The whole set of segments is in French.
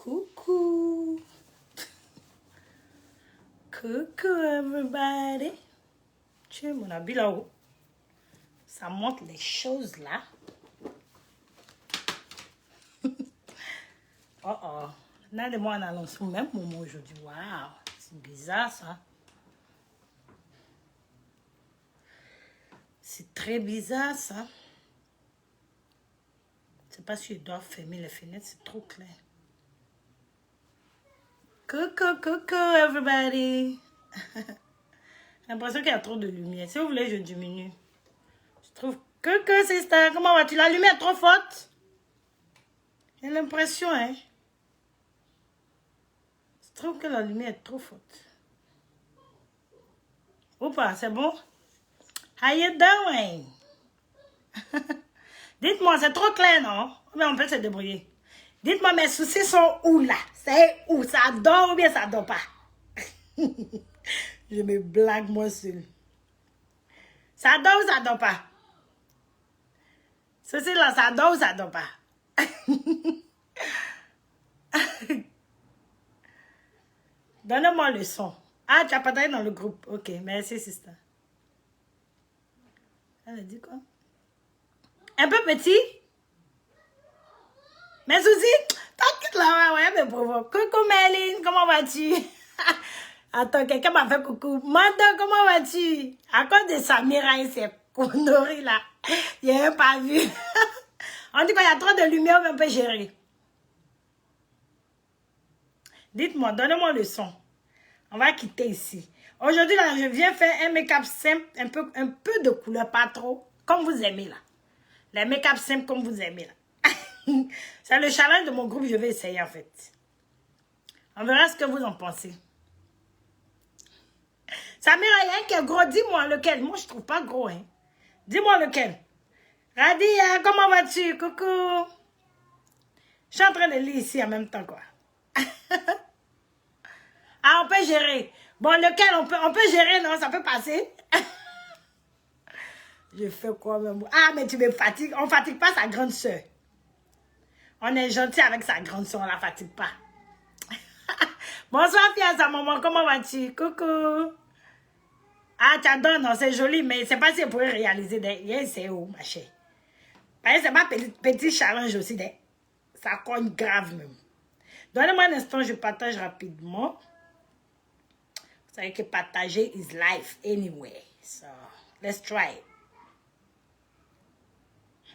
Coucou. Coucou everybody. Tiens, mon habit là-haut. Ça montre les choses là. Oh oh. Là, de moi en annonce au même moment aujourd'hui. Waouh. C'est bizarre ça. C'est très bizarre ça. Je sais pas si je dois fermer les fenêtres, c'est trop clair. Coucou, coucou everybody. J'ai l'impression qu'il y a trop de lumière. Si vous voulez, je diminue. Je trouve... Coucou sister, comment vas-tu? La lumière est trop forte. J'ai l'impression, hein. Je trouve que la lumière est trop forte. Ou pas, c'est bon? How you doing? Dites-moi, c'est trop clair, non? Mais on peut se débrouiller. Dites-moi, mes soucis sont où, là? C'est où? Ça dort ou bien ça dort pas? Je me blague, moi seul. Ça dort ou ça dort pas? Ceci là, ça dort ou ça dort pas? Donnez-moi le son. Ah, tu as partagé dans le groupe. Ok, merci, sister. Elle a dit quoi? Un peu petit? Mais soucis? T'inquiète là, ouais, mais provoque. Coucou Méline, comment vas-tu? Attends, quelqu'un m'a fait coucou. Manda, comment vas-tu? À cause de Samira et ses conneries là, il n'y a pas vu. On dit qu'il y a trop de lumière, on peut gérer. Dites-moi, donnez-moi le son. On va quitter ici. Aujourd'hui, là, je viens faire un make-up simple, un peu de couleur, pas trop, comme vous aimez là. Les make-up simples comme vous aimez là. C'est le challenge de mon groupe, je vais essayer en fait. On verra ce que vous en pensez. Samira, il y a un qui est gros, dis-moi lequel. Moi, je trouve pas gros, hein. Dis-moi lequel. Radia, comment vas-tu? Coucou. Je suis en train de lire ici en même temps, quoi. Ah, on peut gérer. Bon, lequel on peut gérer, non? Ça peut passer. Je fais quoi même? Ah, mais tu me fatigues. On ne fatigue pas sa grande soeur. On est gentil avec sa grande soeur, on ne la fatigue pas. Bonsoir, Fiasa, maman, comment vas-tu? Coucou. Ah, tu adores, non, c'est joli, mais c'est pas si elle pourrait réaliser des... C'est où, ma chère? Parce que c'est pas petit challenge aussi, ça cogne grave même. Donnez-moi un instant, je partage rapidement. Vous savez que partager is life anyway. So, let's try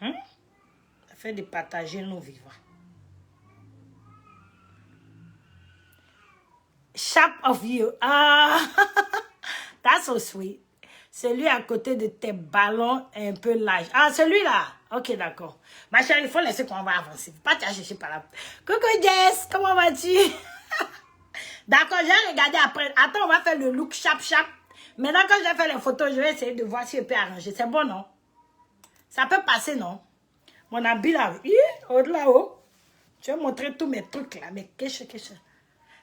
it. Ça fait de partager nos vivants. Shape of you. Ah, that's so sweet. Celui à côté de tes ballons est un peu large. Ah, celui-là. Ok, d'accord. Ma chérie, il faut laisser qu'on va avancer. Faut pas te chercher par là. Coucou Jess, comment vas-tu? D'accord, j'ai regardé après. Attends, on va faire le look chap. Maintenant, quand je vais faire les photos, je vais essayer de voir si je peux arranger. C'est bon, non? Ça peut passer, non? Mon habit là, là-haut. Je vais montrer tous mes trucs là. Mais qu'est-ce.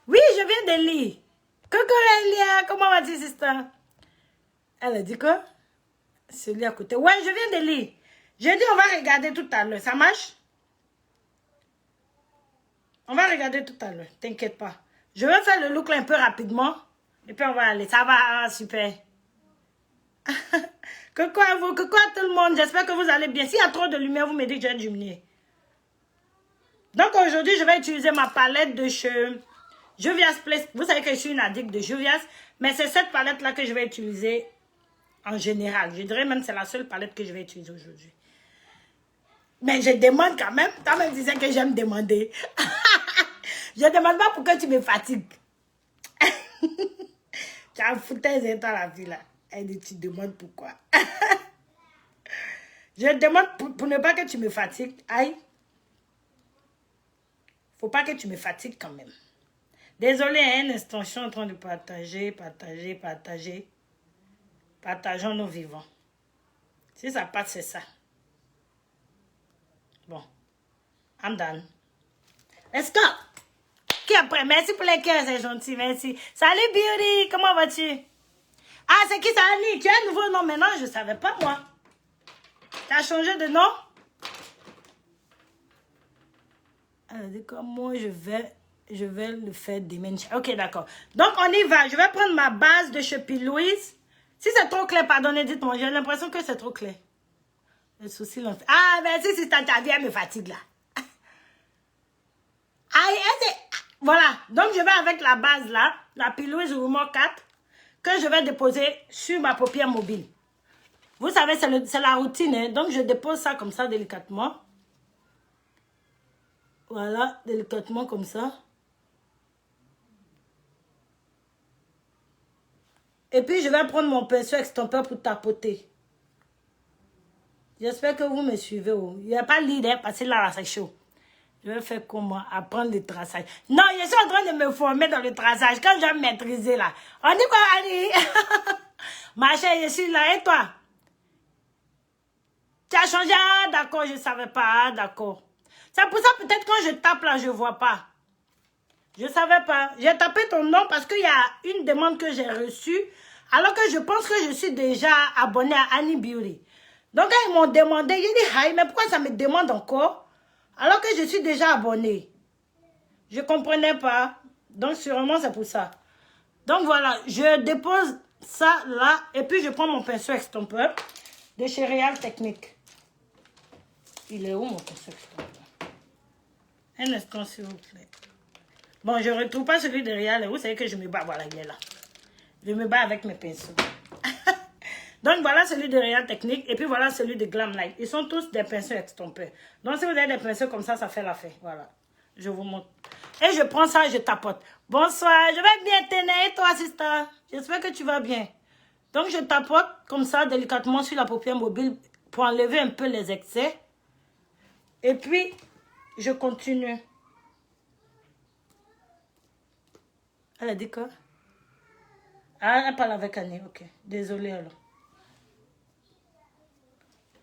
Oui, je viens de lire. Coucou Elia, comment vas-tu, sister? Elle a dit quoi? Celui à côté. Ouais, je viens de lire. J'ai dit, on va regarder tout à l'heure. Ça marche? On va regarder tout à l'heure. T'inquiète pas. Je vais faire le look là un peu rapidement. Et puis on va aller. Ça va, super. Coucou à vous, coucou à tout le monde. J'espère que vous allez bien. S'il y a trop de lumière, vous me dites que je vais diminuer. Donc aujourd'hui, je vais utiliser ma palette de cheveux. Juvia's Place. Vous savez que je suis une addict de Juvia's. Mais c'est cette palette là que je vais utiliser en général. Je dirais même que c'est la seule palette que je vais utiliser aujourd'hui. Mais je demande quand même. Toi-même disais que j'aime demander. Je ne demande pas pourquoi tu me fatigues. Tu as foutu dans la vie là. Elle dit, tu demandes pourquoi. Je demande pour ne pas que tu me fatigues. Aïe. Faut pas que tu me fatigues quand même. Désolée, un instant, je suis en train de partager. Partageons nos vivants. Si ça passe, c'est ça. Bon. I'm done. Let's go. Qui après? Merci pour les cœurs, c'est gentil, merci. Salut Beauty, comment vas-tu? Ah, c'est qui ça, Annie? Tu as un nouveau nom maintenant? Je ne savais pas, moi. Tu as changé de nom? Elle a dit comment je vais Je vais le faire dimanche. Ok, d'accord. Donc, on y va. Je vais prendre ma base de chez P. Louise. Si c'est trop clair, pardonnez, dites-moi. J'ai l'impression que c'est trop clair. Le souci l'ont fait. Ah, merci, si ta vie, elle me fatigue là. Aïe, voilà. Donc, je vais avec la base là, la P. Louise Rumor 4, que je vais déposer sur ma paupière mobile. Vous savez, c'est la routine. Hein? Donc, je dépose ça comme ça, délicatement. Voilà, délicatement comme ça. Et puis, je vais prendre mon pinceau extincteur pour tapoter. J'espère que vous me suivez. Oh. Il n'y a pas de leader, parce que là, c'est chaud. Je vais faire comment? Apprendre le traçage. Non, je suis en train de me former dans le traçage. Quand je vais me maîtriser là. On dit quoi, Annie? Ma chérie, je suis là. Et toi? Tu as changé? Ah, d'accord, je ne savais pas. Ah, d'accord. C'est pour ça, peut-être quand je tape là, je ne vois pas. Je ne savais pas. J'ai tapé ton nom parce qu'il y a une demande que j'ai reçue. Alors que je pense que je suis déjà abonnée à Annie Beauty. Donc, quand ils m'ont demandé, j'ai dit, hi, mais pourquoi ça me demande encore? Alors que je suis déjà abonnée. Je ne comprenais pas. Donc, sûrement, c'est pour ça. Donc, voilà. Je dépose ça là. Et puis, je prends mon pinceau extincteur de chez Real Technique. Il est où, mon pinceau extincteur? Un instant, s'il vous plaît. Bon, je ne retrouve pas celui de Real. Vous savez que je me bats. Voilà, il est là. Je me bats avec mes pinceaux. Donc, voilà celui de Real Technique. Et puis, voilà celui de Glam Light. Ils sont tous des pinceaux extincteurs. Donc, si vous avez des pinceaux comme ça fait l'affaire. Voilà. Je vous montre. Et je prends ça et je tapote. Bonsoir, je vais bien t'aider. Et toi, assistant? J'espère que tu vas bien. Donc, je tapote comme ça, délicatement sur la paupière mobile pour enlever un peu les excès. Et puis, je continue. Elle a dit quoi? Ah, elle parle avec Annie. Ok. Désolée alors.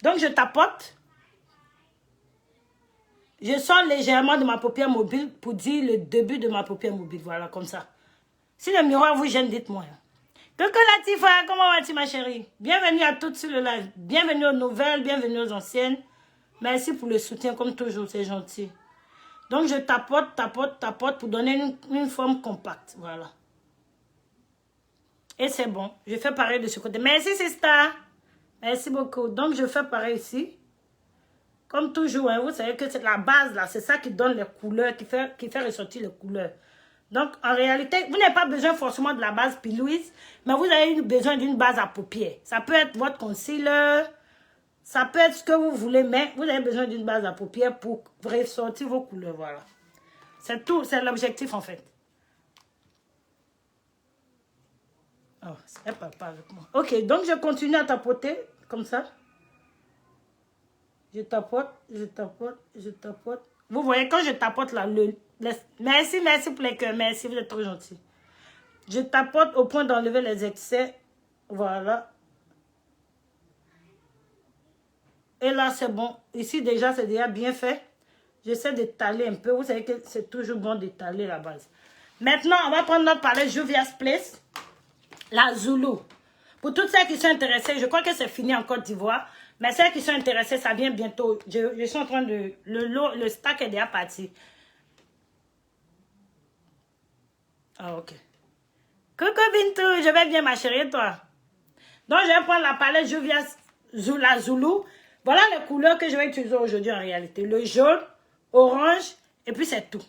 Donc, je tapote. Je sors légèrement de ma paupière mobile pour dire le début de ma paupière mobile. Voilà, comme ça. Si le miroir vous gêne, dites-moi. Coucou Latifa, comment vas-tu ma chérie? Bienvenue à toutes sur le live. Bienvenue aux nouvelles, bienvenue aux anciennes. Merci pour le soutien, comme toujours, c'est gentil. Donc, je tapote, tapote, tapote pour donner une forme compacte. Voilà. Et c'est bon. Je fais pareil de ce côté. Merci, Sista. Merci beaucoup. Donc, je fais pareil ici. Comme toujours, hein, vous savez que c'est la base, là. C'est ça qui donne les couleurs, qui fait ressortir les couleurs. Donc, en réalité, vous n'avez pas besoin forcément de la base P. Louise, mais vous avez besoin d'une base à paupières. Ça peut être votre concealer, ça peut être ce que vous voulez, mais vous avez besoin d'une base à paupières pour ressortir vos couleurs, voilà. C'est tout, c'est l'objectif, en fait. Oh, elle parle pas avec moi. Ok, donc je continue à tapoter, comme ça. Je tapote, je tapote, je tapote. Vous voyez, quand je tapote là, merci, merci pour les cœurs, merci, vous êtes trop gentils. Je tapote au point d'enlever les excès. Voilà. Et là, c'est bon. Ici, déjà, c'est déjà bien fait. J'essaie d'étaler un peu. Vous savez que c'est toujours bon d'étaler la base. Maintenant, on va prendre notre palette Juvia's Place. La Zulu. Pour toutes celles qui sont intéressées, je crois que c'est fini en Côte d'Ivoire. Mais celles qui sont intéressées, ça vient bientôt. Je suis en train de... Le stack est déjà parti. Ah, ok. Coucou Bintou, je vais bien ma chérie, et toi? Donc, je vais prendre la palette Juvia's la Zulu. Voilà les couleurs que je vais utiliser aujourd'hui en réalité. Le jaune, orange, et puis c'est tout.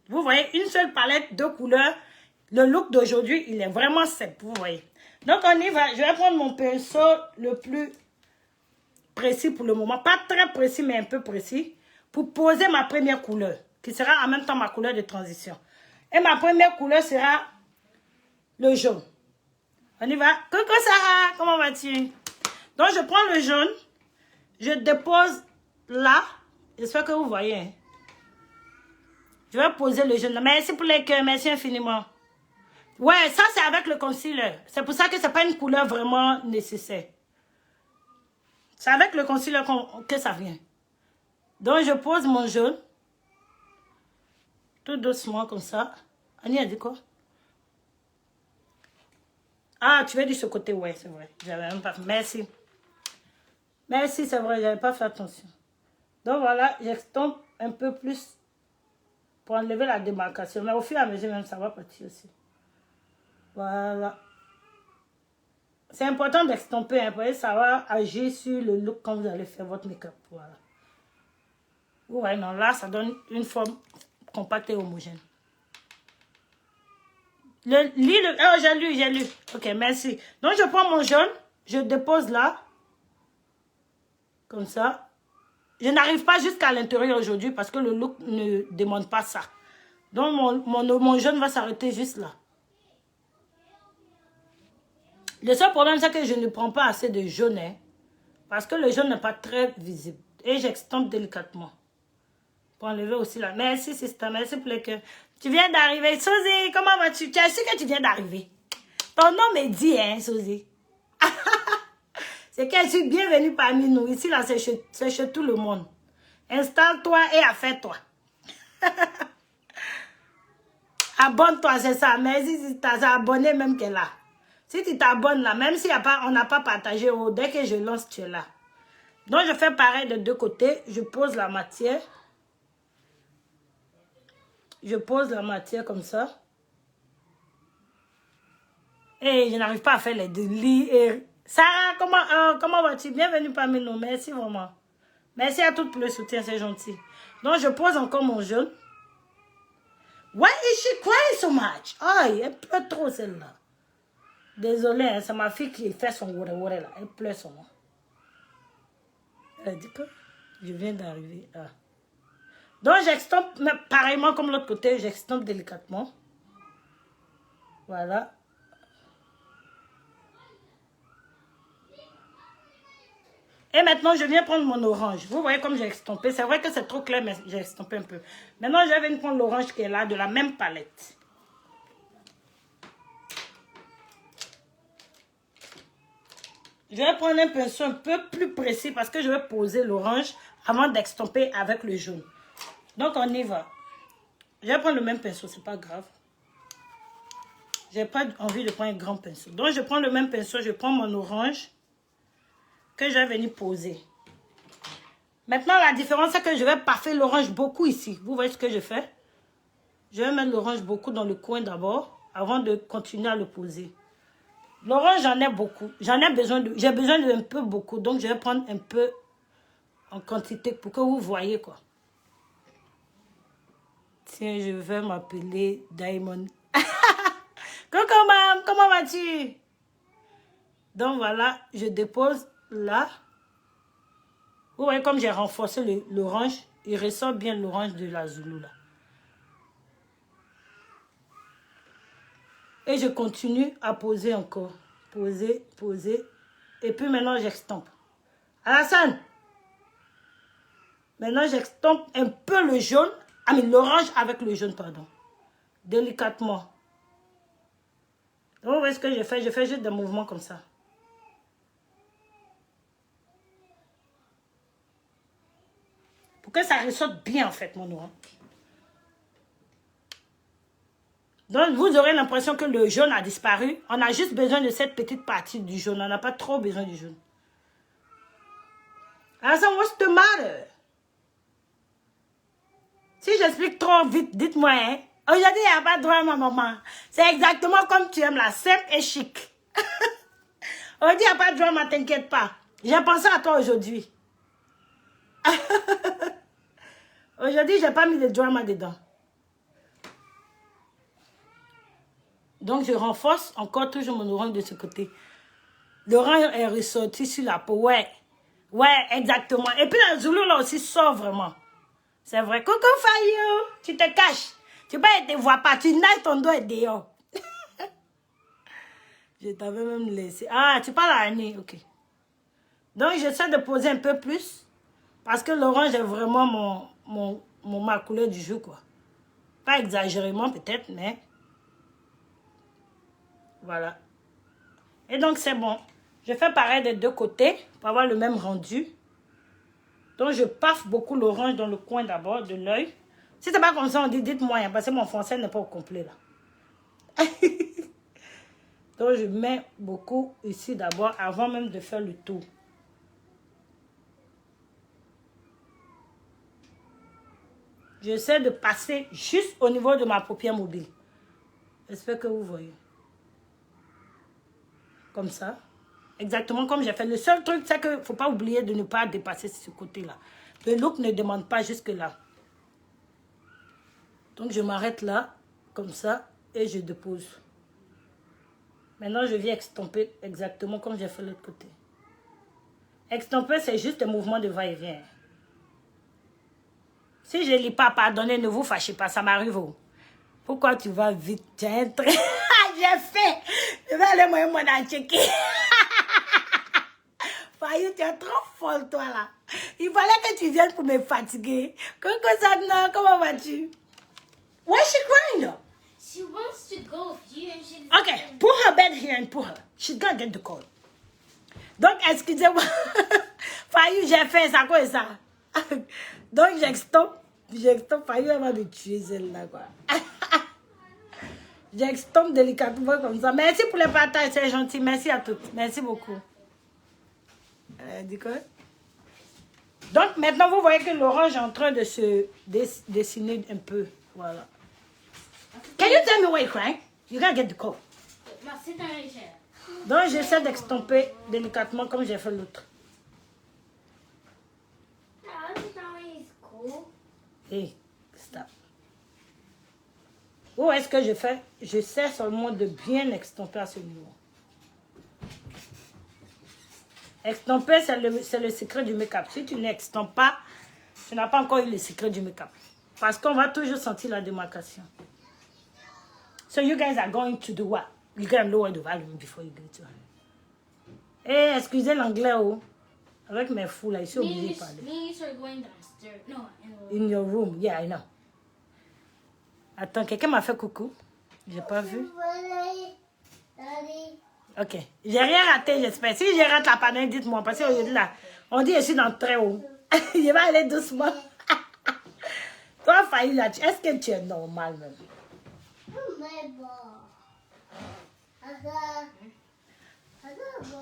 Vous voyez, une seule palette, deux couleurs. Le look d'aujourd'hui, il est vraiment simple, vous voyez. Donc, on y va. Je vais prendre mon pinceau le plus précis pour le moment. Pas très précis, mais un peu précis. Pour poser ma première couleur, qui sera en même temps ma couleur de transition. Et ma première couleur sera le jaune. On y va. Coucou Sarah, comment vas-tu? Donc, je prends le jaune. Je dépose là. J'espère que vous voyez. Hein. Je vais poser le jaune là. Merci pour les cœurs. Merci infiniment. Ouais, ça c'est avec le concealer. C'est pour ça que ce n'est pas une couleur vraiment nécessaire. C'est avec le concealer que ça vient. Donc, je pose mon jaune. Tout doucement comme ça. Annie a dit quoi? Ah, tu veux dire ce côté? Ouais, c'est vrai. J'avais même pas fait. Merci. Merci, c'est vrai. J'avais pas fait attention. Donc, voilà. J'estompe un peu plus Pour enlever la démarcation. Mais au fur et à mesure, même, ça va partir aussi. Voilà. C'est important d'estomper, hein, parce que ça va agir sur le look quand vous allez faire votre make-up. Voilà. Ouais, non, là, ça donne une forme compacte et homogène. Oh, j'ai lu. Ok, merci. Donc, je prends mon jaune, je dépose là. Comme ça. Je n'arrive pas jusqu'à l'intérieur aujourd'hui parce que le look ne demande pas ça. Donc, mon jaune va s'arrêter juste là. Le seul problème, c'est que je ne prends pas assez de jaune, hein, parce que le jaune n'est pas très visible. Et j'extompe délicatement. Pour enlever aussi là. Merci, sister. Merci pour les cœurs. Tu viens d'arriver. Suzy, comment vas-tu? Tu es sûr que tu viens d'arriver? Ton nom me dit, hein, Suzy. C'est que je suis bienvenue parmi nous. Ici, là, c'est chez tout le monde. Installe-toi et affaire-toi. Abonne-toi, c'est ça. Merci, si tu t'es abonné, même qu'elle est là. Si tu t'abonnes là, même si on n'a pas partagé, dès que je lance, tu es là. Donc, je fais pareil de deux côtés. Je pose la matière. Je pose la matière comme ça. Et je n'arrive pas à faire les deux lits. Sarah, comment vas-tu? Bienvenue parmi nous. Merci vraiment. Merci à toutes pour le soutien, c'est gentil. Donc, je pose encore mon jaune. Why is she crying so much? Oh, elle pleure trop celle-là. Désolée, hein, c'est ma fille qui fait son woué là. Elle pleure son nom. Elle dit que je viens d'arriver. Ah. Donc, j'extompe, pareillement comme l'autre côté, j'extompe délicatement. Voilà. Et maintenant, je viens prendre mon orange. Vous voyez comme j'ai extompé. C'est vrai que c'est trop clair, mais j'ai extompé un peu. Maintenant, je viens prendre l'orange qui est là, de la même palette. Je vais prendre un pinceau un peu plus précis parce que je vais poser l'orange avant d'extomper avec le jaune. Donc, on y va. Je vais prendre le même pinceau, c'est pas grave. Je n'ai pas envie de prendre un grand pinceau. Donc, je prends le même pinceau, je prends mon orange que je vais venir poser. Maintenant, la différence, c'est que je vais parfait l'orange beaucoup ici. Vous voyez ce que je fais? Je vais mettre l'orange beaucoup dans le coin d'abord, avant de continuer à le poser. L'orange, j'en ai beaucoup. J'ai besoin d'un peu beaucoup. Donc, je vais prendre un peu en quantité pour que vous voyez quoi. Tiens, je vais m'appeler Diamond. Coucou, maman, comment vas-tu? Donc, voilà, je dépose là. Vous voyez comme j'ai renforcé l'orange. Il ressort bien l'orange de la Zoulou là. Et je continue à poser encore. Poser, poser. Et puis maintenant, j'extompe. Alassane! Maintenant, j'extompe un peu le jaune. Ah, mais l'orange avec le jaune, pardon. Délicatement. Vous voyez ce que je fais? Je fais juste des mouvements comme ça. Pour que ça ressorte bien, en fait, mon orange. Donc, vous aurez l'impression que le jaune a disparu. On a juste besoin de cette petite partie du jaune. On n'a pas trop besoin du jaune. Alassane, what's the matter? Si j'explique trop vite, dites-moi, hein. Aujourd'hui, il n'y a pas de droit, ma maman. C'est exactement comme tu aimes, la simple et chic. Aujourd'hui, il n'y a pas de drama, t'inquiète pas. J'ai pensé à toi aujourd'hui. Aujourd'hui, je n'ai pas mis de drama dedans. Donc, je renforce encore toujours mon orange de ce côté. L'orange est ressorti sur la peau. Ouais. Ouais, exactement. Et puis, la Zoulou, là aussi, sort vraiment. C'est vrai. Coucou, Fayou. Tu te caches. Tu ne te vois pas. Tu nages ton doigt dehors. Je t'avais même laissé. Ah, tu parles à Annie. Ok. Donc, j'essaie de poser un peu plus. Parce que l'orange est vraiment ma couleur du jour, quoi. Pas exagérément, peut-être, mais... Voilà. Et donc, c'est bon. Je fais pareil des deux côtés pour avoir le même rendu. Donc, je paffe beaucoup l'orange dans le coin d'abord de l'œil. Si c'est pas comme ça, on dit, dites-moi, hein, parce que mon français n'est pas au complet, là. Donc, je mets beaucoup ici d'abord, avant même de faire le tour. j'essaie de passer juste au niveau de ma paupière mobile. J'espère que vous voyez. Comme ça. Exactement comme j'ai fait. Le seul truc, c'est qu'il ne faut pas oublier de ne pas dépasser ce côté-là. Le look ne demande pas jusque-là. Donc, je m'arrête là, comme ça, et je dépose. Maintenant, je viens extomper exactement comme j'ai fait l'autre côté. Extomper, c'est juste un mouvement de va-et-vient. Si je ne lis pas, pardonnez, ne vous fâchez pas, ça m'arrive. Pourquoi tu vas vite? J'ai fait. Je vais aller moi en checker. Fayou, tu es trop folle, toi, là. Il fallait que tu viennes pour me fatiguer. Comment vas-tu? Why is she crying, though? She wants to go with you and she's... Okay, put her bed here and put her. She's gonna get the call. Donc, excusez-moi. Fayou, j'ai fait ça, quoi, ça? Donc, j'extompe. Fayou, elle va me tuer, celle-là, quoi. J'extompe délicatement comme ça. Merci pour le partage, c'est gentil. Merci à toutes. Merci beaucoup. Dit quoi? Donc, maintenant, vous voyez que l'orange est en train de se dessiner un peu. Voilà. Can you tell me why you're crying? You gotta get the cold. Ma, sit down in your chair. Donc, j'essaie d'extomper délicatement comme j'ai fait l'autre. No, sit down when he's cool. Hey, stop. Où est-ce que je fais? J'essaie seulement de bien extomper à ce niveau. Extomper, c'est le secret du make-up. Si tu n'extompes pas, tu n'as pas encore eu le secret du make-up. Parce qu'on va toujours sentir la démarcation. So you guys are going to do what? You gotta lower the volume before you go to her. Eh, excusez l'anglais, oh. Avec mes fous là, ils sont obligés de parler. Me and you are going downstairs. No, In your room, yeah, I know. Attends, quelqu'un m'a fait coucou. J'ai pas vu. Ok, j'ai rien raté, j'espère. Si j'ai raté la panne, dites-moi. Parce qu'aujourd'hui là, on dit je suis dans très haut. Je vais aller doucement. Toi, Fayou, là, est-ce que tu es normal même?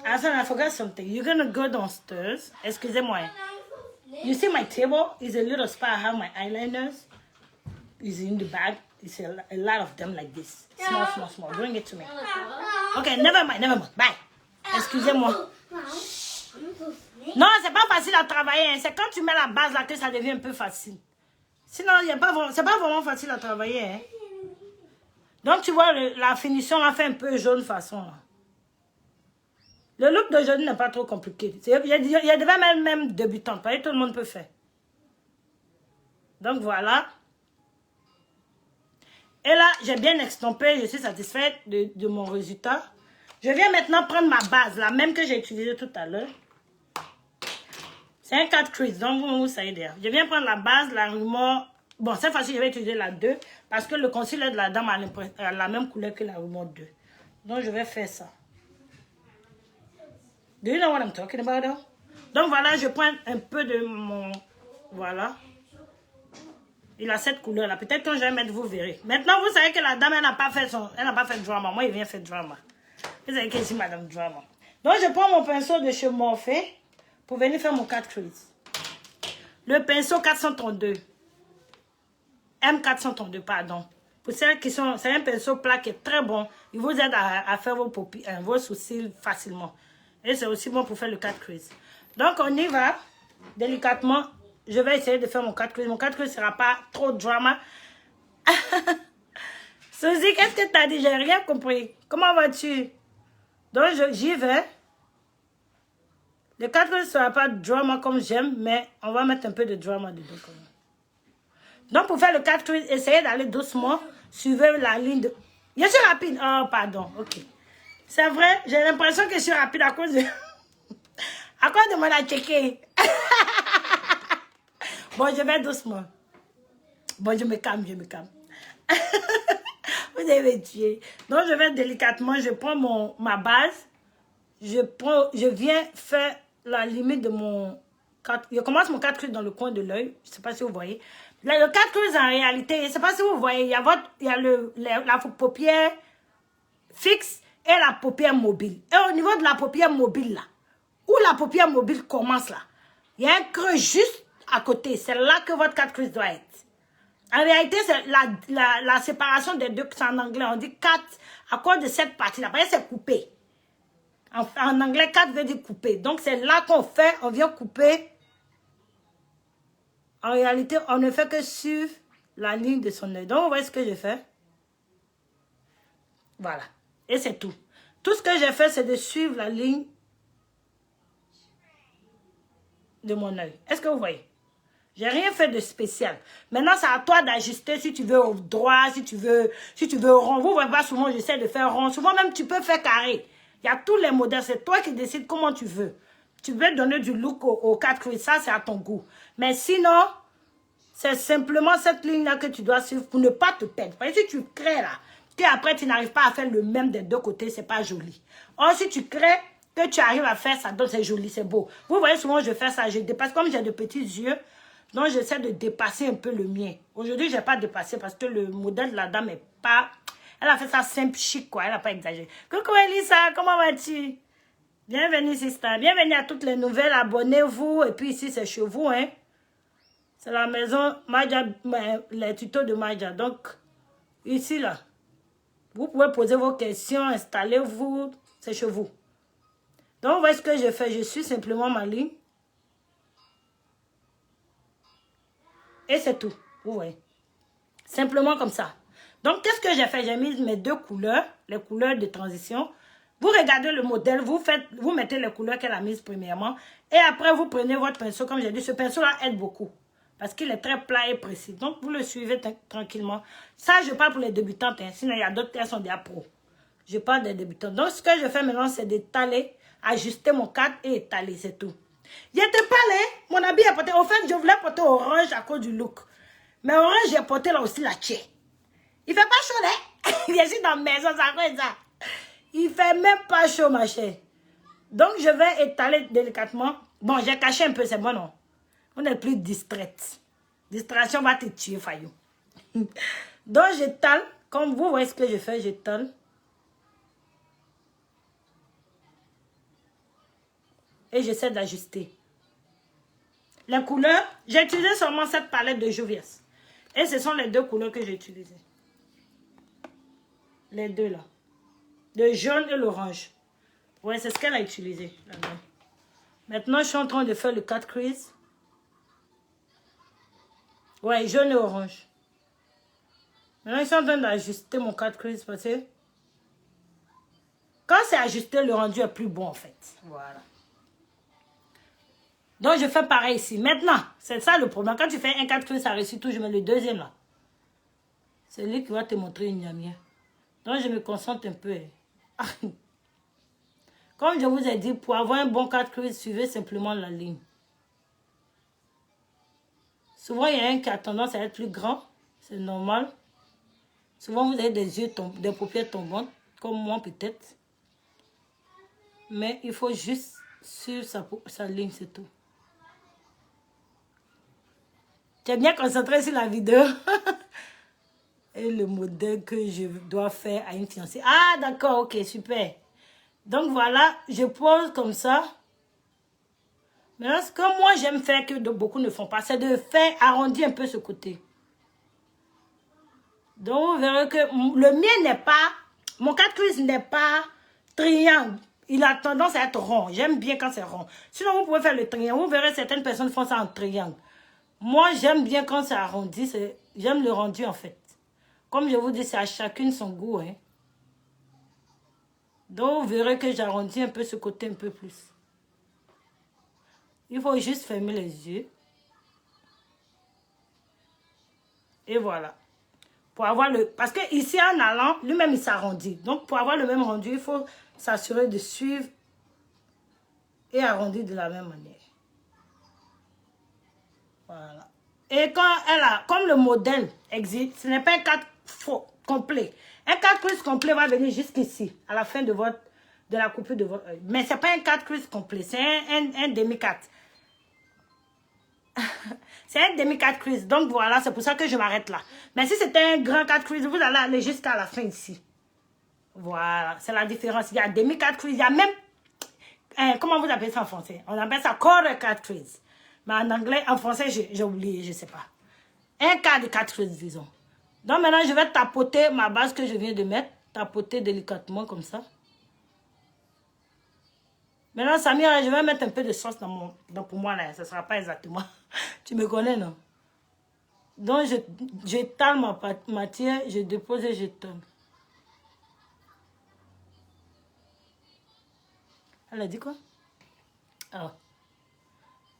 Hassan, I forgot something. You're gonna go downstairs. Excusez-moi. You see my table? It's a little spot. I have my eyeliners. It's in the bag. It's a lot of them like this. Small, small, small. Bring it to me. Okay, never mind, never mind. Bye. Excusez-moi. Non, c'est pas facile à travailler. C'est quand tu mets la base là que ça devient un peu facile. Sinon, c'est pas vraiment facile à travailler. Hein. Donc, tu vois, la finition a fait un peu jaune façon. Là. Le look d'aujourd'hui n'est pas trop compliqué. Il y a des même débutantes. Pas tout le monde peut faire. Donc, voilà. Et là, j'ai bien extompé. Je suis satisfaite de mon résultat. Je viens maintenant prendre ma base, la même que j'ai utilisée tout à l'heure. C'est un 4 crease, donc vous savez dire. Je viens prendre la base, la rumeur. Bon, cette fois-ci, je vais utiliser la 2 parce que le concealer de la dame a la même couleur que la rumeur 2. Donc, je vais faire ça. Do you know what I'm talking about? Though? Donc, voilà, je prends un peu de mon... Voilà. Il a cette couleur-là. Peut-être quand je vais mettre, vous verrez. Maintenant, vous savez que la dame, elle n'a pas fait drama. Moi, il vient faire drama. Vous savez que c'est Madame Drama. Donc, je prends mon pinceau de chez Morphe pour venir faire mon 4 crease. Le pinceau 432. M432, pardon. Pour celles qui sont... C'est un pinceau plat qui est très bon. Il vous aide à faire vos sourcils facilement. Et c'est aussi bon pour faire le 4 crease. Donc, on y va. Délicatement. Je vais essayer de faire mon 4 crease. Mon 4 crease ne sera pas trop drama. Suzy, qu'est-ce que tu as dit? J'ai rien compris. Comment vas-tu? Donc, j'y vais. Le 4 crease ne sera pas drama comme j'aime, mais on va mettre un peu de drama dedans. Donc, pour faire le 4 crease, essayez d'aller doucement. Suivez la ligne de... Je suis rapide. Oh, pardon. Ok. C'est vrai, j'ai l'impression que je suis rapide à cause de... à cause de mon checké. Bon, je vais doucement. Bon, je me calme. Vous avez me tuer. Donc, je vais délicatement, je prends ma base. Je viens faire la limite de mon... Je commence mon 4 crease dans le coin de l'œil. Je ne sais pas si vous voyez. Là, le 4 crease, en réalité, je ne sais pas si vous voyez, il y a la paupière fixe et la paupière mobile. Et au niveau de la paupière mobile, là, où la paupière mobile commence, là, il y a un creux juste à côté. C'est là que votre 4 crease doit être. En réalité, c'est la séparation des deux, c'est en anglais. On dit 4 à cause de cette partie-là. Parce que c'est coupé. En anglais, 4 veut dire couper. Donc, c'est là qu'on fait, on vient couper. En réalité, on ne fait que suivre la ligne de son œil. Donc, vous voyez ce que je fais? Voilà. Et c'est tout. Tout ce que j'ai fait, c'est de suivre la ligne de mon œil. Est-ce que vous voyez? J'ai rien fait de spécial. Maintenant, c'est à toi d'ajuster si tu veux au droit, si tu veux rond. Vous voyez pas, souvent, j'essaie de faire rond. Souvent, même, tu peux faire carré. Il y a tous les modèles. C'est toi qui décides comment tu veux. Tu veux donner du look aux 4 creases. Ça, c'est à ton goût. Mais sinon, c'est simplement cette ligne-là que tu dois suivre pour ne pas te perdre. Parce que si tu crées là, que après tu n'arrives pas à faire le même des deux côtés, c'est pas joli. Or, si tu crées, que tu arrives à faire ça, donc c'est joli, c'est beau. Vous voyez, souvent, je fais ça. Je dépasse, comme j'ai de petits yeux, donc j'essaie de dépasser un peu le mien. Aujourd'hui, je n'ai pas dépassé parce que le modèle de la dame est pas... Elle a fait ça simple, chic, quoi. Elle n'a pas exagéré. Coucou Elisa, comment vas-tu? Bienvenue, sister. Bienvenue à toutes les nouvelles. Abonnez-vous. Et puis ici, c'est chez vous, hein. C'est la maison Maja, les tutos de Maja. Donc, ici, là, vous pouvez poser vos questions, installez-vous. C'est chez vous. Donc, vous voyez ce que je fais. Je suis simplement ma ligne. Et c'est tout. Vous voyez. Simplement comme ça. Donc, qu'est-ce que j'ai fait? J'ai mis mes deux couleurs, les couleurs de transition. Vous regardez le modèle, vous mettez les couleurs qu'elle a mises premièrement. Et après, vous prenez votre pinceau. Comme j'ai dit, ce pinceau-là aide beaucoup. Parce qu'il est très plat et précis. Donc, vous le suivez tranquillement. Ça, je parle pour les débutantes. Hein. Sinon, il y a d'autres qui sont des pros. Je parle des débutants. Donc, ce que je fais maintenant, c'est d'étaler, ajuster mon cadre et étaler, c'est tout. J'étais pas là, mon habit est porté. Au fait, je voulais porter orange à cause du look. Mais orange, j'ai porté là aussi la tchè. Il fait pas chaud, hein? Je suis dans la maison, ça fait ça. Il fait même pas chaud, ma chère. Donc, je vais étaler délicatement. Bon, j'ai caché un peu, c'est bon, non? On est plus distraite. Distraction va te tuer, Fayou. Donc, j'étale. Comme vous voyez ce que je fais, j'étale. Et j'essaie d'ajuster. Les couleurs, j'ai utilisé seulement cette palette de Juvia's. Et ce sont les deux couleurs que j'ai utilisées. Les deux là. Le jaune et l'orange. Ouais, c'est ce qu'elle a utilisé. Maintenant, je suis en train de faire le 4 crease. Ouais, jaune et orange. Maintenant, je suis en train d'ajuster mon 4 crease parce que quand c'est ajusté, le rendu est plus bon en fait. Voilà. Donc, je fais pareil ici. Maintenant, c'est ça le problème. Quand tu fais un 4 crease, ça réussit tout. Je mets le deuxième là. C'est lui qui va te montrer une mienne. Donc, je me concentre un peu. Comme je vous ai dit, pour avoir un bon 4 crease, suivez simplement la ligne. Souvent, il y a un qui a tendance à être plus grand. C'est normal. Souvent, vous avez des yeux, des paupières tombantes, comme moi peut-être. Mais il faut juste suivre sa ligne, c'est tout. Tu es bien concentré sur la vidéo. Et le modèle que je dois faire à une fiancée. Ah, d'accord, ok, super. Donc voilà, je pose comme ça. Maintenant, ce que moi j'aime faire, que beaucoup ne font pas, c'est de faire arrondir un peu ce côté. Donc vous verrez que le mien n'est pas, mon 4 crease n'est pas triangle. Il a tendance à être rond. J'aime bien quand c'est rond. Sinon, vous pouvez faire le triangle. Vous verrez, certaines personnes font ça en triangle. Moi, j'aime bien quand c'est arrondi. J'aime le rendu en fait. Comme je vous dis, c'est à chacune son goût. Hein. Donc, vous verrez que j'arrondis un peu ce côté un peu plus. Il faut juste fermer les yeux. Et voilà. Pour avoir le... Parce que ici, en allant, lui-même, il s'arrondit. Donc, pour avoir le même rendu, il faut s'assurer de suivre et arrondir de la même manière. Voilà. Et quand elle a... Comme le modèle existe, ce n'est pas un 4 complet. Un 4 crease complet va venir jusqu'ici, à la fin de la coupure de votre œil. Mais ce n'est pas un 4 crease complet, c'est un demi-4. C'est un demi-4 crease. Donc voilà, c'est pour ça que je m'arrête là. Mais si c'était un grand 4 crease, vous allez aller jusqu'à la fin ici. Voilà, c'est la différence. Il y a demi-4 crease, il y a même... comment vous appelez ça en français? On appelle ça quarter 4 crease. Mais en anglais, en français, j'ai oublié, je ne sais pas. Un quart de 4 choses, disons. Donc maintenant, je vais tapoter ma base que je viens de mettre. Tapoter délicatement comme ça. Maintenant, Samira, je vais mettre un peu de sauce pour moi, là. Ce ne sera pas exactement. Tu me connais, non? Donc, j'étale ma matière, je dépose et je tombe. Elle a dit quoi? Ah.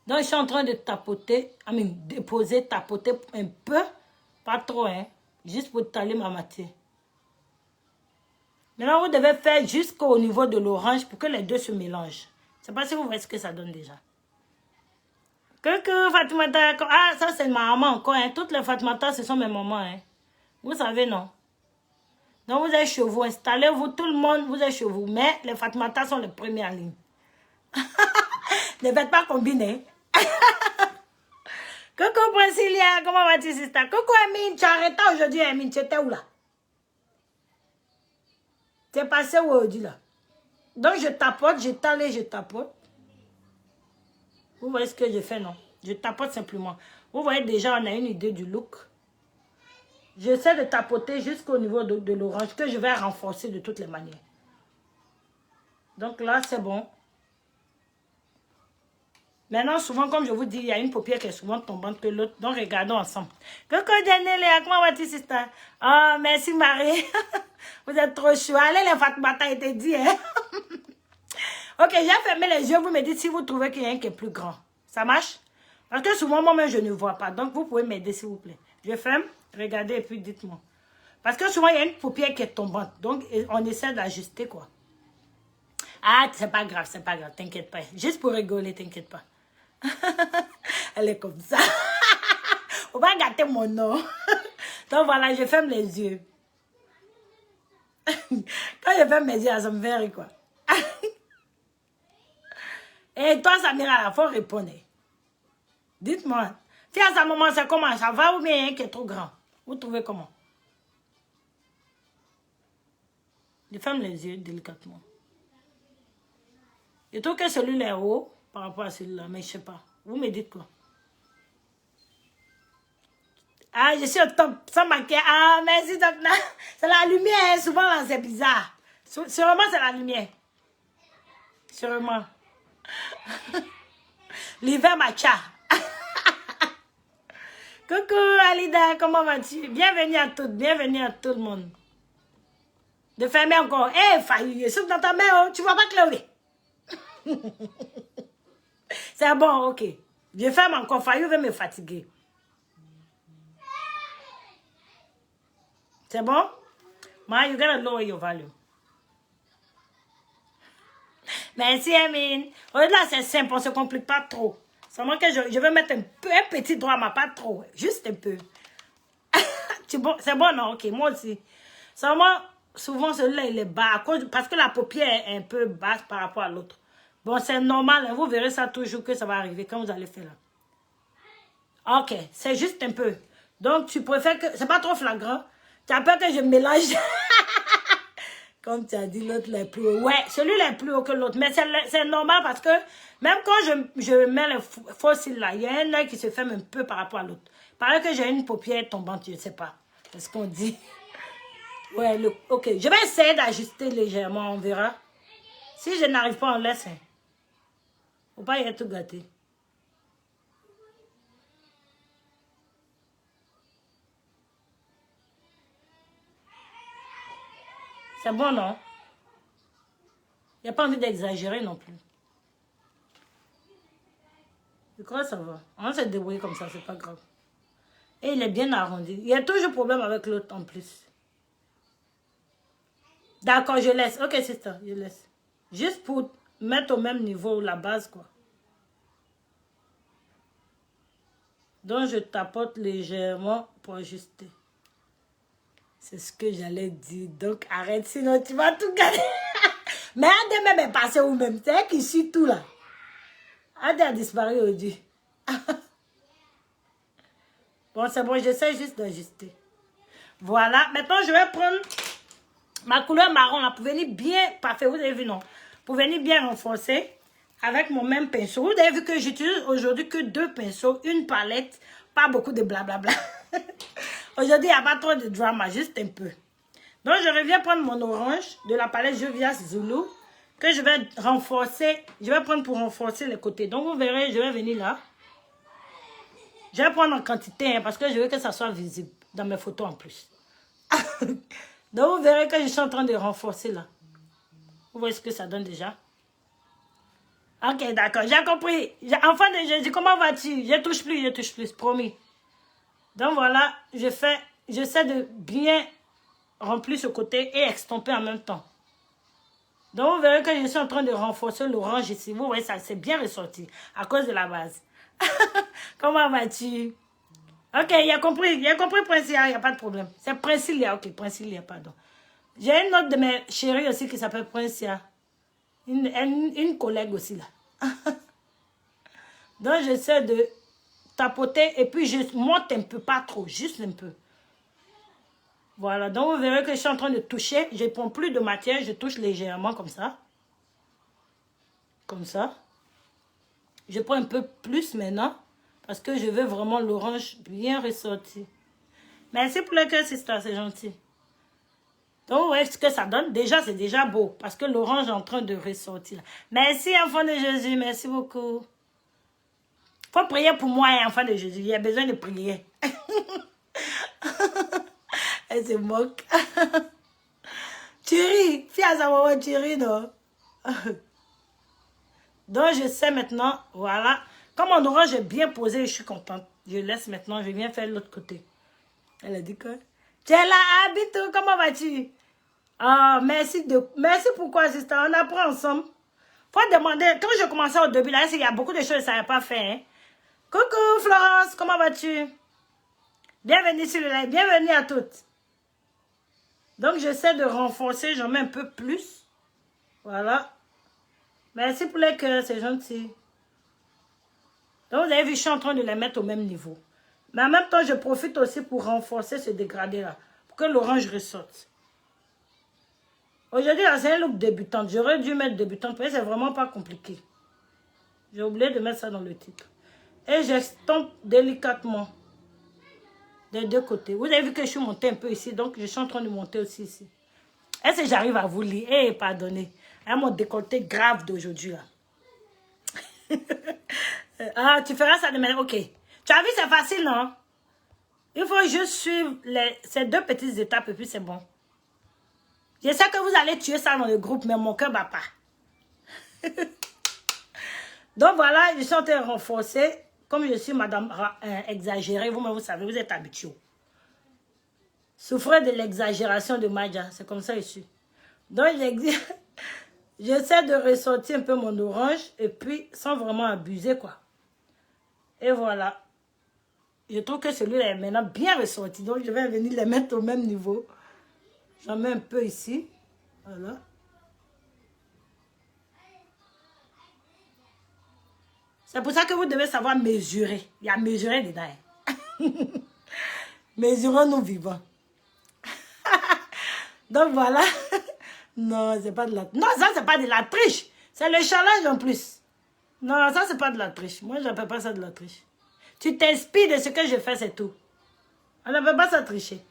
Donc, je suis en train de tapoter, déposer, tapoter un peu, pas trop, hein, juste pour taler ma matière. Maintenant, vous devez faire jusqu'au niveau de l'orange pour que les deux se mélangent. Je ne sais pas si vous voyez ce que ça donne déjà. Coucou Fatoumata. Ah, ça c'est ma maman encore. Hein. Toutes les Fatoumata, ce sont mes mamans. Hein. Vous savez, non? Donc vous êtes chez vous. Installez-vous, tout le monde, vous êtes chez vous. Mais les Fatoumata sont les premiers en ligne. Ne faites pas combiner. Coucou Priscilla, comment vas-tu, sister? Coucou Amine, tu as arrêté aujourd'hui, Amine. Tu étais où là? Tu es passé où aujourd'hui là? Donc je tapote, je tale et je tapote. Vous voyez ce que je fais, non? Je tapote simplement. Vous voyez déjà, on a une idée du look. J'essaie de tapoter jusqu'au niveau de l'orange que je vais renforcer de toutes les manières. Donc là, c'est bon. Maintenant, souvent, comme je vous dis, il y a une paupière qui est souvent tombante que l'autre. Donc, regardons ensemble. Coucou, Daniela, comment vas-tu, sister? Oh, merci, Marie. Vous êtes trop chou. Allez, les Fatoumata, été dit, hein? Ok, j'ai fermé les yeux. Vous me dites si vous trouvez qu'il y a un qui est plus grand. Ça marche? Parce que souvent, moi-même, je ne vois pas. Donc, vous pouvez m'aider, s'il vous plaît. Je ferme, regardez et puis dites-moi. Parce que souvent, il y a une paupière qui est tombante. Donc, on essaie d'ajuster, quoi. Ah, c'est pas grave, t'inquiète pas. Juste pour rigoler, t'inquiète pas. Elle est comme ça. On va gâter mon nom. Donc, voilà, je ferme les yeux. Quand je ferme mes yeux, ça me fait rire, quoi. Et toi, Samira, il faut répondre. Dites-moi. Si à ce moment, c'est comment? Ça va ou bien qui est trop grand? Vous trouvez comment? Je ferme les yeux délicatement. Je trouve que celui-là est haut par rapport à celui-là, mais je ne sais pas. Vous me dites quoi? Ah, je suis au top, sans maquillage. Ah, merci, docteur. C'est la lumière, souvent, c'est bizarre. Sûrement, c'est la lumière. Sûrement. L'hiver matcha. Coucou Alida, comment vas-tu? Bienvenue à toutes, bienvenue à tout le monde. De fermer encore. Eh, hey, Fayou, souffle dans ta main, oh. Tu vois pas Chloé? C'est bon, ok. Je ferme encore, Fayou veut me fatiguer. C'est bon? Ma, you gotta lower your volume. Merci, Amine. Là, c'est simple, on ne se complique pas trop. Seulement que je vais mettre un petit doigt, mais pas trop. Juste un peu. C'est bon, non? Ok, moi aussi. Seulement, souvent, celui-là, il est bas. Parce que la paupière est un peu basse par rapport à l'autre. Bon, c'est normal. Hein, vous verrez ça toujours que ça va arriver quand vous allez faire là. Ok, c'est juste un peu. Donc, tu préfères que... C'est pas trop flagrant. Tu as peur que je mélange... Comme tu as dit, l'autre est plus haut. Ouais, celui-là est plus haut que l'autre. Mais c'est normal parce que même quand je mets le faux cils là, il y a un œil qui se ferme un peu par rapport à l'autre. Paraît que j'ai une paupière tombante, je ne sais pas. C'est ce qu'on dit. Ouais, ok. Je vais essayer d'ajuster légèrement, on verra. Si je n'arrive pas, on laisse. Hein. Faut pas y être tout gâté. C'est bon, non? Il n'y a pas envie d'exagérer non plus. Je crois que ça va. On va se débrouiller comme ça, c'est pas grave. Et il est bien arrondi. Il y a toujours problème avec l'autre en plus. D'accord, je laisse. Ok, c'est ça, je laisse. Juste pour mettre au même niveau la base, quoi. Donc, je tapote légèrement pour ajuster. C'est ce que j'allais dire. Donc, arrête, sinon tu vas tout gagner. Mais Adé même est passé où même? C'est elle qui suit tout là. Adé a disparu aujourd'hui. Bon, c'est bon, j'essaie juste d'ajuster. Voilà. Maintenant, je vais prendre ma couleur marron là pour venir bien parfait. Vous avez vu, non? Pour venir bien renforcer avec mon même pinceau. Vous avez vu que j'utilise aujourd'hui que 2 pinceaux, une palette, pas beaucoup de blablabla. Aujourd'hui, il n'y a pas trop de drama, juste un peu. Donc, je reviens prendre mon orange de la palette Jovias Zulu que je vais renforcer. Je vais prendre pour renforcer les côtés. Donc, vous verrez, je vais venir là. Je vais prendre en quantité hein, parce que je veux que ça soit visible dans mes photos en plus. Donc, vous verrez que je suis en train de renforcer là. Vous voyez ce que ça donne déjà? Ok, d'accord, j'ai compris. Enfant de Jésus, comment vas-tu? Je touche plus, promis. Donc voilà, j'essaie de bien remplir ce côté et extomper en même temps. Donc vous verrez que je suis en train de renforcer l'orange ici. Vous voyez, ça c'est bien ressorti à cause de la base. Comment vas-tu? Ok, il a compris, Princilia, il n'y a pas de problème. C'est Princilia, ok, Princilia, pardon. J'ai une autre de mes chéries aussi qui s'appelle Princilia. Une collègue aussi là. Donc j'essaie de tapoter et puis je monte un peu, pas trop, juste un peu. Voilà, donc vous verrez que je suis en train de toucher. Je ne prends plus de matière, je touche légèrement comme ça. Comme ça. Je prends un peu plus maintenant parce que je veux vraiment l'orange bien ressorti. Merci pour le cœur, sister, c'est gentil. Donc, vous voyez ce que ça donne. Déjà, c'est déjà beau parce que l'orange est en train de ressortir. Merci, enfant de Jésus. Merci beaucoup. Faut prier pour moi, enfant de Jésus. Il y a besoin de prier. Elle se moque. Tu ris. Fille à sa maman, tu ris, non? Donc, je sais maintenant. Voilà. Comme mon orange est bien posé, je suis contente. Je laisse maintenant. Je viens faire l'autre côté. Elle a dit quoi? Tu es là, habite. Comment vas-tu? Ah, merci pourquoi, sister. On apprend ensemble. Faut demander. Quand je commençais au début, là, il y a beaucoup de choses que je ne savais pas faire. Hein? Coucou, Florence. Comment vas-tu? Bienvenue sur le live. Bienvenue à toutes. Donc, j'essaie de renforcer. J'en mets un peu plus. Voilà. Merci pour les cœurs. C'est gentil. Donc, vous avez vu, je suis en train de les mettre au même niveau. Mais en même temps, je profite aussi pour renforcer ce dégradé-là. Pour que l'orange ressorte. Aujourd'hui, c'est un look débutante. J'aurais dû mettre débutante, mais c'est vraiment pas compliqué. J'ai oublié de mettre ça dans le titre. Et j'estompe délicatement des deux côtés. Vous avez vu que je suis montée un peu ici, donc je suis en train de monter aussi ici. Est-ce que j'arrive à vous lire? Eh, pardonnez. À mon décolleté grave d'aujourd'hui, là. Ah, tu feras ça demain. Ok. Tu as vu, c'est facile, non? Il faut juste suivre ces deux petites étapes et puis c'est bon. Je sais que vous allez tuer ça dans le groupe, mais mon cœur ne bat pas. Donc voilà, je suis en train de renforcer. Comme je suis madame exagérée, vous-même vous savez, vous êtes habitués. Souffrez de l'exagération de Maja, c'est comme ça ici. Donc j'essaie de ressortir un peu mon orange et puis sans vraiment abuser quoi. Et voilà. Je trouve que celui-là est maintenant bien ressorti. Donc je vais venir les mettre au même niveau. J'en mets un peu ici. Voilà. C'est pour ça que vous devez savoir mesurer. Il y a mesurer dedans. Mesurons-nous vivants. Donc voilà. Non, c'est pas de la... Non, ça, c'est pas de la triche. C'est le challenge en plus. Non, ça, c'est pas de la triche. Moi, je n'appelle pas ça de la triche. Tu t'inspires de ce que je fais, c'est tout. On ne peut pas ça tricher.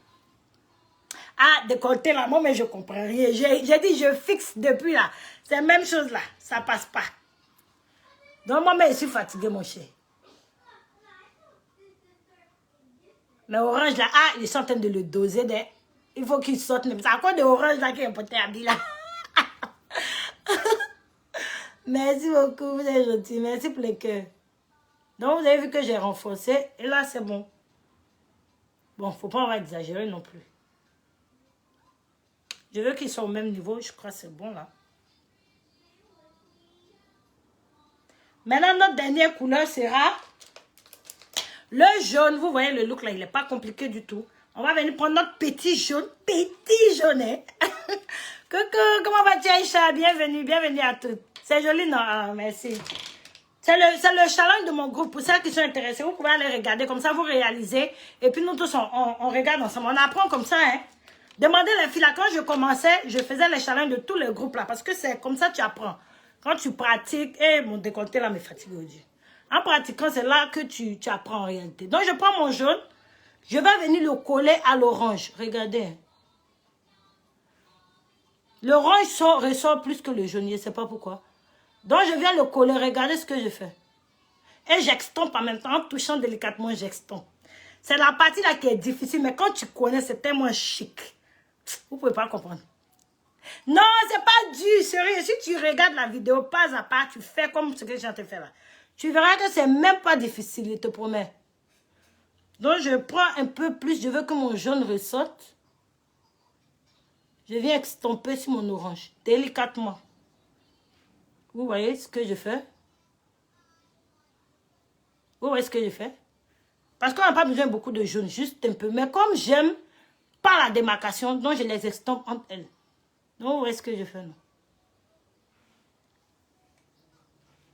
Ah, décolleté là, moi, mais je comprends rien. J'ai dit, je fixe depuis là. C'est la même chose là. Ça passe pas. Donc, moi, mais je suis fatiguée, mon cher. Mais orange là, ah, ils sont en train de le doser. Il faut qu'il sorte. C'est à cause de orange là qui est porté à là. Merci beaucoup, vous êtes gentil. Merci pour les cœurs. Donc, vous avez vu que j'ai renforcé. Et là, c'est bon. Bon, faut pas exagérer non plus. Je veux qu'ils soient au même niveau. Je crois que c'est bon, là. Maintenant, notre dernière couleur sera le jaune. Vous voyez le look, là, il n'est pas compliqué du tout. On va venir prendre notre petit jaune. Petit jaunet. Coucou, comment vas-tu, Aïcha? Bienvenue, bienvenue à toutes. C'est joli, non? Ah, merci. C'est le challenge de mon groupe. Pour ceux qui sont intéressés, vous pouvez aller regarder. Comme ça, vous réalisez. Et puis, nous tous, on regarde ensemble. On apprend comme ça, hein. Demandez les filles là. Quand je commençais, je faisais les challenges de tous les groupes là. Parce que c'est comme ça que tu apprends. Quand tu pratiques, et mon décolleté là me fatigue aujourd'hui. En pratiquant, c'est là que tu apprends en réalité. Donc, je prends mon jaune. Je vais venir le coller à l'orange. Regardez. L'orange ressort plus que le jaune. Je ne sais pas pourquoi. Donc, je viens le coller. Regardez ce que je fais. Et j'extompe en même temps. En touchant délicatement, j'extompe. C'est la partie là qui est difficile. Mais quand tu connais, c'est tellement chic. Vous ne pouvez pas comprendre. Non, c'est pas dur. Sérieux. Si tu regardes la vidéo pas à pas, tu fais comme ce que j'ai te faire là. Tu verras que c'est même pas difficile, je te promets. Donc, je prends un peu plus. Je veux que mon jaune ressorte. Je viens extomper sur mon orange. Délicatement. Vous voyez ce que je fais? Vous voyez ce que je fais? Parce qu'on n'a pas besoin de beaucoup de jaune. Juste un peu. Mais comme j'aime pas la démarcation, donc je les estompe entre elles. Donc, vous voyez ce que je fais, non?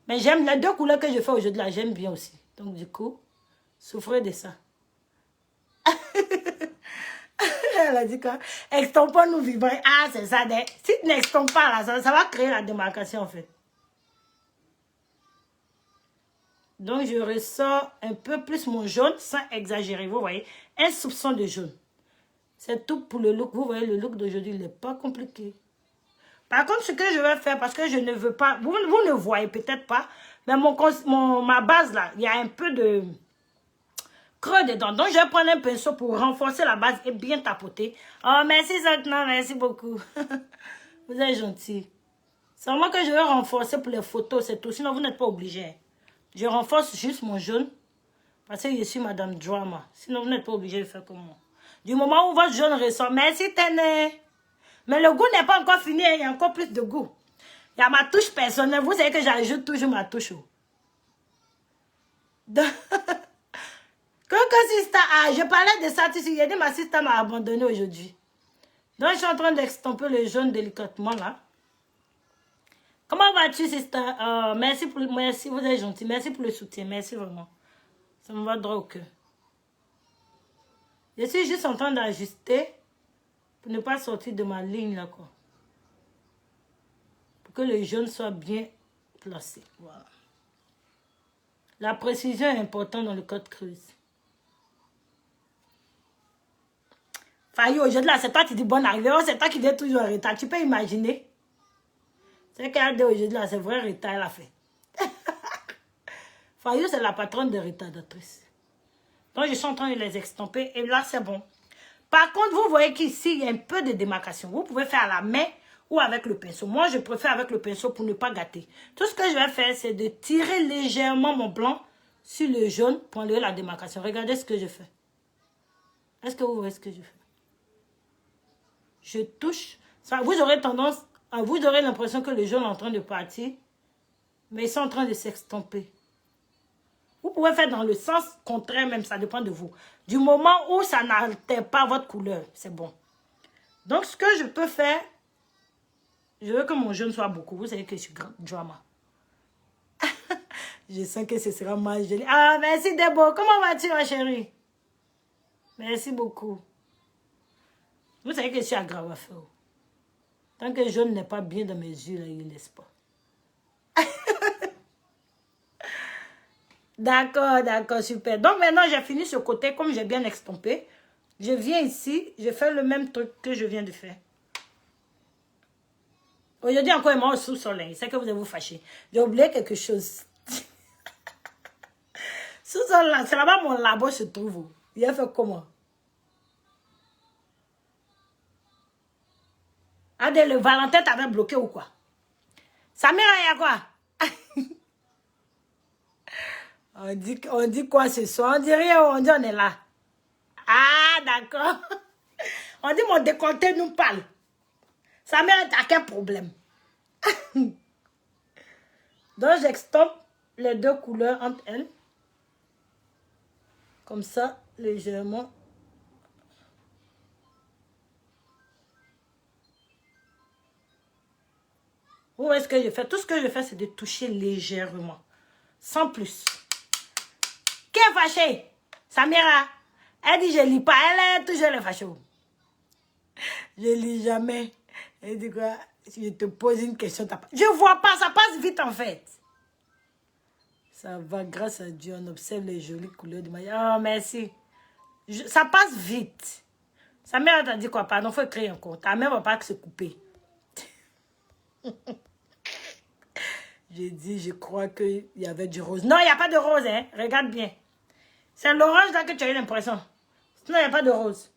Mais j'aime les deux couleurs que je fais aujourd'hui là. J'aime bien aussi. Donc, du coup, souffrez de ça. Elle a dit quoi? Extompons nous vibrer. Ah, c'est ça. Si tu n'extompes pas là, ça va créer la démarcation en fait. Donc, je ressors un peu plus mon jaune sans exagérer. Vous voyez, un soupçon de jaune. C'est tout pour le look. Vous voyez, le look d'aujourd'hui, il n'est pas compliqué. Par contre, ce que je vais faire, parce que je ne veux pas... Vous ne voyez peut-être pas, mais ma base là, il y a un peu de creux dedans. Donc, je vais prendre un pinceau pour renforcer la base et bien tapoter. Oh, merci Zatna, merci beaucoup. Vous êtes gentil. C'est moi que je vais renforcer pour les photos, c'est tout. Sinon, vous n'êtes pas obligé. Je renforce juste mon jaune. Parce que je suis Madame Drama. Sinon, vous n'êtes pas obligé de faire comme moi. Du moment où votre jaune ressort, merci Téné. Mais le goût n'est pas encore fini, il y a encore plus de goût. Il y a ma touche personnelle. Vous savez que j'ajoute toujours ma touche. Coco Sista, je parlais de ça, tu sais, il y a dit ma sister m'a abandonné aujourd'hui. Donc, je suis en train d'extomper le jaune délicatement là. Comment vas-tu, sister? Merci, vous êtes gentil. Merci pour le soutien. Merci vraiment. Ça me va droit au cœur. Je suis juste en train d'ajuster pour ne pas sortir de ma ligne là, quoi. Pour que le jaune soit bien placé. Voilà. La précision est importante dans le code creuse. Faye, aujourd'hui là, c'est toi qui dis bonne arrivée. Oh, c'est toi qui viens toujours en retard. Tu peux imaginer? C'est qu'elle a dit aujourd'hui là, c'est vrai retard, elle a fait. Fayou, c'est la patronne de retardatrice. Donc, je suis en train de les extomper et là, c'est bon. Par contre, vous voyez qu'ici, il y a un peu de démarcation. Vous pouvez faire à la main ou avec le pinceau. Moi, je préfère avec le pinceau pour ne pas gâter. Tout ce que je vais faire, c'est de tirer légèrement mon blanc sur le jaune pour enlever la démarcation. Regardez ce que je fais. Est-ce que vous voyez ce que je fais? Je touche. Ça, vous aurez tendance, vous aurez l'impression que le jaune est en train de partir, mais ils sont en train de s'extomper. Vous pouvez faire dans le sens contraire même, ça dépend de vous. Du moment où ça n'altère pas votre couleur, c'est bon. Donc, ce que je peux faire, je veux que mon jaune soit beaucoup. Vous savez que je suis grand drama. Je sens que ce sera mal joli. Ah, merci Debo. Comment vas-tu, ma chérie? Merci beaucoup. Vous savez que je suis aggrave à faire. Tant que le jaune n'est pas bien dans mes yeux, là, il ne laisse pas. D'accord, d'accord, super. Donc maintenant, j'ai fini ce côté, comme j'ai bien extompé. Je viens ici, je fais le même truc que je viens de faire. Aujourd'hui, encore, il m'a au sous-soleil. C'est que vous allez vous fâcher. J'ai oublié quelque chose. Sous-soleil, c'est là-bas mon labo se trouve. Il a fait comment? Adé, le Valentin t'avait bloqué ou quoi? Samira, il y a quoi? On dit quoi ce soir? On dit rien, on dit on est là. Ah, d'accord. On dit mon décolleté nous parle. Samira, t'as quel problème? Donc, j'extompe les deux couleurs entre elles. Comme ça, légèrement. Vous voyez ce que je fais? Tout ce que je fais, c'est de toucher légèrement. Sans plus. Qui est fâché? Samira. Elle dit je lis pas. Elle est toujours le fâché. Je lis jamais. Elle dit quoi? Si je te pose une question, je vois pas. Ça passe vite en fait. Ça va, grâce à Dieu. On observe les jolies couleurs du maillot. Oh, merci. Ça passe vite. Sa mère t'a dit quoi? Pardon, il faut écrire encore. Ta mère ne va pas se couper. J'ai dit, je crois qu'il y avait du rose. Non, il n'y a pas de rose, hein. Regarde bien. C'est l'orange là que tu as eu l'impression. Sinon, il n'y a pas de rose.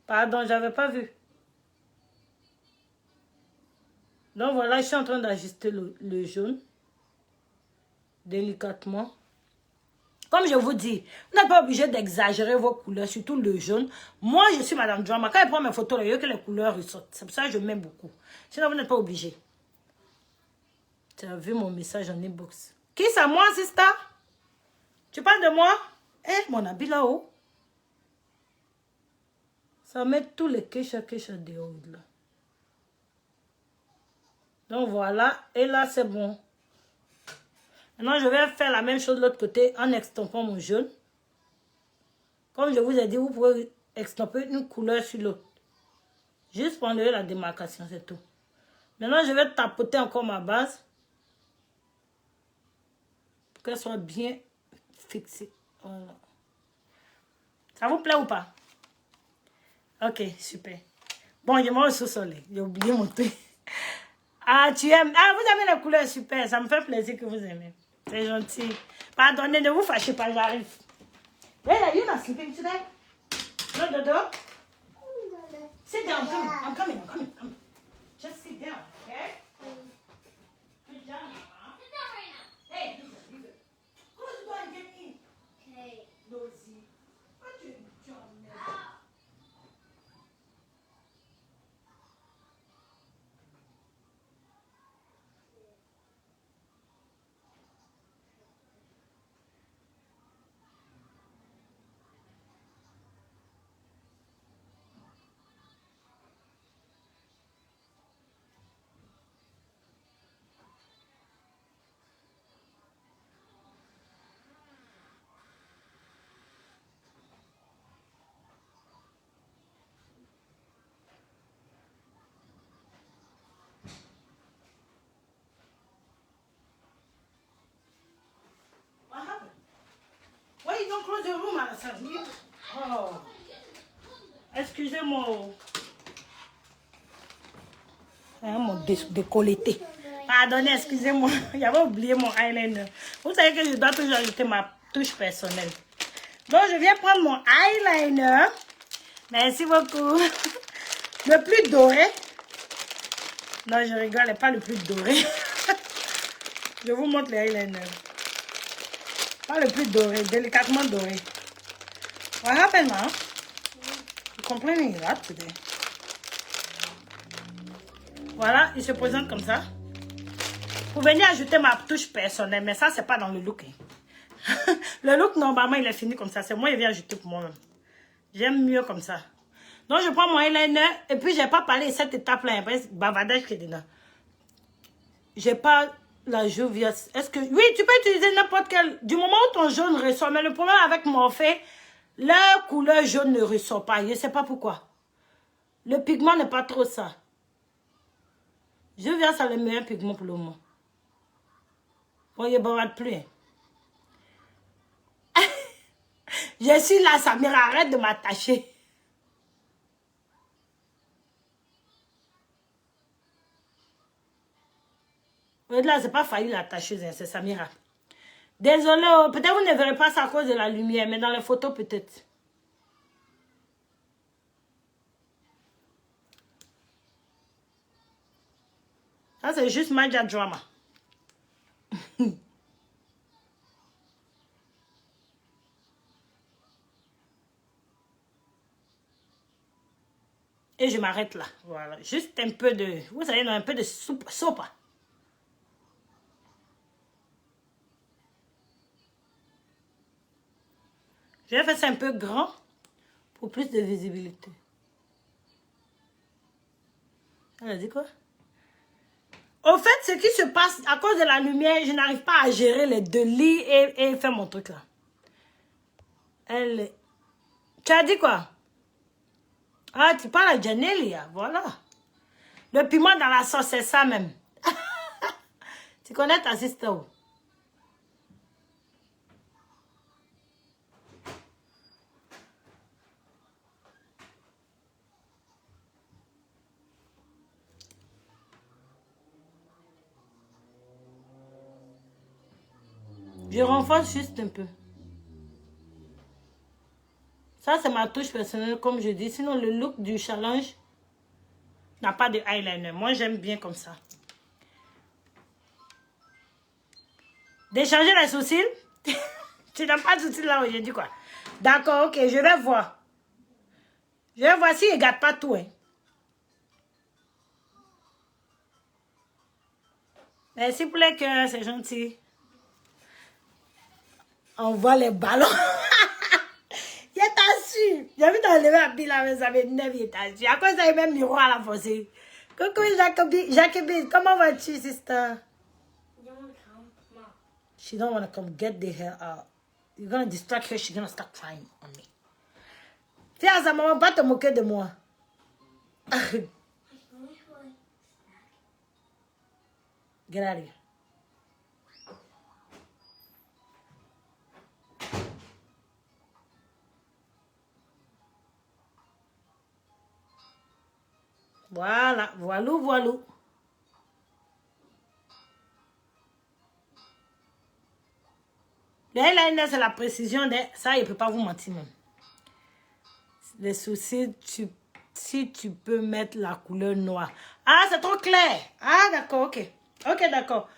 Pardon, je n'avais pas vu. Donc voilà, je suis en train d'ajuster le jaune. Délicatement. Comme je vous dis, vous n'êtes pas obligé d'exagérer vos couleurs, surtout le jaune. Moi, je suis Madame Drama. Quand je prends mes photos, je veux que les couleurs ressortent. C'est pour ça que je mets beaucoup. Sinon, vous n'êtes pas obligé. Tu as vu mon message en inbox. Qui c'est moi, sister? Tu parles de moi? Eh, mon habit là-haut. Ça met tous les kéchas dehors là. Donc voilà. Et là, c'est bon. Maintenant, je vais faire la même chose de l'autre côté en extampant mon jaune. Comme je vous ai dit, vous pouvez extamper une couleur sur l'autre. Juste pour enlever la démarcation, c'est tout. Maintenant, je vais tapoter encore ma base. Pour qu'elle soit bien fixée. Voilà. Ça vous plaît ou pas? Ok, super. Bon, je m'en vais au soleil. J'ai oublié mon truc. Ah, tu aimes. Ah, vous aimez les couleurs, super. Ça me fait plaisir que vous aimez. C'est gentil. Pardonnez, ne vous fâchez pas, j'arrive. Hey, you're not sleeping today? No, Dodo? Sit down, I'm coming. Just sit down, okay? Sit down, Mama. Sit down right now. Hey, leave it. Close the door and get in. Okay. Nosy. What you doing? What happened? Why you don't close your room, Alessandra? Oh. Excusez-moi. Hein, mon décolleté. Pardonnez, excusez-moi. J'avais oublié mon eyeliner. Vous savez que je dois toujours ajouter ma touche personnelle. Donc, je viens prendre mon eyeliner. Merci beaucoup. Le plus doré. Non, je rigole, pas le plus doré. Je vous montre les eyeliners. Pas le plus doré, délicatement doré. What happened, ma? You're complaining a lot today. Voilà, il se présente comme ça. Vous venez ajouter ma touche personnelle, mais ça, c'est pas dans le look. Hein. Le look, normalement, il est fini comme ça. C'est moi qui viens ajouter pour moi-même. J'aime mieux comme ça. Donc, je prends mon eyeliner et puis, j'ai pas parlé de cette étape-là. Après, bavardage qui est dedans. J'ai pas la jouviesse. Est-ce que... Oui, tu peux utiliser n'importe quel... Du moment où ton jaune ressort. Mais le problème avec Morphe, leur couleur jaune ne ressort pas. Je ne sais pas pourquoi. Le pigment n'est pas trop ça. Jouviesse a le meilleur pigment pour le moment. Bon, il ne bavarde plus. Hein. Je suis là, Samira, arrête de m'attacher. Là, c'est pas failli l'attacheuse, hein, c'est Samira. Désolée, peut-être vous ne verrez pas ça à cause de la lumière, mais dans les photos, peut-être. Ça, c'est juste Maja Drama. Et je m'arrête là. Voilà. Juste un peu de... Vous savez, un peu de soupe. Sopa. Je vais faire ça un peu grand pour plus de visibilité. Elle a dit quoi? Au fait, ce qui se passe à cause de la lumière, je n'arrive pas à gérer les deux lits et faire mon truc là. Elle... Tu as dit quoi? Ah, tu parles à Janelia, voilà. Le piment dans la sauce, c'est ça même. Tu connais ta sister où? Je renforce juste un peu. Ça, c'est ma touche personnelle, comme je dis. Sinon, le look du challenge n'a pas de eyeliner. Moi, j'aime bien comme ça. Décharger les sourcils? Tu n'as pas de sourcils là aujourd'hui, quoi. D'accord, ok, je vais voir. Je vais voir s'il ne gâte pas tout, hein. Merci pour les cœurs, c'est gentil. On voit les ballons. Il est assis. J'ai vu t'enlever la pile là, mais ça m'énerve, il est assis. À quoi ça, il y a même miroir à la fossée. Coucou, Jacobine, comment vas-tu, sister? She don't want to come get the hell out. You're going to distract her, she's going to start crying on me. Fais à sa maman, pas te moquer de moi. Get out of here. Voilà, voilou, voilou. Le eyeliner, c'est la précision de... Ça, il ne peut pas vous mentir même. Les sourcils, si tu peux mettre la couleur noire. Ah, c'est trop clair. Ah, d'accord, ok. Ok, d'accord.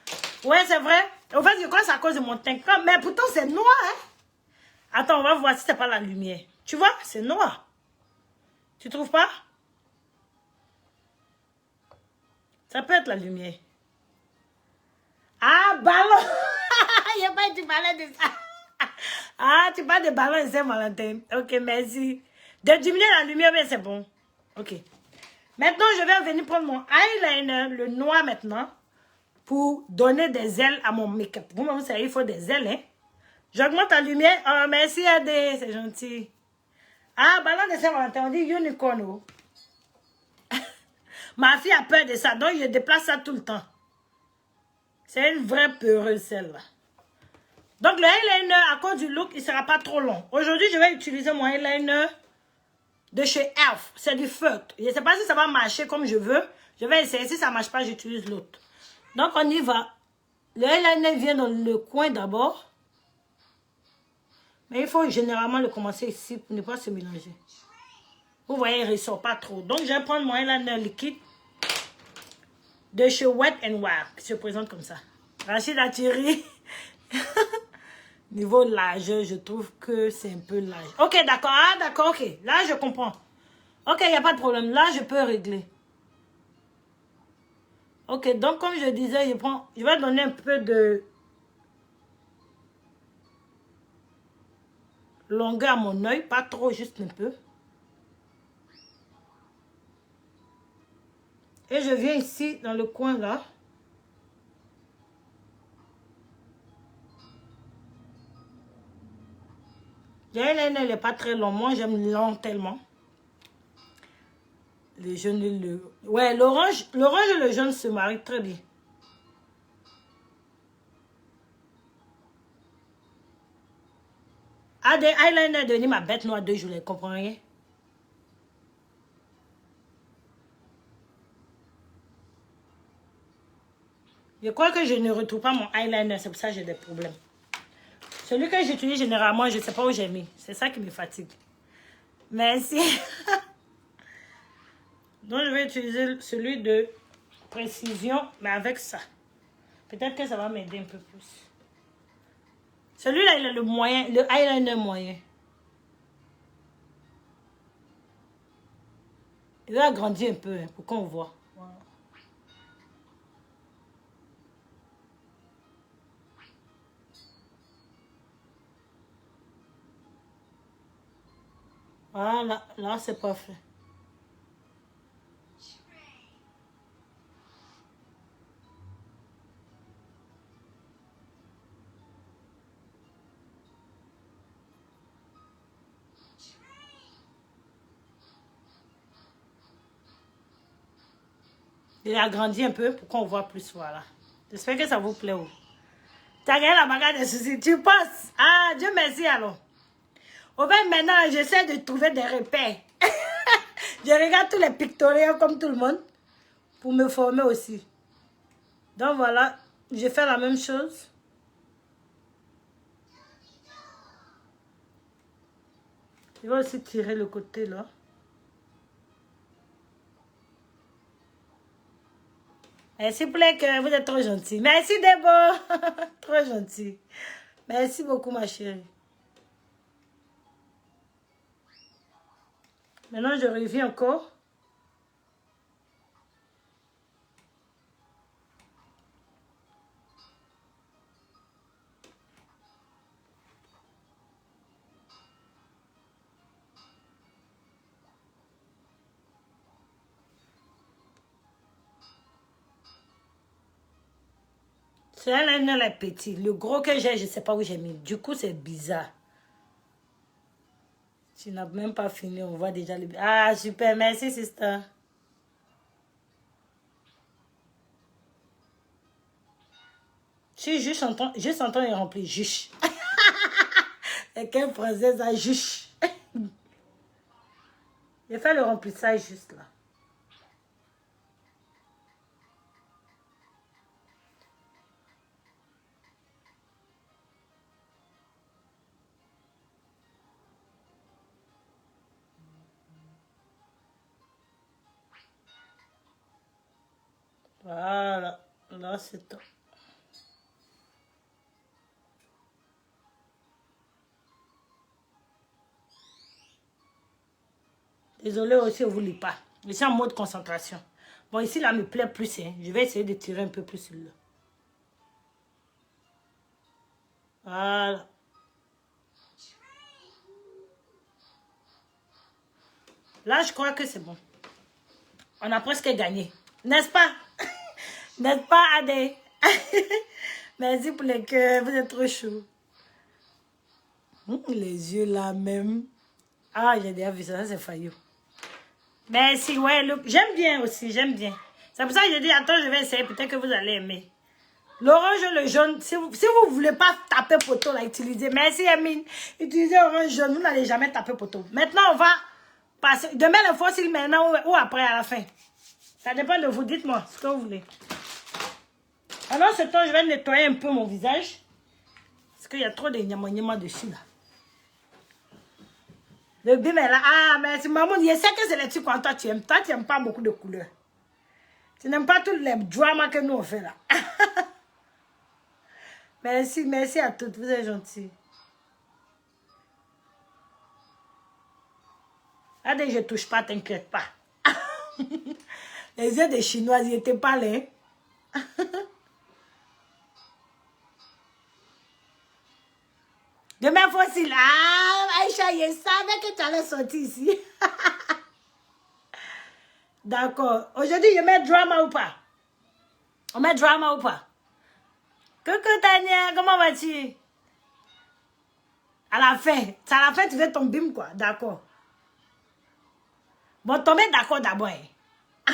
Ouais, c'est vrai. En fait, je crois que c'est à cause de mon teint. Mais pourtant, c'est noir, hein. Attends, on va voir si c'est pas la lumière. Tu vois, c'est noir. Tu trouves pas? Ça peut être la lumière. Ah, ballon. Il n'y a pas du ballon de ça. Ah, tu parles de ballon de Saint-Valentin. Ok, merci. De diminuer la lumière, mais c'est bon. Ok. Maintenant, je vais venir prendre mon eyeliner, le noir maintenant, pour donner des ailes à mon make-up. Vous savez, il faut des ailes, hein. J'augmente la lumière. Oh, merci, Adé. C'est gentil. Ah, ballon de Saint-Valentin, on dit unicorn. Oh. Ma fille a peur de ça, donc je déplace ça tout le temps. C'est une vraie peureuse, celle-là. Donc, le eyeliner, à cause du look, il ne sera pas trop long. Aujourd'hui, je vais utiliser mon eyeliner de chez Elf. C'est du feutre. Je ne sais pas si ça va marcher comme je veux. Je vais essayer. Si ça ne marche pas, j'utilise l'autre. Donc, on y va. Le eyeliner vient dans le coin d'abord. Mais il faut généralement le commencer ici pour ne pas se mélanger. Vous voyez, il ne ressort pas trop. Donc, je vais prendre mon eyeliner liquide de chez Wet n Wild, qui se présente comme ça. Rachid a tiré. Niveau largeur, je trouve que c'est un peu large. Ok, d'accord. Ah, d'accord, ok. Là, je comprends. Ok, il n'y a pas de problème. Là, je peux régler. Ok, donc comme je disais, je vais donner un peu de longueur à mon œil. Pas trop, juste un peu. Et je viens ici, dans le coin là. L'eyeliner n'est pas très long. Moi, j'aime long tellement. Le jaune et le... Ouais, l'orange et le jaune se marient très bien. Ah, des eyeliners devenus ma bête noire 2 jours, je ne comprends rien. Je crois que je ne retrouve pas mon eyeliner, c'est pour ça que j'ai des problèmes. Celui que j'utilise généralement, je ne sais pas où j'ai mis. C'est ça qui me fatigue. Merci. Donc, je vais utiliser celui de précision, mais avec ça. Peut-être que ça va m'aider un peu plus. Celui-là, il a le moyen, le eyeliner moyen. Il va agrandir un peu, hein, pour qu'on voit. Voilà. Voilà, là c'est parfait. Il a agrandi un peu pour qu'on voit plus, voilà. J'espère que ça vous plaît. T'as gagné la bagarre des soucis, tu penses? Ah, Dieu merci alors. Au fait, maintenant, j'essaie de trouver des repères. Je regarde tous les pictoriaux comme tout le monde pour me former aussi. Donc voilà, je fais la même chose. Je vais aussi tirer le côté là. Merci pour les cœurs, vous êtes trop gentil. Merci Débo. Trop gentil. Merci beaucoup ma chérie. Maintenant je reviens encore. C'est un liner petit. Le gros que j'ai, je ne sais pas où j'ai mis. Du coup, c'est bizarre. Tu n'as même pas fini, on voit déjà le... Ah, super, merci, sister. Si juste entends et rempli, juste. Et quelle française a juste. J'ai fait le remplissage juste là. Voilà, là c'est tout. Désolée aussi, on ne vous lit pas. Je suis en mode concentration. Bon, ici, là, me plaît plus. Hein. Je vais essayer de tirer un peu plus sur là. Voilà. Là, je crois que c'est bon. On a presque gagné. N'est-ce pas? N'est-ce pas, Adé? Merci pour les cœurs. Vous êtes trop chou. Les yeux là même. Ah, j'ai déjà vu ça. Ça, c'est faillot. Merci, ouais. J'aime bien aussi. J'aime bien. C'est pour ça que je dis, attends, je vais essayer. Peut-être que vous allez aimer. L'orange et le jaune, si vous ne voulez pas taper poteau, là, utilisez. Merci, Amine. Utilisez orange jaune. Vous n'allez jamais taper poteau. Maintenant, on va passer. Demain, le fossile maintenant ou après, à la fin. Ça dépend de vous. Dites-moi ce que vous voulez. Alors, ce temps, je vais nettoyer un peu mon visage. Parce qu'il y a trop de nyama dessus, là. Le bim est là. Ah, merci, maman. Je sais que c'est les trucs quand toi, tu aimes. Toi, tu n'aimes pas beaucoup de couleurs. Tu n'aimes pas tous les dramas que nous, on fait, là. Merci, merci à toutes. Vous êtes gentils. Allez, je ne touche pas, t'inquiète pas. Les yeux des Chinoises, ils n'étaient pas là. Demain, fossile. Ah, Aïcha, je savais que tu allais sortir ici. D'accord. Aujourd'hui, je mets drama ou pas? On met drama ou pas? Coucou Tania, comment vas-tu? À la fin. C'est à la fin, tu fais ton bim, quoi. D'accord. Bon, tombez d'accord d'abord. Hein.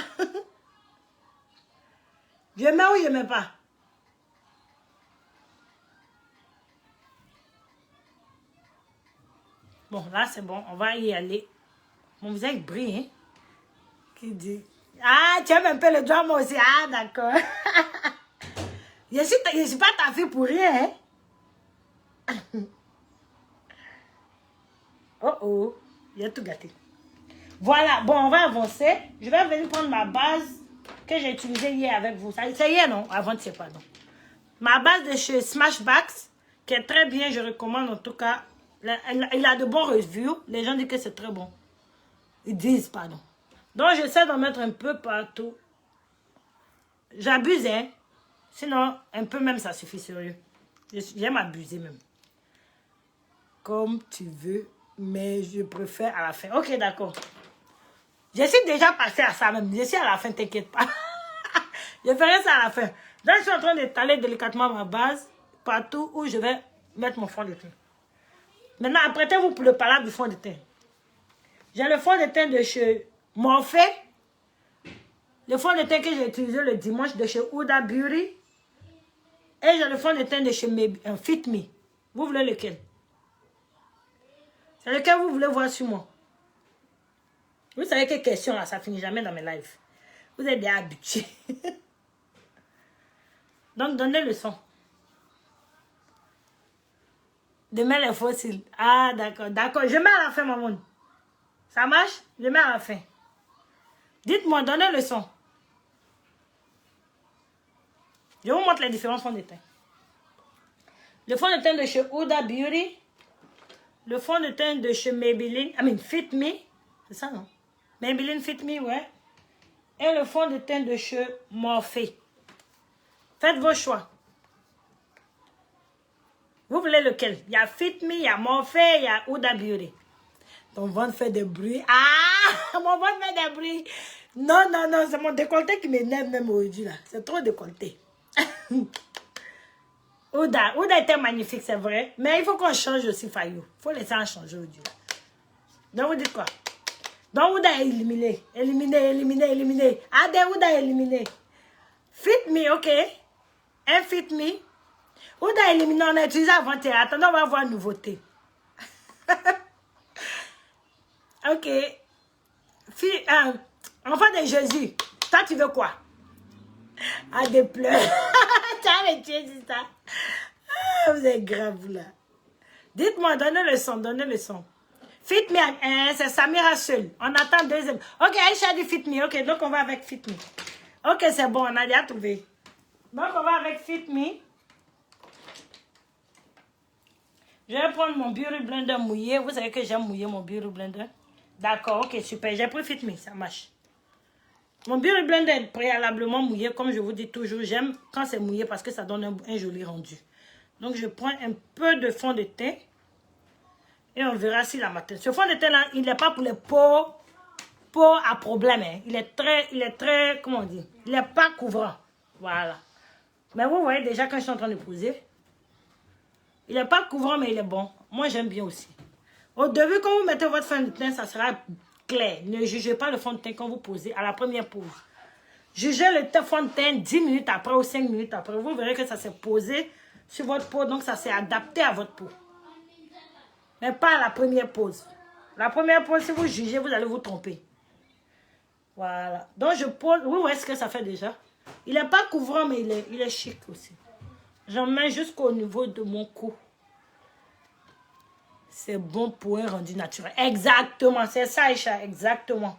Je mets ou je mets pas? Bon, là, c'est bon. On va y aller. Mon visage brille, hein? Qui dit? Ah, tu aimes un peu le drama aussi. Ah, d'accord. Je suis pas ta fille pour rien, hein? Oh, oh. J'ai tout gâté. Voilà. Bon, on va avancer. Je vais venir prendre ma base que j'ai utilisée hier avec vous. C'est hier, non? Avant de pardon. Ma base de chez Smashbox, qui est très bien. Je recommande en tout cas. Il a de bons reviews. Les gens disent que c'est très bon. Ils disent, pardon. Donc, j'essaie d'en mettre un peu partout. J'abuse, hein. Sinon, un peu même, ça suffit, sérieux. J'aime abuser même. Comme tu veux, mais je préfère à la fin. Ok, d'accord. Je suis déjà passé à ça même. Je suis à la fin, t'inquiète pas. Je ferai ça à la fin. Donc, je suis en train d'étaler délicatement ma base partout où je vais mettre mon fond de teint. Maintenant, apprêtez-vous pour le palabre du fond de teint. J'ai le fond de teint de chez Morphe. Le fond de teint que j'ai utilisé le dimanche de chez Huda Beauty. Et j'ai le fond de teint de chez Fit Me. Vous voulez lequel? C'est lequel vous voulez voir sur moi? Vous savez quelle question là, ça finit jamais dans mes lives. Vous êtes bien habitués. Donc, donnez le son. De mettre les fossiles. Ah, d'accord, d'accord. Je mets à la fin, maman. Ça marche? Je mets à la fin. Dites-moi, donnez le son. Je vous montre les différents fonds de teint. Le fond de teint de chez Huda Beauty. Le fond de teint de chez Maybelline. Fit Me. C'est ça, non? Maybelline Fit Me, ouais. Et le fond de teint de chez Morphe. Faites vos choix. Vous voulez lequel? Il y a Fit Me, il y a Morphe, il y a Huda Beauty. Ton ventre fait des bruits. Ah! Mon ventre fait des bruits. Non, non, non, c'est mon décolleté qui m'énerve même aujourd'hui, là. C'est trop décolleté. Huda était magnifique, c'est vrai. Mais il faut qu'on change aussi, Fayou. Il faut laisser en changer aujourd'hui. Donc, vous dites quoi? Donc, Huda est éliminé. Éliminé. Adé, Huda est éliminé. Fit Me, ok. Un Fit Me. Huda est éliminé, on a utilisé avant-hier. Attendez, on va voir une nouveauté. Ok. Enfant de Jésus. Toi, tu veux quoi? Adé pleure. Tu as me tué, c'est ça. Ah, vous êtes grave, là. Dites-moi, donnez le son, Fit Me, c'est Samira seul. On attend deuxième. Ok, Aïcha dit Fit Me. Ok, donc on va avec Fit Me. Ok, c'est bon, on a déjà trouvé. Donc on va avec Fit Me. Je vais prendre mon Beauty Blender mouillé. Vous savez que j'aime mouiller mon Beauty Blender. D'accord, ok, super. J'ai pris Fit Me, ça marche. Mon Beauty Blender est préalablement mouillé. Comme je vous dis toujours, j'aime quand c'est mouillé parce que ça donne un joli rendu. Donc, je prends un peu de fond de teint. Et on verra si la matin. Ce fond de teint là, il n'est pas pour les peaux à problème. Hein. Il est très, comment on dit? Il n'est pas couvrant. Voilà. Mais vous voyez déjà quand je suis en train de poser. Il n'est pas couvrant, mais il est bon. Moi, j'aime bien aussi. Au début, quand vous mettez votre fond de teint, ça sera clair. Ne jugez pas le fond de teint quand vous posez à la première pose. Jugez le fond de teint 10 minutes après ou 5 minutes après. Vous verrez que ça s'est posé sur votre peau, donc ça s'est adapté à votre peau. Mais pas à la première pose. La première pose, si vous jugez, vous allez vous tromper. Voilà. Donc je pose. Oui, où est-ce que ça fait déjà? Il n'est pas couvrant, mais il est chic aussi. J'en mets jusqu'au niveau de mon cou. C'est bon pour un rendu naturel. Exactement, c'est ça, Aïcha, exactement.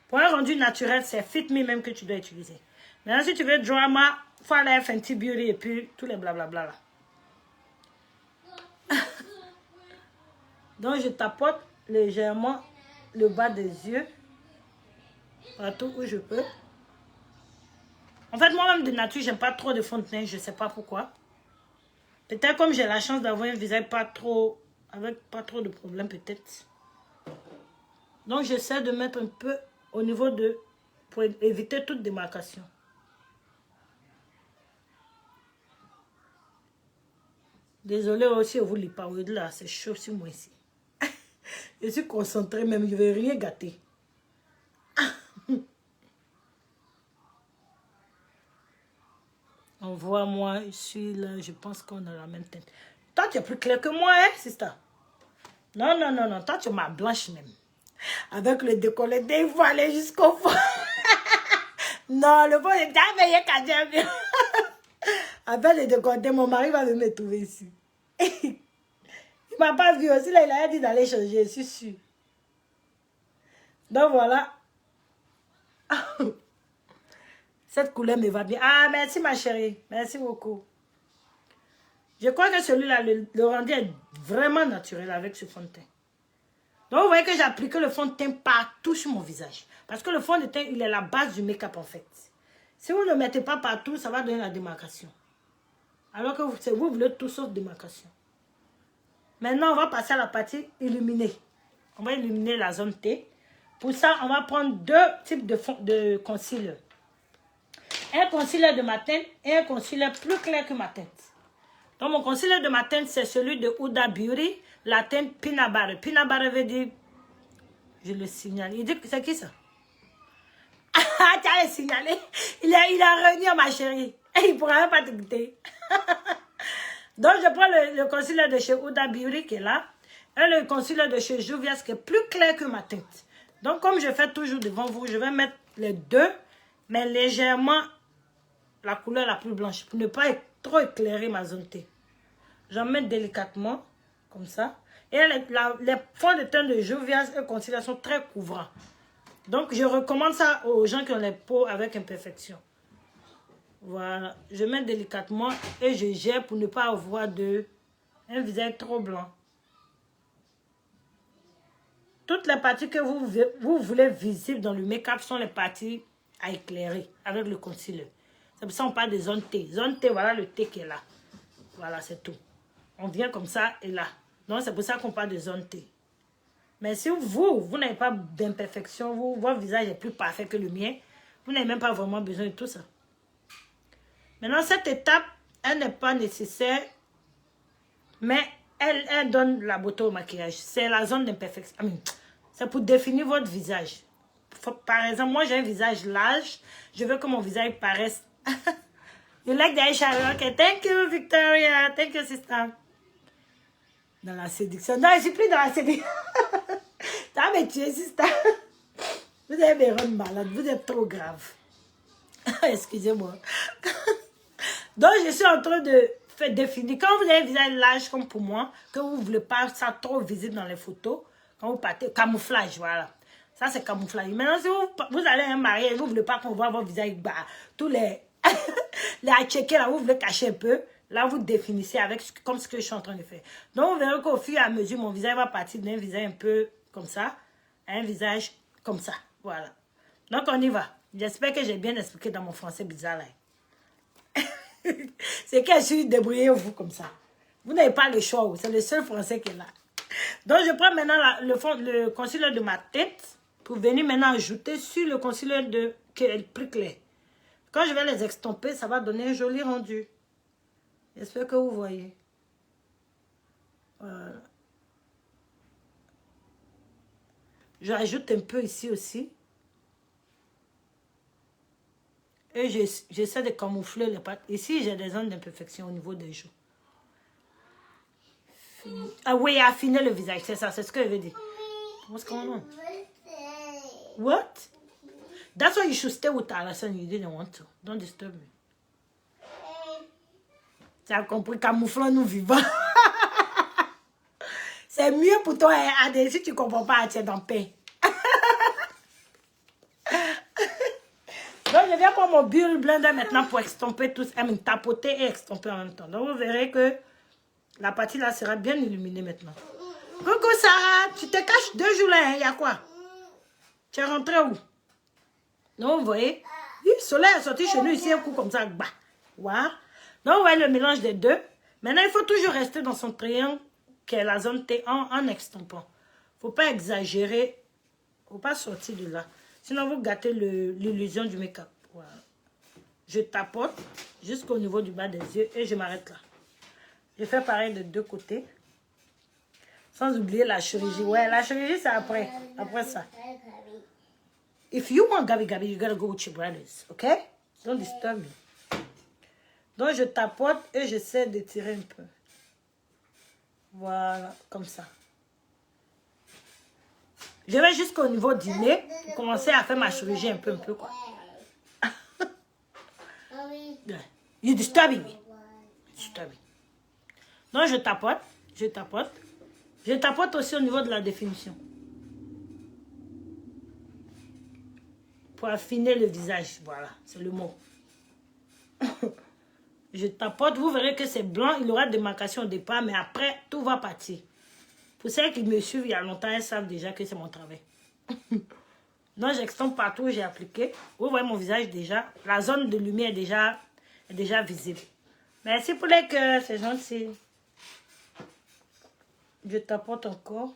Pour un rendu naturel, c'est Fit Me même que tu dois utiliser. Maintenant, si tu veux drama, il faut aller à Fenty Beauty et puis tous les blablabla là. Donc, je tapote légèrement le bas des yeux. Partout où je peux. En fait, moi-même de nature, j'aime pas trop de fond de teint. Je sais pas pourquoi. Peut-être comme j'ai la chance d'avoir un visage pas trop... avec pas trop de problèmes peut-être. Donc, j'essaie de mettre un peu au niveau de... pour éviter toute démarcation. Désolée aussi, vous lis pas. Là, c'est chaud sur moi ici. Je suis concentrée même, je ne vais rien gâter. On voit moi, je suis là, je pense qu'on a la même tête. Toi, tu es plus clair que moi, hein, sister? Non, non, non, non, toi, tu m'as blanche même. Avec le décolleté, il faut aller jusqu'au fond. Non, le fond, c'est déjà meilleur qu'à dire. Avec le décolleté, mon mari va me trouver ici. Il m'a pas vu aussi, là, il a dit d'aller changer, je suis sûre. Donc voilà. Cette couleur me va bien. Ah, merci ma chérie. Merci beaucoup. Je crois que celui-là, le rendu est vraiment naturel avec ce fond de teint. Donc vous voyez que j'ai appliqué le fond de teint partout sur mon visage. Parce que le fond de teint, il est la base du make-up en fait. Si vous ne le mettez pas partout, ça va donner la démarcation. Alors que vous voulez tout sauf démarcation. Maintenant, on va passer à la partie illuminée. On va illuminer la zone T. Pour ça, on va prendre deux types de concealer. Un concealer de ma teinte et un concealer plus clair que ma teinte. Donc, mon concealer de ma teinte, c'est celui de Huda Beauty, la teinte Peanut Butter. Peanut Butter veut dire, je le signale. Il dit que c'est qui ça? Ah, tu as le signalé. Il a revenu, ma chérie. Il ne pourra même pas t'écouter. Donc, je prends le concealer de chez Huda Beauty qui est là. Et le concealer de chez Juvia's qui est plus clair que ma teinte. Donc, comme je fais toujours devant vous, je vais mettre les deux, mais légèrement la couleur la plus blanche pour ne pas trop éclairer ma zone T. J'en mets délicatement Comme ça. Et les fonds de teint de Juvia's et concealer sont très couvrants. Donc, je recommande ça aux gens qui ont les peaux avec imperfection. Voilà. Je mets délicatement et je gère pour ne pas avoir un visage trop blanc. Toutes les parties que vous voulez visibles dans le make-up sont les parties à éclairer avec le concealer. C'est pour ça qu'on parle de zone T. Zone T, voilà le T qui est là. Voilà, c'est tout. On vient comme ça et là. Donc, c'est pour ça qu'on parle de zone T. Mais si vous n'avez pas d'imperfection, votre visage est plus parfait que le mien, vous n'avez même pas vraiment besoin de tout ça. Maintenant, cette étape, elle n'est pas nécessaire, mais elle donne la beauté au maquillage. C'est la zone d'imperfection. C'est pour définir votre visage. Par exemple, moi, j'ai un visage large. Je veux que mon visage paraisse. You like the eyeshadow? Okay, thank you, Victoria. Thank you, sister. Dans la séduction. Non, je suis plus dans la séduction. Ça m'a tué, sister. Vous avez mes rendre malade. Vous êtes trop grave. Excusez-moi. Donc, je suis en train de faire définir. Quand vous avez un visage large comme pour moi, que vous ne voulez pas ça trop visible dans les photos, quand vous partez, camouflage, voilà. Ça, c'est camouflage. Maintenant, si vous allez à un mariage, vous ne voulez pas qu'on voit votre visage, tous les checker là, vous voulez cacher un peu. Là, vous définissez comme ce que je suis en train de faire. Donc, vous verrez qu'au fur et à mesure, mon visage va partir d'un visage un peu comme ça à un visage comme ça. Voilà. Donc, on y va. J'espère que j'ai bien expliqué dans mon français bizarre là. C'est que je suis débrouillée vous comme ça. Vous n'avez pas le choix. C'est le seul français qui est là. Donc, je prends maintenant le concealer de ma tête pour venir maintenant ajouter sur le concealer qui est plus clair. Quand je vais les extomper, ça va donner un joli rendu. J'espère que vous voyez. Voilà. Je rajoute un peu ici aussi. Et j'essaie de camoufler les pattes. Ici, j'ai des zones d'imperfection au niveau des joues. Ah oui, affiner le visage, c'est ça, c'est ce que je veux dire. What's going on? What? That's why you should stay with Alison. You didn't want to. Don't disturb me. Tu as compris, camouflant nous vivants. C'est mieux pour toi, Adé, si tu ne comprends pas, tu es dans paix. Donc, je viens prendre mon Beauty Blender maintenant pour extomper tous, tapoter et extomper en même temps. Donc, vous verrez que la partie là sera bien illuminée maintenant. Coucou Sarah, tu te caches 2 jours là, il y a quoi? Tu es rentré où? Donc, vous voyez, le soleil est sorti chez nous ici, un coup comme ça, bah. Voilà. Donc, vous voyez le mélange des deux. Maintenant, il faut toujours rester dans son triangle, qui est la zone T en extompant. Il ne faut pas exagérer. Il ne faut pas sortir de là. Sinon, vous gâtez l'illusion du make-up. Voilà. Je tapote jusqu'au niveau du bas des yeux et je m'arrête là. Je fais pareil de 2 côtés. Sans oublier la chirurgie. Ouais, la chirurgie, c'est après. Après ça. If you want Gabi Gabi, you gotta go with your brothers. Okay? Don't disturb me. Donc, je tapote et j'essaie de tirer un peu. Voilà, comme ça. Je vais jusqu'au niveau du nez pour commencer à faire ma chirurgie un peu quoi. You're disturbing me. Disturbing. Donc, je tapote, je tapote. Je tapote aussi au niveau de la définition. Pour affiner le visage, voilà, c'est le mot. Je tapote, vous verrez que c'est blanc, il y aura des marcations au départ, mais après, tout va partir. Pour celles qui me suivent il y a longtemps, elles savent déjà que c'est mon travail. Donc, j'extompe partout où j'ai appliqué. Vous voyez mon visage déjà. La zone de lumière est déjà visible. Merci pour les cœurs, c'est gentil. Je tapote encore.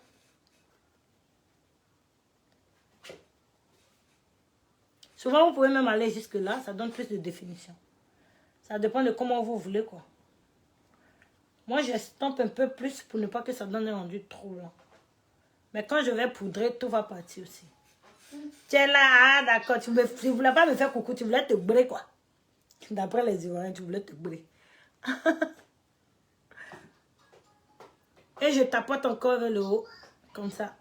Souvent, vous pouvez même aller jusque là, ça donne plus de définition. Ça dépend de comment vous voulez, quoi. Moi, j'estompe un peu plus pour ne pas que ça donne un rendu trop lent. Mais quand je vais poudrer, tout va partir aussi. Tu es là, ah, d'accord. Tu ne voulais pas me faire coucou, tu voulais te brûler, quoi. D'après les Ivoiriens, tu voulais te brûler. Et je tapote encore vers le haut, comme ça.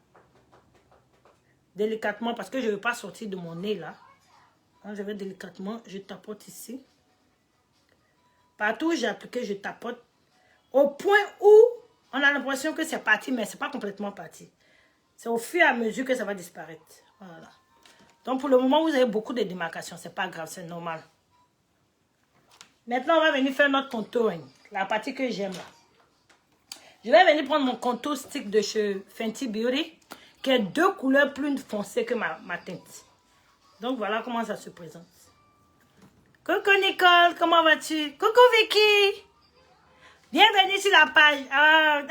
Délicatement, parce que je ne veux pas sortir de mon nez, là. Donc, je vais délicatement, je tapote ici. Partout où j'ai appliqué, je tapote. Au point où On a l'impression que c'est parti, mais c'est pas complètement parti. C'est au fur et à mesure que ça va disparaître. Voilà. Donc, pour le moment, vous avez beaucoup de démarcations. C'est pas grave, c'est normal. Maintenant, on va venir faire notre contouring. La partie que j'aime là. Je vais venir prendre mon contour stick de chez Fenty Beauty, qui est 2 couleurs plus foncées que ma teinte. Donc, voilà comment ça se présente. Coucou Nicole, comment vas-tu? Coucou Vicky. Bienvenue sur la page. Ah,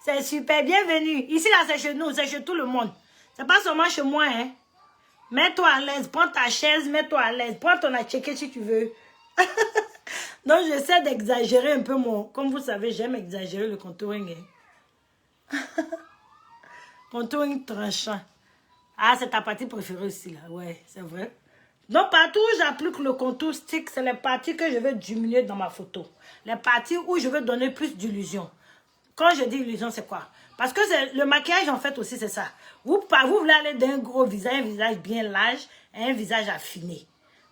c'est super, bienvenue. Ici, là, c'est chez nous, c'est chez tout le monde. C'est pas seulement chez moi, hein. Mets-toi à l'aise, prends ta chaise, mets-toi à l'aise. Prends ton attiqué si tu veux. Donc, j'essaie d'exagérer un peu mon... Comme vous savez, j'aime exagérer le contouring. Hein. Contouring tranchant. Ah, c'est ta partie préférée aussi, là. Ouais, c'est vrai. Donc, partout où j'applique le contour stick, c'est les parties que je veux diminuer dans ma photo. Les parties où je veux donner plus d'illusion. Quand je dis illusion, c'est quoi? Parce que le maquillage, en fait, aussi, c'est ça. Vous voulez aller d'un gros visage, un visage bien large, et un visage affiné.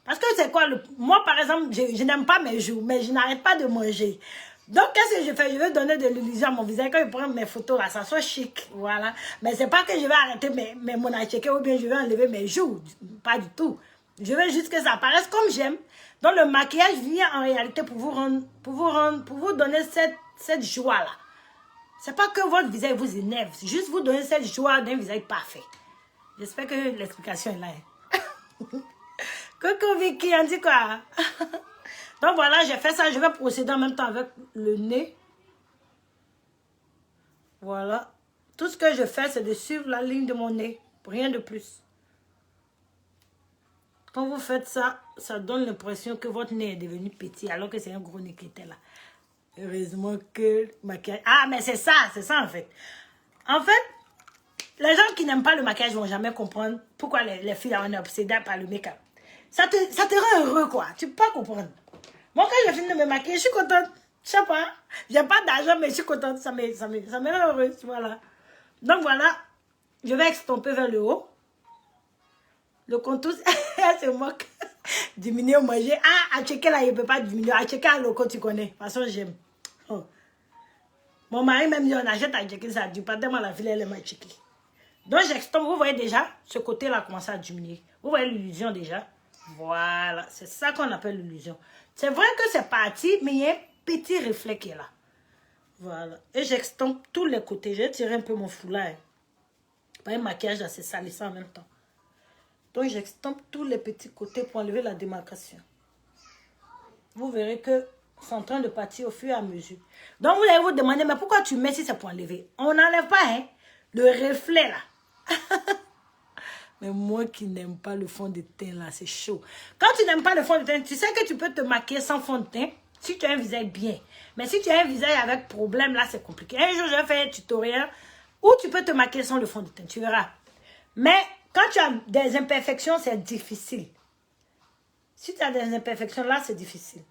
Parce que c'est quoi? Moi, par exemple, je n'aime pas mes joues, mais je n'arrête pas de manger. Donc, qu'est-ce que je fais? Je veux donner de l'illusion à mon visage. Quand je prends mes photos, là, ça soit chic. Voilà. Mais c'est pas que je vais arrêter mon attiqué ou bien je vais enlever mes joues. Pas du tout. Je veux juste que ça apparaisse comme j'aime. Donc, le maquillage vient en réalité pour vous donner cette joie-là. C'est pas que votre visage vous énerve. C'est juste vous donner cette joie d'un visage parfait. J'espère que l'explication est là. Hein. Coucou Vicky, on dit quoi? Donc voilà, j'ai fait ça. Je vais procéder en même temps avec le nez. Voilà. Tout ce que je fais, c'est de suivre la ligne de mon nez. Rien de plus. Quand vous faites ça, ça donne l'impression que votre nez est devenu petit, alors que c'est un gros nez qui était là. Heureusement que le maquillage... Ah, mais c'est ça en fait. En fait, les gens qui n'aiment pas le maquillage vont jamais comprendre pourquoi les filles on est obsédées par le make-up. Ça te rend heureux, quoi. Tu peux pas comprendre. Moi, quand je finis de me maquiller, je suis contente. Je sais pas. J'ai pas d'argent, mais je suis contente. Ça me rend heureuse, voilà. Donc, voilà. Je vais estomper vers le haut. Le contour, elle se moque. Diminuer ou manger. Ah, à checker là, il ne peut pas diminuer. À checker à loco, tu connais. De toute façon, j'aime. Oh. Mon mari même dit, on achète à checker, ça ne dure pas tellement la fille, elle aime à checker. Donc, j'extompe. Vous voyez déjà, ce côté-là commence à diminuer. Vous voyez l'illusion déjà? Voilà, c'est ça qu'on appelle l'illusion. C'est vrai que c'est parti, mais il y a un petit reflet qui est là. Voilà. Et j'extompe tous les côtés. Je vais tirer un peu mon foulard. Pas un maquillage assez salissant en même temps. Donc, j'extompe tous les petits côtés pour enlever la démarcation. Vous verrez que c'est en train de partir au fur et à mesure. Donc, vous allez vous demander, mais pourquoi tu mets si c'est pour enlever? On n'enlève pas, hein, le reflet là. Mais moi qui n'aime pas le fond de teint là, c'est chaud. Quand tu n'aimes pas le fond de teint, tu sais que tu peux te maquiller sans fond de teint si tu as un visage bien. Mais si tu as un visage avec problème, là, c'est compliqué. Un jour, je vais faire un tutoriel où tu peux te maquiller sans le fond de teint, tu verras. Mais quand tu as des imperfections, c'est difficile. Si tu as des imperfections, là, c'est difficile.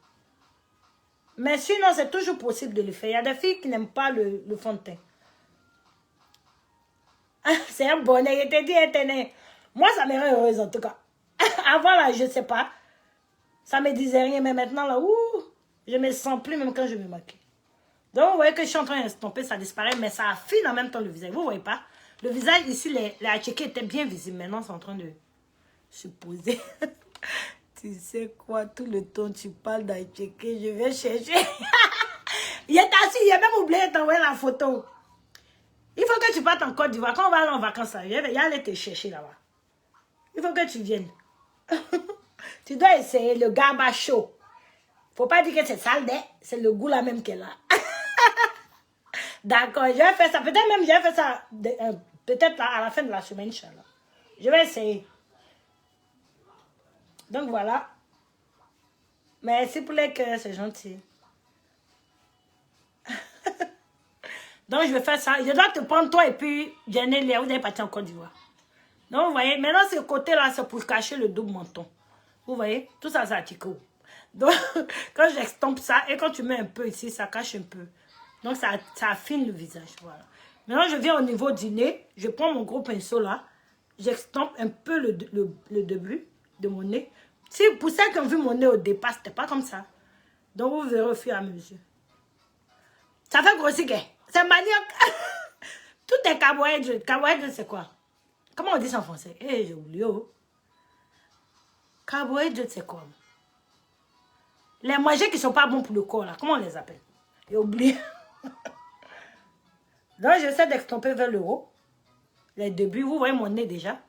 Mais sinon, c'est toujours possible de le faire. Il y a des filles qui n'aiment pas le fond de teint. C'est un bonnet, je te dis, Internet. Moi, ça me rend heureuse en tout cas. Avant, là, je ne sais pas. Ça ne me disait rien, mais maintenant, là, je ne me sens plus même quand je me maquille. Donc, vous voyez que je suis en train d'estomper, ça disparaît, mais ça affine en même temps le visage. Vous ne voyez pas? Le visage, ici, les attiqués étaient bien visibles. Maintenant, c'est en train de se poser. Tu sais quoi, tout le temps, tu parles d'attiqués, je vais chercher. Il est assis, il a même oublié de t'envoyer la photo. Il faut que tu partes en Côte d'Ivoire. Quand on va aller en vacances, il y a aller te chercher là-bas. Il faut que tu viennes. Tu dois essayer le gaba chaud. Faut pas dire que c'est sale, c'est le goût là même qu'elle a. D'accord, je vais faire ça. Peut-être même, je vais faire ça peut-être à la fin de la semaine, Inch'Allah. Je vais essayer. Donc voilà. Merci pour les cœurs, c'est gentil. Donc je vais faire ça. Je dois te prendre toi et puis Jenny Léa, vous allez partir en Côte d'Ivoire. Donc vous voyez, maintenant ce côté-là, c'est pour cacher le double menton. Vous voyez, tout ça, c'est attiqué. Donc quand j'extompe ça, et quand tu mets un peu ici, ça cache un peu. Donc ça affine le visage, voilà. Maintenant je viens au niveau du nez, je prends mon gros pinceau là, j'extompe un peu le début de mon nez. Si, pour ceux qui ont vu mon nez au départ, c'était pas comme ça. Donc vous verrez au fur et à mesure. Ça fait grossir, C'est manioc. Tout est carbohydrate. Carbohydrate, c'est quoi? Comment on dit ça en français? Eh, j'ai oublié. Oh. Carbohydrate, c'est quoi? Les manger qui ne sont pas bons pour le corps, là. Comment on les appelle? J'ai oublié. Donc, j'essaie d'extomper vers le haut. Les débuts, vous voyez mon nez déjà.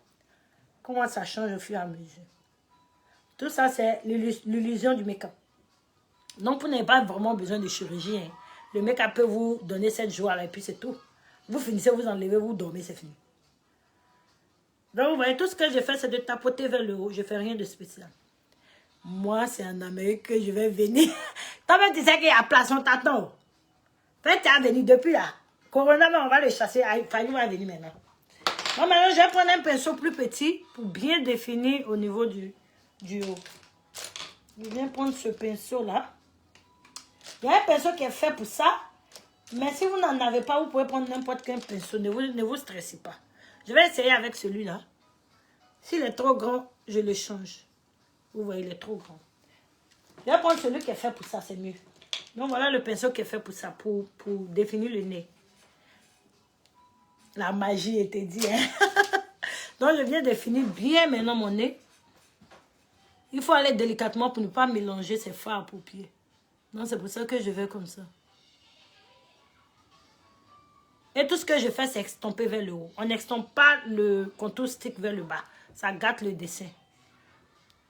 Comment ça change au fur et à mesure. Tout ça, c'est l'illusion du make-up. Donc, vous n'avez pas vraiment besoin de chirurgie. Hein. Le make-up peut vous donner 7 jours, et puis c'est tout. Vous finissez, vous enlevez, vous dormez, c'est fini. Donc, vous voyez, tout ce que je fais, c'est de tapoter vers le haut. Je ne fais rien de spécial. Moi, c'est en Amérique que je vais venir. Toi-même, tu sais qu'il y a place, on t'attend. Fait, tu es venu depuis là. Corona, mais on va le chasser. Fanny va venir maintenant. Bon, maintenant, je vais prendre un pinceau plus petit pour bien définir au niveau du haut. Je viens prendre ce pinceau-là. Il y a un pinceau qui est fait pour ça. Mais si vous n'en avez pas, vous pouvez prendre n'importe quel pinceau. Ne vous stressez pas. Je vais essayer avec celui-là. S'il est trop grand, je le change. Vous voyez, il est trop grand. Je vais prendre celui qui est fait pour ça, c'est mieux. Donc voilà le pinceau qui est fait pour ça, pour définir le nez. La magie était dit. Hein? Donc je viens définir bien maintenant mon nez. Il faut aller délicatement pour ne pas mélanger ses fards à paupières. Donc c'est pour ça que je vais comme ça. Et tout ce que je fais, c'est extomper vers le haut. On n'extompe pas le contour stick vers le bas. Ça gâte le dessin.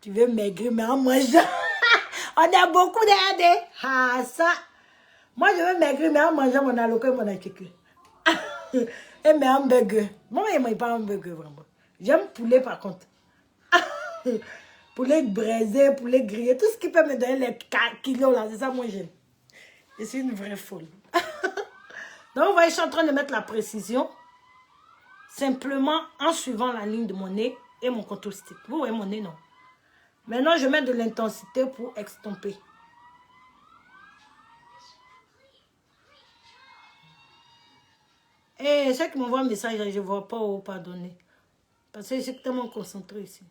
Tu veux maigrir, mais en mangeant. On a beaucoup d'aide. Ah, ça. Moi, je veux maigrir, mais en mangeant mon aloco et mon achique. Et mes hamburgers. Moi, je ne mange pas hamburger, vraiment. J'aime poulet, par contre. Poulet braisé, poulet grillé. Tout ce qui peut me donner les kilos, là. C'est ça, moi, j'aime. Je suis une vraie folle. Donc, vous voyez, je suis en train de mettre la précision. Simplement en suivant la ligne de mon nez et mon contour stick. Vous voyez mon nez, non? Maintenant, je mets de l'intensité pour extomper. Et ceux qui m'envoient un message, je ne vois pas où pardonner. Parce que je suis tellement concentrée ici.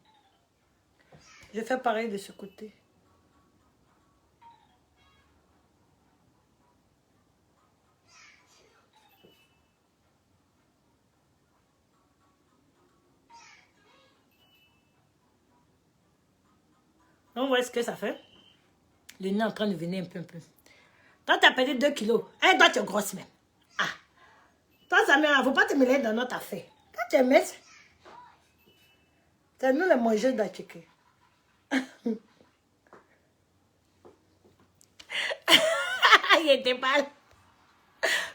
Je fais pareil de ce côté. Donc, vous voyez ce que ça fait? Le nez est en train de venir un peu. Toi, tu as perdu 2 kilos. Hein, toi, tu es grosse même. Ah. Toi, ça ne faut pas te mêler dans notre affaire. Quand tu es mince, c'est nous les mangeurs d'acheke. Il était mal.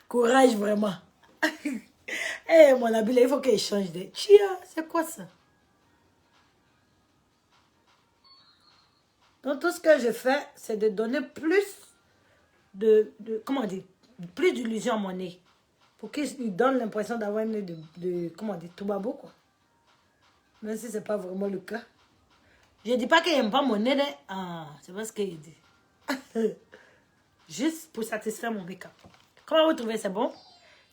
Courage, vraiment. Eh, mon habile, il faut qu'il change de... Chia, c'est quoi ça? Donc, tout ce que je fais, c'est de donner plus comment dire, plus d'illusion à mon nez. Pour qu'il donne l'impression d'avoir un nez comment dire, tout babo, quoi. Même si ce n'est pas vraiment le cas. Je ne dis pas qu'il n'aime pas mon nez, hein. Ah, c'est pas ce qu'il dit. Juste pour satisfaire mon make-up. Comment vous trouvez, c'est bon?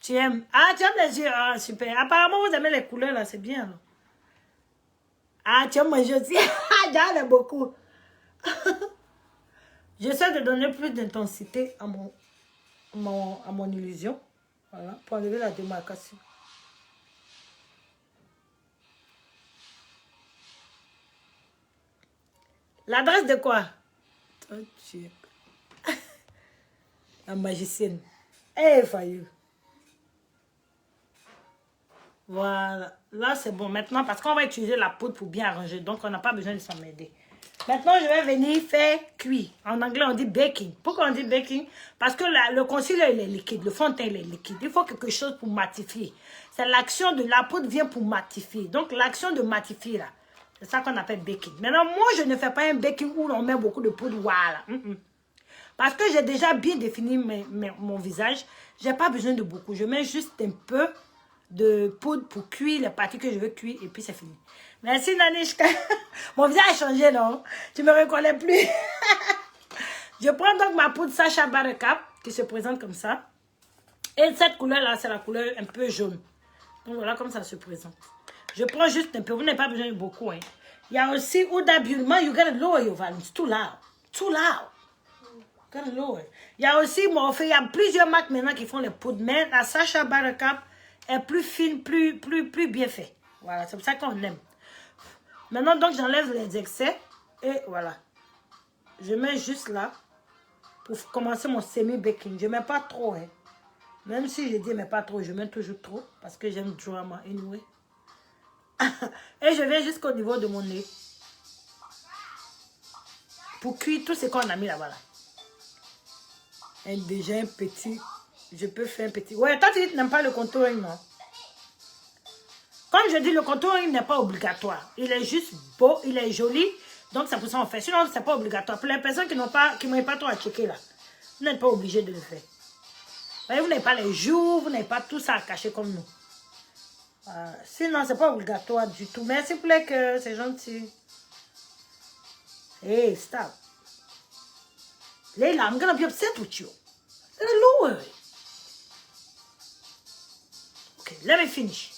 Tu aimes? Ah, tu aimes les yeux? Ah, super. Apparemment, vous aimez les couleurs, là, c'est bien, là. Ah, tu aimes manger aussi? Ah, j'en ai beaucoup. J'essaie de donner plus d'intensité à mon illusion. Voilà, pour enlever la démarcation. L'adresse de quoi? La magicienne. Eh, Fayou. Voilà. Là, c'est bon. Maintenant, parce qu'on va utiliser la poudre pour bien arranger. Donc, on n'a pas besoin de s'en aider. Maintenant, je vais venir faire cuire. En anglais, on dit baking. Pourquoi on dit baking? Parce que le concealer, il est liquide. Le fond de teint, il est liquide. Il faut quelque chose pour matifier. C'est l'action de la poudre vient pour matifier. Donc, l'action de matifier, là, c'est ça qu'on appelle baking. Maintenant, moi, je ne fais pas un baking où on met beaucoup de poudre. Voilà. Parce que j'ai déjà bien défini mon visage. Je n'ai pas besoin de beaucoup. Je mets juste un peu de poudre pour cuire les parties que je veux cuire et puis c'est fini. Merci Nanishka. Mon visage a changé, non? Tu me reconnais plus. Je prends donc ma poudre Sacha Buttercup qui se présente comme ça. Et cette couleur-là, c'est la couleur un peu jaune. Donc voilà comme ça se présente. Je prends juste un peu. Vous n'avez pas besoin de beaucoup. Hein. Il y a aussi Huda Bulma. You gotta lower your volume. It's too loud. Too loud. Quel lourd. Il y a aussi Morphe, il y a plusieurs marques maintenant qui font les poudres, mais la Sacha Buttercup est plus fine, plus bien fait. Voilà, c'est pour ça qu'on aime. Maintenant, donc, j'enlève les excès et voilà. Je mets juste là pour commencer mon semi-baking. Je ne mets pas trop, hein. Même si je dis mais pas trop, je mets toujours trop parce que j'aime drama anyway. Et je viens jusqu'au niveau de mon nez. Pour cuire tout ce qu'on a mis là-bas. Là. Et déjà un petit. Je peux faire un petit. Ouais, toi tu n'aimes pas le contouring, non? Comme je dis, le contouring n'est pas obligatoire. Il est juste beau, il est joli. Donc c'est pour ça qu'on fait. Sinon, c'est pas obligatoire. Pour les personnes qui n'ont pas, qui m'ont pas trop à checker là, vous n'êtes pas obligé de le faire. Vous n'avez pas les joues, vous n'avez pas tout ça à cacher comme nous. Sinon, c'est pas obligatoire du tout. Mais s'il vous plaît que c'est gentil. Hey, stop. Leila, I'm gonna be upset with you. Hello. Ok, let me finish.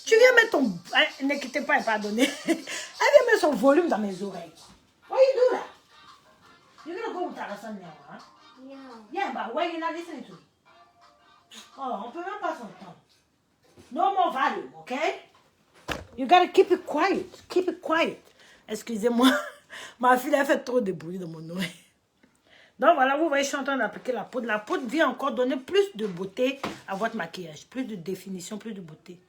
Tu viens mettre ton... Ne quittez pas et pardonnez. Elle vient mettre son volume dans mes oreilles. What you do that? You're gonna go with Tarasan now, huh? Yeah. Yeah, but why you not listening to me? Oh, on peut même pas s'entendre. No more volume, okay? You gotta keep it quiet. Keep it quiet. Excusez-moi. Ma fille a fait trop de bruit dans mon oreille. Donc voilà, vous voyez, je suis en train d'appliquer la poudre. La poudre vient encore donner plus de beauté à votre maquillage. Plus de définition, plus de beauté.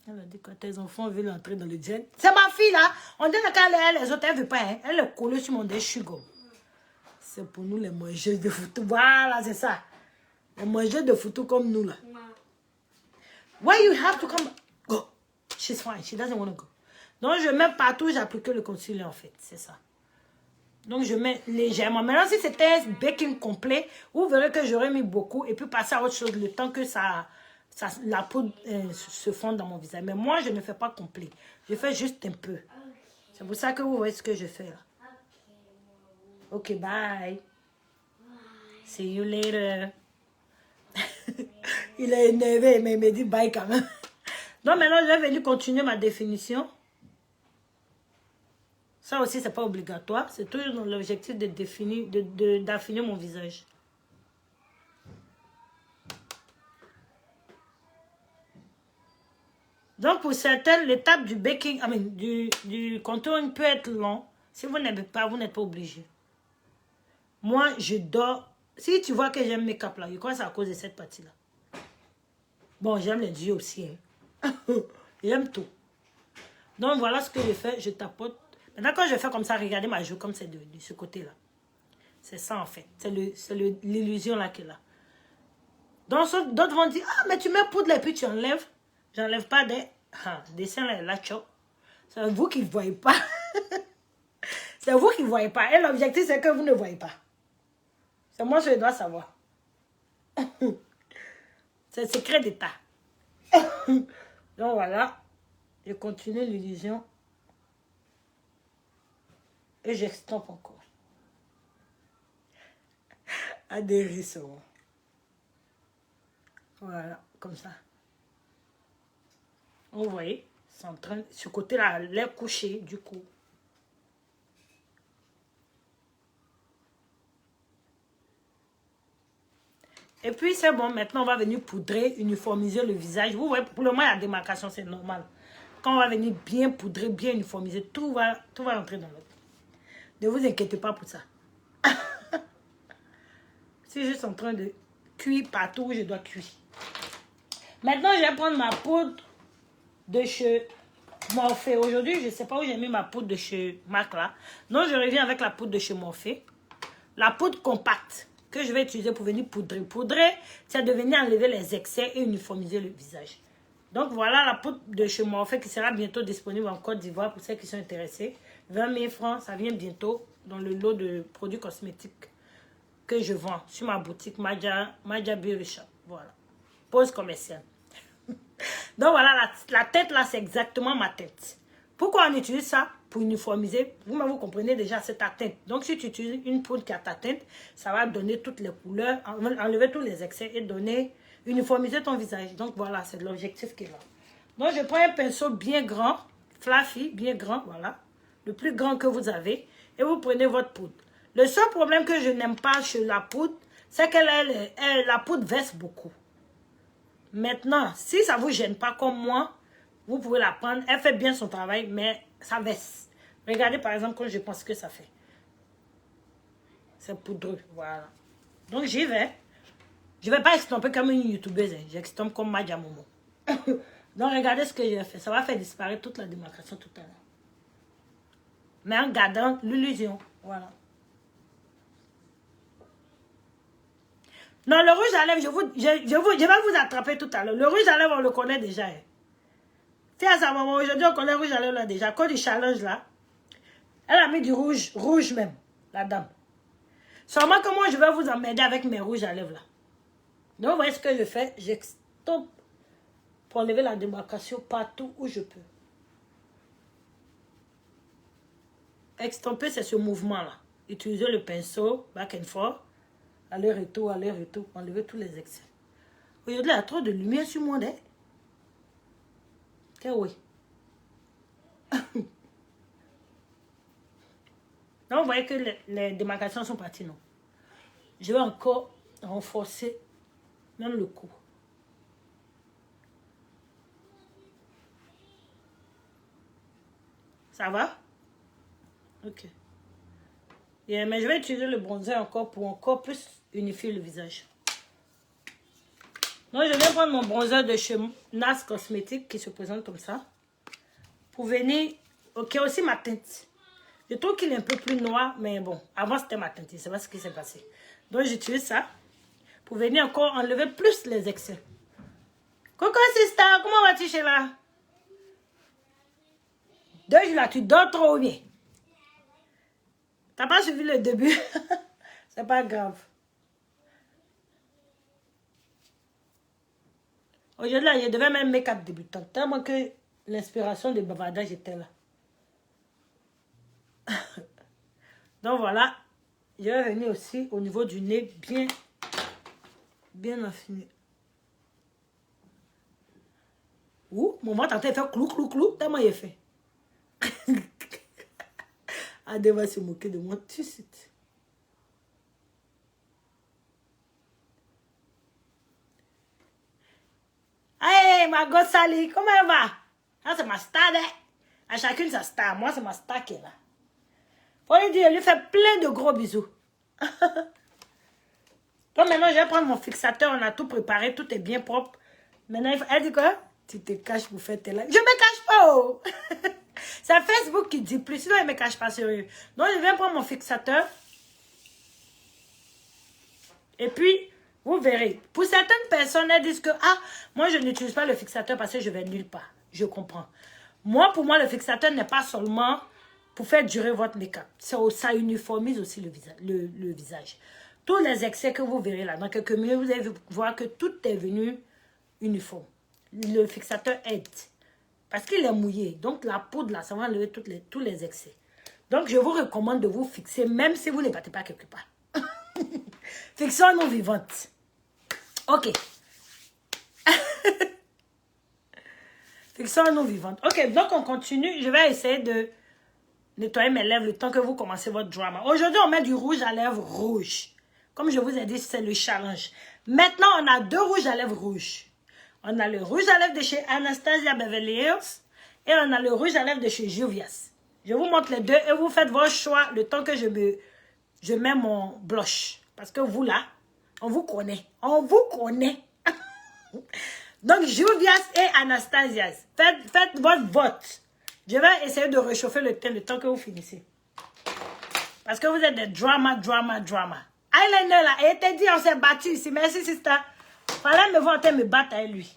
Elle a dit quand tes enfants veulent entrer dans le gel. C'est ma fille là. On dit que les autres, elle ne veut pas. Hein? Elle est collée sur mon déchugo. C'est pour nous les mangeuses de photos. Voilà, c'est ça. Les mangeuses de photos comme nous là. Why you have to come? Go. She's fine. She doesn't want to go. Donc je mets partout, j'applique le concealer en fait. C'est ça. Donc je mets légèrement. Maintenant si c'était un baking complet, vous verrez que j'aurais mis beaucoup et puis passer à autre chose le temps que la poudre se fonde dans mon visage. Mais moi je ne fais pas complet. Je fais juste un peu. C'est pour ça que vous voyez ce que je fais là. Ok, bye. See you later. Il est énervé, mais il me dit bye quand même. Donc maintenant, je vais venir continuer ma définition. Ça aussi, c'est pas obligatoire. C'est toujours dans l'objectif de définir, d'affiner mon visage. Donc, pour certaines, l'étape du baking, du contouring peut être long. Si vous n'aimez pas, vous n'êtes pas obligé. Moi, je dors. Si tu vois que j'aime mes make-up là, je crois que c'est à cause de cette partie-là. Bon, j'aime les yeux aussi. Hein. J'aime tout. Donc, voilà ce que je fais. Je tapote. Maintenant, quand je fais comme ça, regardez ma joue comme c'est de ce côté-là. C'est ça, en fait. C'est l'illusion là qui est là. Donc, d'autres vont dire, ah, mais tu mets poudre et puis tu enlèves. J'enlève pas des dessins là, c'est vous qui ne voyez pas. C'est vous qui ne voyez pas. Et l'objectif, c'est que vous ne voyez pas. C'est moi, je dois savoir. C'est secret d'état. Donc, voilà. Je continue l'illusion. Et j'estompe encore. Adhérer ça. Voilà, comme ça. Vous voyez, c'est en train, ce côté-là, l'air couché, du coup. Et puis, c'est bon, maintenant, on va venir poudrer, uniformiser le visage. Vous voyez, pour le moment, la démarcation, c'est normal. Quand on va venir bien poudrer, bien uniformiser, tout va rentrer dans l'autre. Ne vous inquiétez pas pour ça. C'est juste en train de cuire partout où je dois cuire. Maintenant, je vais prendre ma poudre de chez Morphe. Aujourd'hui, je ne sais pas où j'ai mis ma poudre de chez MAC là. Donc, je reviens avec la poudre de chez Morphe. La poudre compacte que je vais utiliser pour venir poudrer. Poudrer, c'est de venir enlever les excès et uniformiser le visage. Donc, voilà la poudre de chez Morphe qui sera bientôt disponible en Côte d'Ivoire pour ceux qui sont intéressés. 20 000 francs, ça vient bientôt dans le lot de produits cosmétiques que je vends sur ma boutique Maja Beauty Shop. Voilà. Pause commerciale. Donc voilà, la tête là, c'est exactement ma tête. Pourquoi on utilise ça? Pour uniformiser. Vous comprenez déjà, c'est ta teinte. Donc si tu utilises une poudre qui a ta teinte, ça va donner toutes les couleurs, enlever tous les excès et donner, uniformiser ton visage. Donc voilà, c'est l'objectif qui est là. Donc je prends un pinceau bien grand, fluffy, bien grand, voilà. Le plus grand que vous avez. Et vous prenez votre poudre. Le seul problème que je n'aime pas chez la poudre, c'est la poudre verse beaucoup. Maintenant, si ça ne vous gêne pas comme moi, vous pouvez la prendre. Elle fait bien son travail, mais ça verse. Regardez par exemple quand je pense que ça fait. C'est poudreux, voilà. Donc j'y vais. Je ne vais pas estomper comme une youtubeuse. J'estompe comme Madja Momo. Donc regardez ce que j'ai fait. Ça va faire disparaître toute la démarcation tout à l'heure. Mais en gardant l'illusion. Voilà. Non, le rouge à lèvres, je vais vous attraper tout à l'heure. Le rouge à lèvres, on le connaît déjà. Hein. Fais à sa maman, aujourd'hui on connaît le rouge à lèvres là déjà. À cause du challenge là, elle a mis du rouge, rouge même, la dame. Seulement que moi je vais vous emmerder avec mes rouges à lèvres là. Donc vous voyez ce que je fais, j'extompe pour enlever la démarcation partout où je peux. Extomper, c'est ce mouvement là. Utilisez le pinceau, back and forth. Aller-retour, enlever tous les excès. Aujourd'hui, il y a trop de lumière sur moi, hein? Que oui. Donc, vous voyez que les démarcations sont parties, non? Je vais encore renforcer même le cou. Ça va? Ok. Yeah, mais je vais utiliser le bronzer encore pour encore plus unifier le visage. Donc, je vais prendre mon bronzer de chez NARS Cosmetics qui se présente comme ça. Pour venir... Ok, aussi ma teinte. Je trouve qu'il est un peu plus noir, mais bon, avant c'était ma teinte. Je ne sais pas ce qui s'est passé. Donc, j'utilise ça pour venir encore enlever plus les excès. Coucou, sister, comment vas-tu chez là? 2 jours là, tu dors trop bien. T'as pas suivi le début? C'est pas grave. Aujourd'hui, là, je devais même make-up débutant. Tellement que l'inspiration des bavardages était là. Donc voilà. Je vais venir aussi au niveau du nez bien affiné. Ouh, mon ventre a fait clou, clou, clou. Tellement il est fait. Adé va se moquer de moi tout de suite. Hey, ma gosse Sally, comment elle va? Ça, c'est ma star, hein? À chacune sa star. Moi, c'est ma star qui est là. Faut lui dire, lui fait plein de gros bisous. Donc maintenant, je vais prendre mon fixateur. On a tout préparé, tout est bien propre. Maintenant, elle dit quoi? Tu te caches pour faire tes lives. Je ne me cache pas, oh! C'est Facebook qui dit plus, sinon il ne me cache pas sérieux. Donc, je vais prendre mon fixateur. Et puis, vous verrez. Pour certaines personnes, elles disent que, ah, moi, je n'utilise pas le fixateur parce que je vais nulle part. Je comprends. Moi, pour moi, le fixateur n'est pas seulement pour faire durer votre make-up. Ça uniformise aussi le visage. Tous les excès que vous verrez là, dans quelques minutes, vous allez voir que tout est venu uniforme. Le fixateur aide. Parce qu'il est mouillé. Donc, la poudre, là, ça va enlever tous les excès. Donc, je vous recommande de vous fixer, même si vous ne battez pas quelque part. Fixons nos vivantes. Ok. Fixons nos vivantes. Ok, donc on continue. Je vais essayer de nettoyer mes lèvres le temps que vous commencez votre drama. Aujourd'hui, on met du rouge à lèvres rouge. Comme je vous ai dit, c'est le challenge. Maintenant, on a 2 rouges à lèvres rouges. On a le rouge à lèvres de chez Anastasia Beverly Hills et on a le rouge à lèvres de chez Juvia's. Je vous montre les deux et vous faites votre choix le temps que je mets mon blush. Parce que vous là, on vous connaît. On vous connaît. Donc, Juvia's et Anastasia's. Faites votre vote. Je vais essayer de réchauffer le teint le temps que vous finissez. Parce que vous êtes des drama. Eyeliner là, et t'es dit, on s'est battu ici. Merci, sister. Fallait me voir en train de me battre avec lui.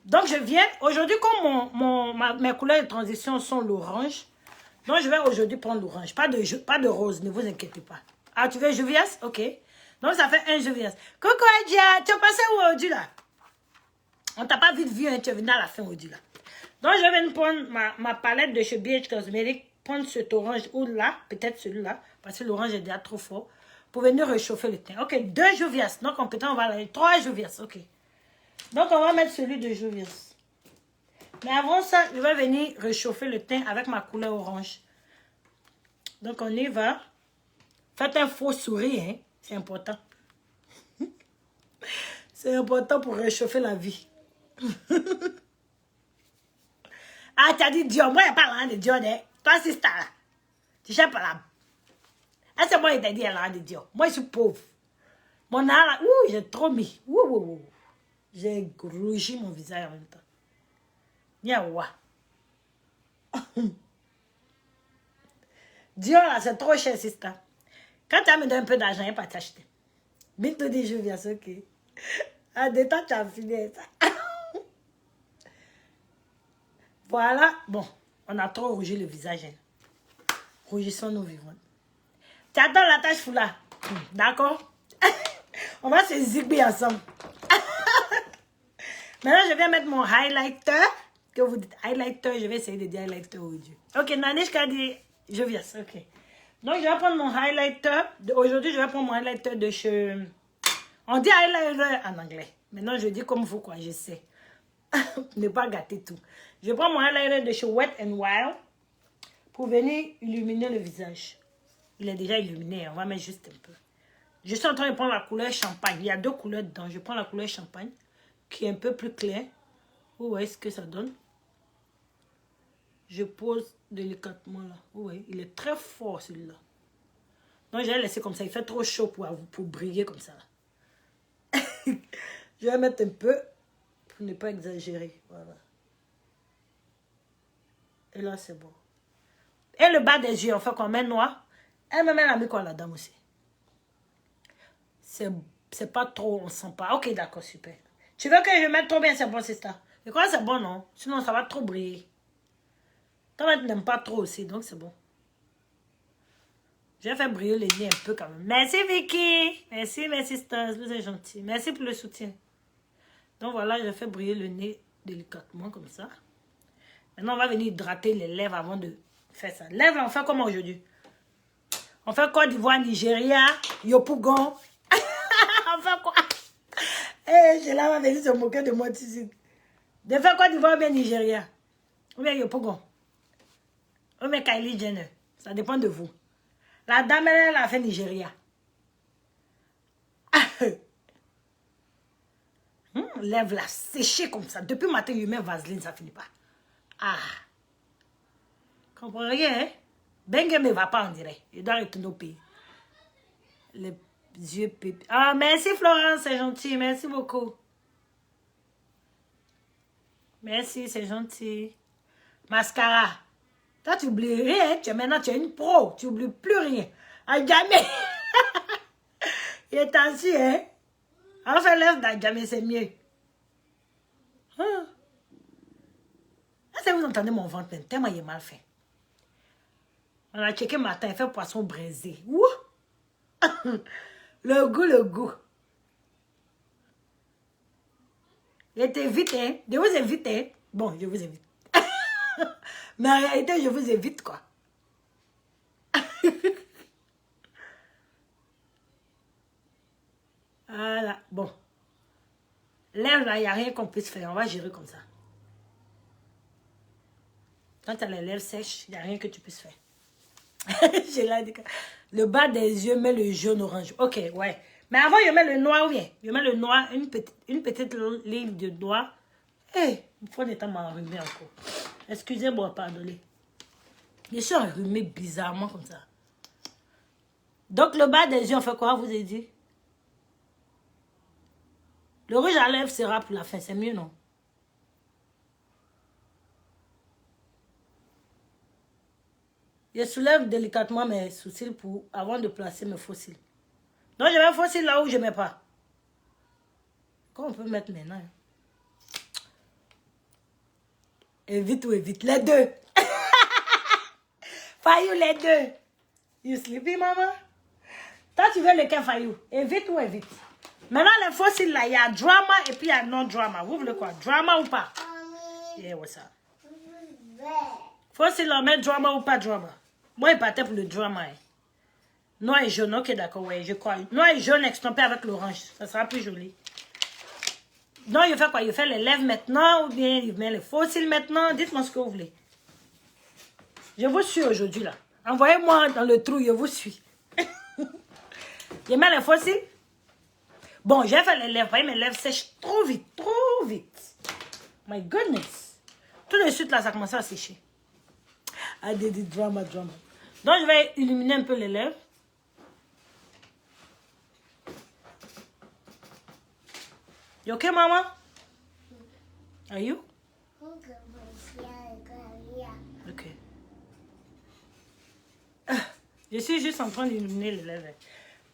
Donc, je viens. Aujourd'hui, comme mes couleurs de transition sont l'orange, donc je vais aujourd'hui prendre l'orange. Pas de rose, ne vous inquiétez pas. Ah, tu veux Juvia's? Ok. Donc, ça fait un Juvia's. Coucou, Adja. Tu es passé où aujourd'hui là? On t'a pas vite vu, hein, tu es venu à la fin aujourd'hui là. Donc, je vais prendre ma palette de chez BH Cosmetics, prendre cet orange ou là, peut-être celui-là, parce que l'orange est déjà trop fort, pour venir réchauffer le teint. Ok, 2 Juvia's. Donc, peut-être on va aller 3 Juvia's. Ok. Donc, on va mettre celui de Juvia's. Mais avant ça, je vais venir réchauffer le teint avec ma couleur orange. Donc, on y va. Faites un faux sourire, hein. C'est important. C'est important pour réchauffer la vie. Ah, tu as dit Dior. Moi, il n'y a pas l'air de Dior. Hein. Toi, c'est ça. Tu cherches pas là. Ah, c'est moi qui t'a dit l'air de Dior. Moi, je suis pauvre. Mon âme, j'ai trop mis. J'ai rougi mon visage en même temps. Yawa. Dior, là, c'est trop cher, c'est ça. Quand tu as mis un peu d'argent, il n'y a pas t'acheter. Vite te dis, je viens, c'est ok. Ah, de temps, tu as fini ça. Voilà. Bon, on a trop rougi le visage. Hein. Rougissons-nous vivants. Tu attends la tâche foulard. D'accord? On va se zigber ensemble. Maintenant, je vais mettre mon highlighter. Que vous dites highlighter, je vais essayer de dire highlighter aujourd'hui. Ok, Nanishka dit, je viens, ok. Donc, je vais prendre mon highlighter. Aujourd'hui, je vais prendre mon highlighter de chez... On dit highlighter en anglais. Maintenant, je dis comme vous, quoi, je sais. Ne pas gâter tout. Je prends mon highlighter de chez Wet n Wild pour venir illuminer le visage. Il est déjà illuminé, on va mettre juste un peu. Je suis en train de prendre la couleur champagne. Il y a deux couleurs dedans. Je prends la couleur champagne qui est un peu plus claire. Vous voyez ce que ça donne? Je pose délicatement là. Vous voyez, il est très fort celui-là. Donc, je vais laisser comme ça. Il fait trop chaud pour briller comme ça. Je vais mettre un peu pour ne pas exagérer. Voilà. Et là, c'est bon. Et le bas des yeux, on fait qu'on met noir. Elle me met la mis quoi la dame aussi. C'est pas trop, on sent pas. Ok, d'accord, super. Tu veux que je mette trop bien, c'est bon, c'est ça. Je crois que c'est bon, non? Sinon, ça va trop briller. Toi, tu n'aimes pas trop aussi, donc c'est bon. Je vais faire briller les nez un peu quand même. Merci, Vicky. Merci, mes sisters. Vous êtes gentils. Merci pour le soutien. Donc, voilà, je fais briller le nez délicatement, comme ça. Maintenant, on va venir hydrater les lèvres avant de faire ça. Lèvres, on fait comment aujourd'hui? On fait Côte d'Ivoire, Nigeria, Yopougon. On fait quoi? Eh, je va venir se moquer de moi tout de suite. De faire Côte d'Ivoire ou bien Nigeria? Ou bien Yopougon? Ou bien Kylie Jenner? Ça dépend de vous. La dame, elle a fait Nigeria. Lèvres là, séchées comme ça. Depuis le matin, il met vaseline, ça finit pas. Ah. Comprenez rien, hein? Bengue ne va pas, on dirait. Il doit retourner au pays. Les yeux pépés. Ah, merci Florence, c'est gentil. Merci beaucoup. Merci, c'est gentil. Mascara. Toi, tu oublies rien. Maintenant, tu es une pro. Tu n'oublies plus rien. À jamais. Il est ainsi, hein? On fait l'œuvre d'à jamais, c'est mieux. Est-ce que vous entendez mon ventre? Tellement il est mal fait. On a checké matin, il fait poisson braisé. Ouh! Le goût. Il était vite, hein? Je vous invite, hein? Bon, je vous invite. Mais en réalité, je vous invite, quoi. Voilà, bon. Lèvres, là, il n'y a rien qu'on puisse faire. On va gérer comme ça. Quand tu as les lèvres sèches, il n'y a rien que tu puisses faire. Le bas des yeux, met le jaune orange. Ok, ouais. Mais avant, je mets le noir ou bien? Je mets le noir, une petite ligne de noir. Hé, il faut n'être pas enrhumé encore. Excusez-moi, pardonnez. Je suis enrhumé bizarrement comme ça. Donc, le bas des yeux, on fait quoi, vous ai dit? Le rouge à lèvres sera pour la fin, c'est mieux, non? Je soulève délicatement mes sourcils avant de placer mes faux cils. Donc, je mets faux cils là où je ne mets pas. Comment on peut mettre maintenant? Évite ou évite, les deux. Fayou, les deux. You sleepy, maman? Toi, tu veux lequel, Fayou? Évite ou évite? Maintenant, les faux cils là, il y a drama et puis il y a non-drama. Vous voulez quoi? Drama ou pas? Yeah, what's up? Faux cils là, mettre drama ou pas drama? Moi, il partait pour le drama. Hein. Noir et jaune, ok, d'accord, ouais, je crois. Noir et jaune extempé avec l'orange, ça sera plus joli. Donc, il fait quoi? Il fait les lèvres maintenant ou bien il met les faux cils maintenant? Dites-moi ce que vous voulez. Je vous suis aujourd'hui, là. Envoyez-moi dans le trou, je vous suis. Je mets les fossiles. Bon, j'ai fait les lèvres. Mes lèvres sèchent trop vite, trop vite. My goodness. Tout de suite, là, ça commence à sécher. I did it, drama. Donc, je vais illuminer un peu les lèvres. You okay, maman? Are you? Ok. Je suis juste en train d'illuminer les lèvres.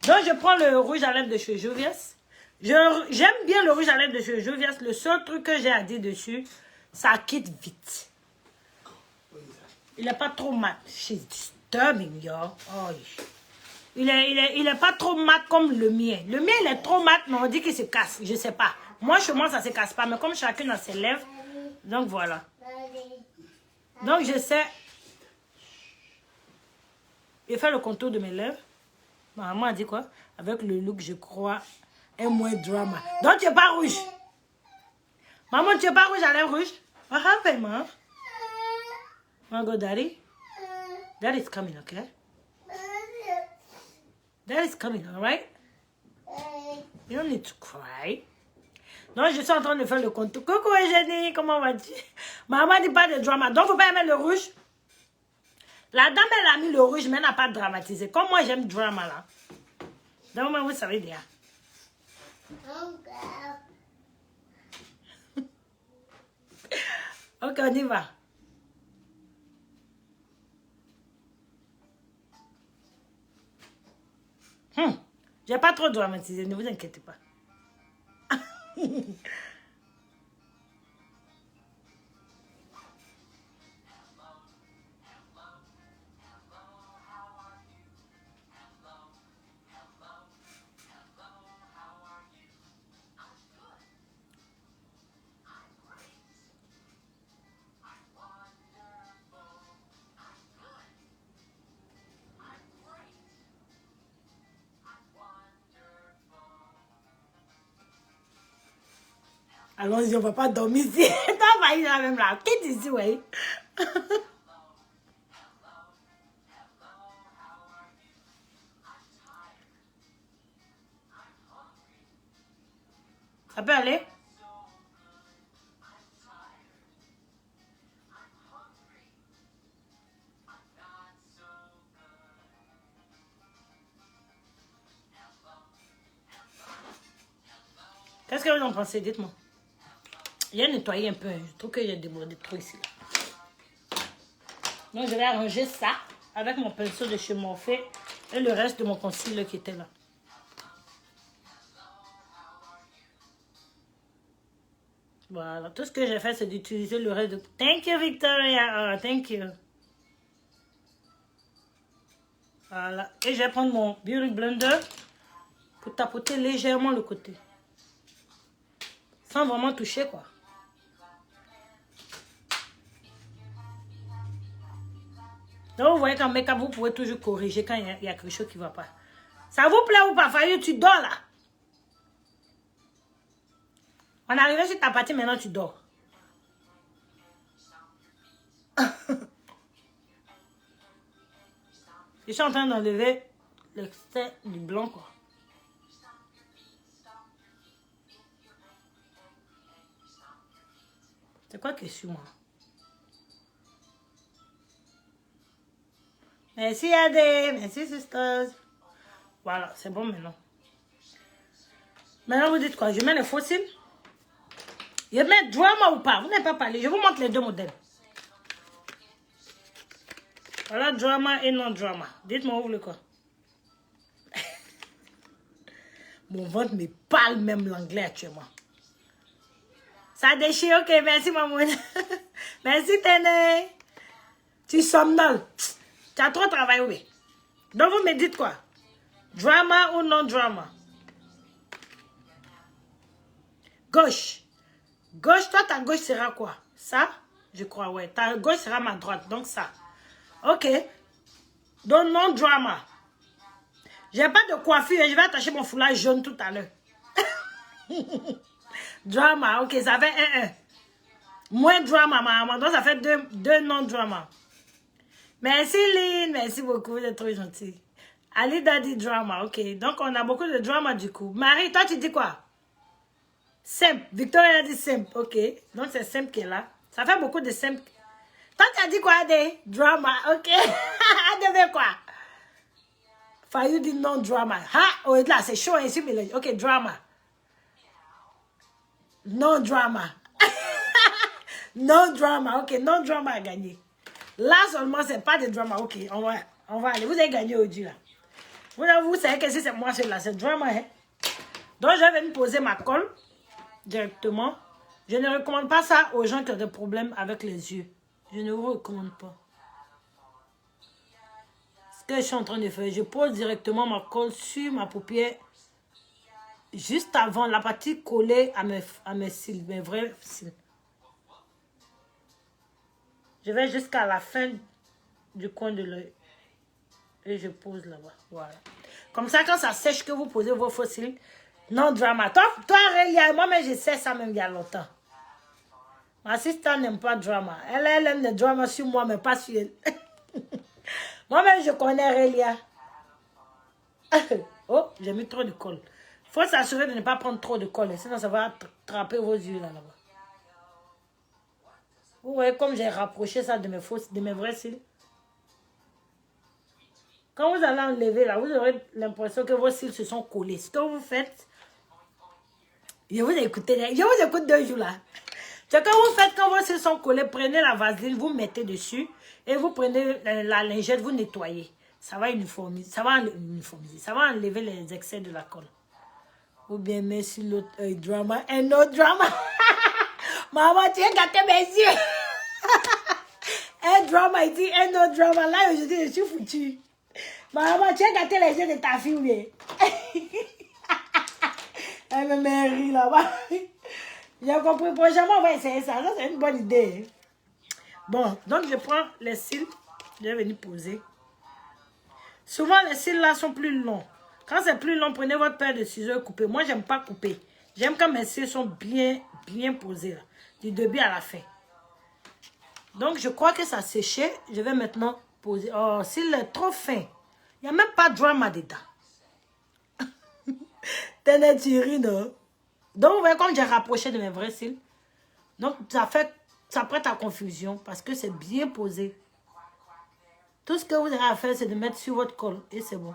Donc, je prends le rouge à lèvres de chez Juvia's. J'aime bien le rouge à lèvres de chez Juvia's. Le seul truc que j'ai à dire dessus, ça quitte vite. Il n'est pas trop mat. She's disturbing, yo. Oh. Il est pas trop mat comme le mien. Le mien, il est trop mat, mais on dit qu'il se casse. Je sais pas. Moi, chez moi, ça se casse pas. Mais comme chacune a ses lèvres, donc voilà. Donc, je sais. Je fais le contour de mes lèvres. Ma maman a dit quoi? Avec le look, je crois, un moins drama. Donc, tu n'es pas rouge. Maman, tu n'es pas rouge à lèvres rouges? What happened, ma? Wanna go, daddy? Daddy's coming, okay? Daddy's coming, all right? You don't need to cry. Donc, je suis en train de faire le contour. Coucou, Eugénie, comment vas-tu? Maman dit pas de drama. Donc, il ne faut pas aimer le rouge. La dame, elle a mis le rouge, mais elle n'a pas dramatisé. Comme moi, j'aime drama, là. Donc, moi, vous savez déjà. Ok, on y va. J'ai pas trop dramatisé, ne vous inquiétez pas. Allons-y, on ne va pas dormir ici. T'as failli là même là. Quitte ici, oui. Ça peut aller? Qu'est-ce que vous en pensez? Dites-moi. J'ai nettoyé un peu. Je trouve que j'ai débordé trop ici. Là. Donc, je vais arranger ça avec mon pinceau de chez Morphée et le reste de mon concealer qui était là. Voilà. Tout ce que j'ai fait, c'est d'utiliser le reste de... Thank you, Victoria. Oh, thank you. Voilà. Et je vais prendre mon Beauty Blender pour tapoter légèrement le côté. Sans vraiment toucher, quoi. Donc, vous voyez qu'en make-up, vous pouvez toujours corriger quand il y a quelque chose qui ne va pas. Ça vous plaît ou pas? Fayou, tu dors là. On est arrivé sur ta partie, maintenant tu dors. Je suis en train d'enlever l'extrait du blanc, quoi. C'est quoi que je suis, moi? Merci, Adé. Merci, sisters. Voilà, c'est bon maintenant. Maintenant, vous dites quoi? Je mets les fossiles. Je mets drama ou pas? Vous n'avez pas parlé. Je vous montre les deux modèles. Voilà, drama et non drama. Dites-moi, vous voulez quoi? Mon ventre me parle même l'anglais actuellement. Ça déchire, ok. Merci, maman. Merci, Téné. Tu somnoles. Tu as trop travaillé, oui. Donc, vous me dites quoi? Drama ou non drama? Gauche. Gauche, toi, ta gauche sera quoi? Ça? Je crois, ouais. Ta gauche sera ma droite, donc ça. Ok. Donc, non drama. J'ai pas de coiffure, je vais attacher mon foulard jaune tout à l'heure. Drama, ok, ça fait 1-1. Moins drama, maman. Donc, ça fait 2 non drama. Merci, Lynn. Merci beaucoup, vous êtes trop gentille. Ali Daddy drama, ok. Donc, on a beaucoup de drama du coup. Marie, toi, tu dis quoi? Simple. Victoria a dit simple, ok. Donc, c'est simple qui est là. Ça fait beaucoup de simple. Toi, tu as dit quoi, Adé? Drama, ok. Adé veut quoi? Fayou dit non drama. Ah, oh, là, c'est chaud ici, mais ok, drama. Non drama. Non drama, ok. Non drama a gagné. Là seulement, c'est pas de drama, ok. On va aller. Vous avez gagné aujourd'hui, là. Vous savez que si c'est moi, c'est là, c'est drama, hein. Donc, je vais me poser ma colle directement. Je ne recommande pas ça aux gens qui ont des problèmes avec les yeux. Je ne vous recommande pas. Ce que je suis en train de faire, je pose directement ma colle sur ma paupière juste avant la partie collée à mes cils, mes vrais cils. Je vais jusqu'à la fin du coin de l'œil. Et je pose là-bas. Voilà. Comme ça, quand ça sèche, que vous posez vos faux cils, non drama. Toi Rélia, moi-même, je sais ça même il y a longtemps. Ma sister n'aime pas drama. Elle aime le drama sur moi, mais pas sur elle. Moi-même, je connais Rélia. Oh, j'ai mis trop de colle. Il faut s'assurer de ne pas prendre trop de colle, sinon ça va attraper vos yeux là-bas. Vous voyez comme j'ai rapproché ça de mes vrais cils. Quand vous allez enlever là, vous aurez l'impression que vos cils se sont collés. Ce que vous faites, je vous écoute 2 jours là. Ce que vous faites quand vos cils sont collés, prenez la vaseline, vous mettez dessus et vous prenez la lingette, vous nettoyez. Ça va uniformiser, ça va enlever les excès de la colle. Ou bien mettre sur l'autre œil drama, un autre drama. Maman, tu as gâté mes yeux. Un drama, il dit un autre drama. Là, aujourd'hui, je suis foutue. Maman, tu as gâté les yeux de ta fille, oui. Elle me met rire là-bas. J'ai compris. Prochainement, on va essayer ça. Ça, c'est une bonne idée. Bon, donc je prends les cils. Je vais venir poser. Souvent, les cils là sont plus longs. Quand c'est plus long, prenez votre paire de ciseaux et coupez. Moi, j'aime pas couper. J'aime quand mes cils sont bien posés là. Du début à la fin. Donc, je crois que ça a séché. Je vais maintenant poser. Oh, s'il est trop fin. Il n'y a même pas de drama dedans. T'es non? Donc, vous voyez comme j'ai rapproché de mes vrais cils. Donc, ça prête à confusion parce que c'est bien posé. Tout ce que vous avez à faire, c'est de mettre sur votre colle et c'est bon.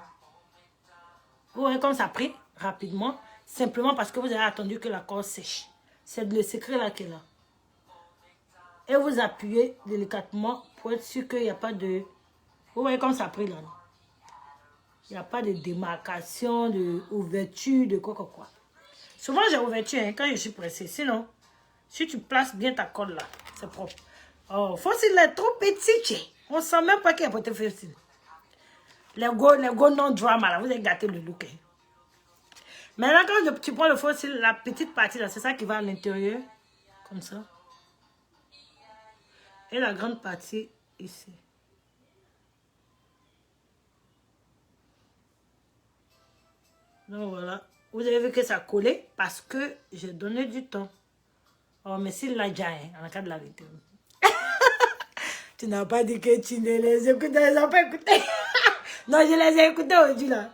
Vous voyez comme ça a pris rapidement, simplement parce que vous avez attendu que la colle sèche. C'est le secret là qui est là. Et vous appuyez délicatement pour être sûr qu'il n'y a pas de... Vous voyez comme ça a pris là. Il n'y a pas de démarcation, d'ouverture, de quoi. Souvent j'ai ouverture hein, quand je suis pressée. Sinon, si tu places bien ta colle là, c'est propre. Oh, fossile est trop petit. On ne sent même pas qu'il y a pas de fossile. Les go non drama là, vous avez gâté le look. Hein. Maintenant, quand tu prends le fossile, la petite partie là, c'est ça qui va à l'intérieur. Comme ça. Et la grande partie ici. Donc voilà. Vous avez vu que ça a collé parce que j'ai donné du temps. Oh, mais s'il l'a déjà, hein, en cas de la vérité. Tu n'as pas dit que tu ne les écoutais, les as pas écoutés. Non, je les ai écoutés aujourd'hui là.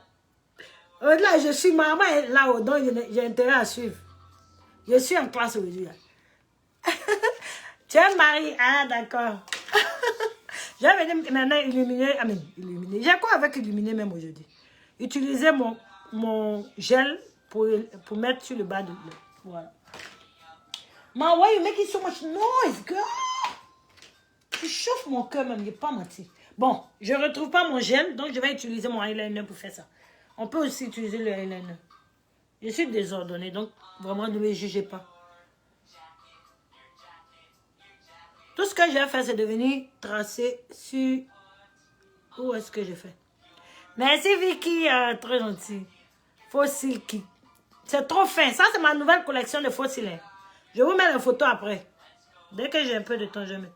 Là, je suis maman là-haut, donc j'ai intérêt à suivre. Je suis en classe aujourd'hui là. Tu es marié? Ah, d'accord. Je vais venir maintenant illuminer. Illuminer. J'ai quoi avec illuminer même aujourd'hui? Utiliser mon gel pour mettre sur le bas de l'œil. Voilà. Ma, why you making so much noise, girl? Tu chauffes mon cœur même, il n'est pas menti. Bon, je ne retrouve pas mon gel, donc je vais utiliser mon eyeliner pour faire ça. On peut aussi utiliser le eyeliner. Je suis désordonnée, donc vraiment ne me jugez pas. Tout ce que j'ai fait, c'est de venir tracer sur... Où est-ce que j'ai fait? Merci Vicky, très gentil. Fossile qui... C'est trop fin. Ça, c'est ma nouvelle collection de fossiles. Je vous mets les photos après. Dès que j'ai un peu de temps, je vais mettre.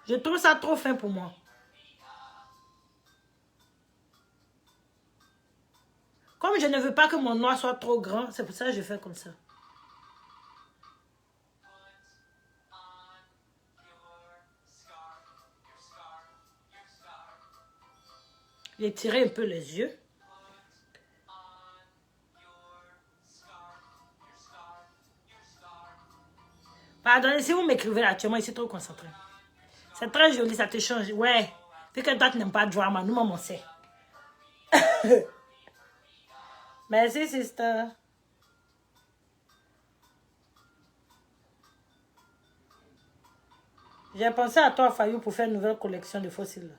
Je trouve ça trop fin pour moi. Comme je ne veux pas que mon noir soit trop grand, c'est pour ça que je fais comme ça. J'ai tiré un peu les yeux. Pardonnez, si vous m'écrivez actuellement, je suis trop concentrée. C'est très joli, ça te change. Ouais. Vu que toi, tu n'aimes pas le drama, nous, maman, on sait. Merci, sister. J'ai pensé à toi, Fayou, pour faire une nouvelle collection de fossiles.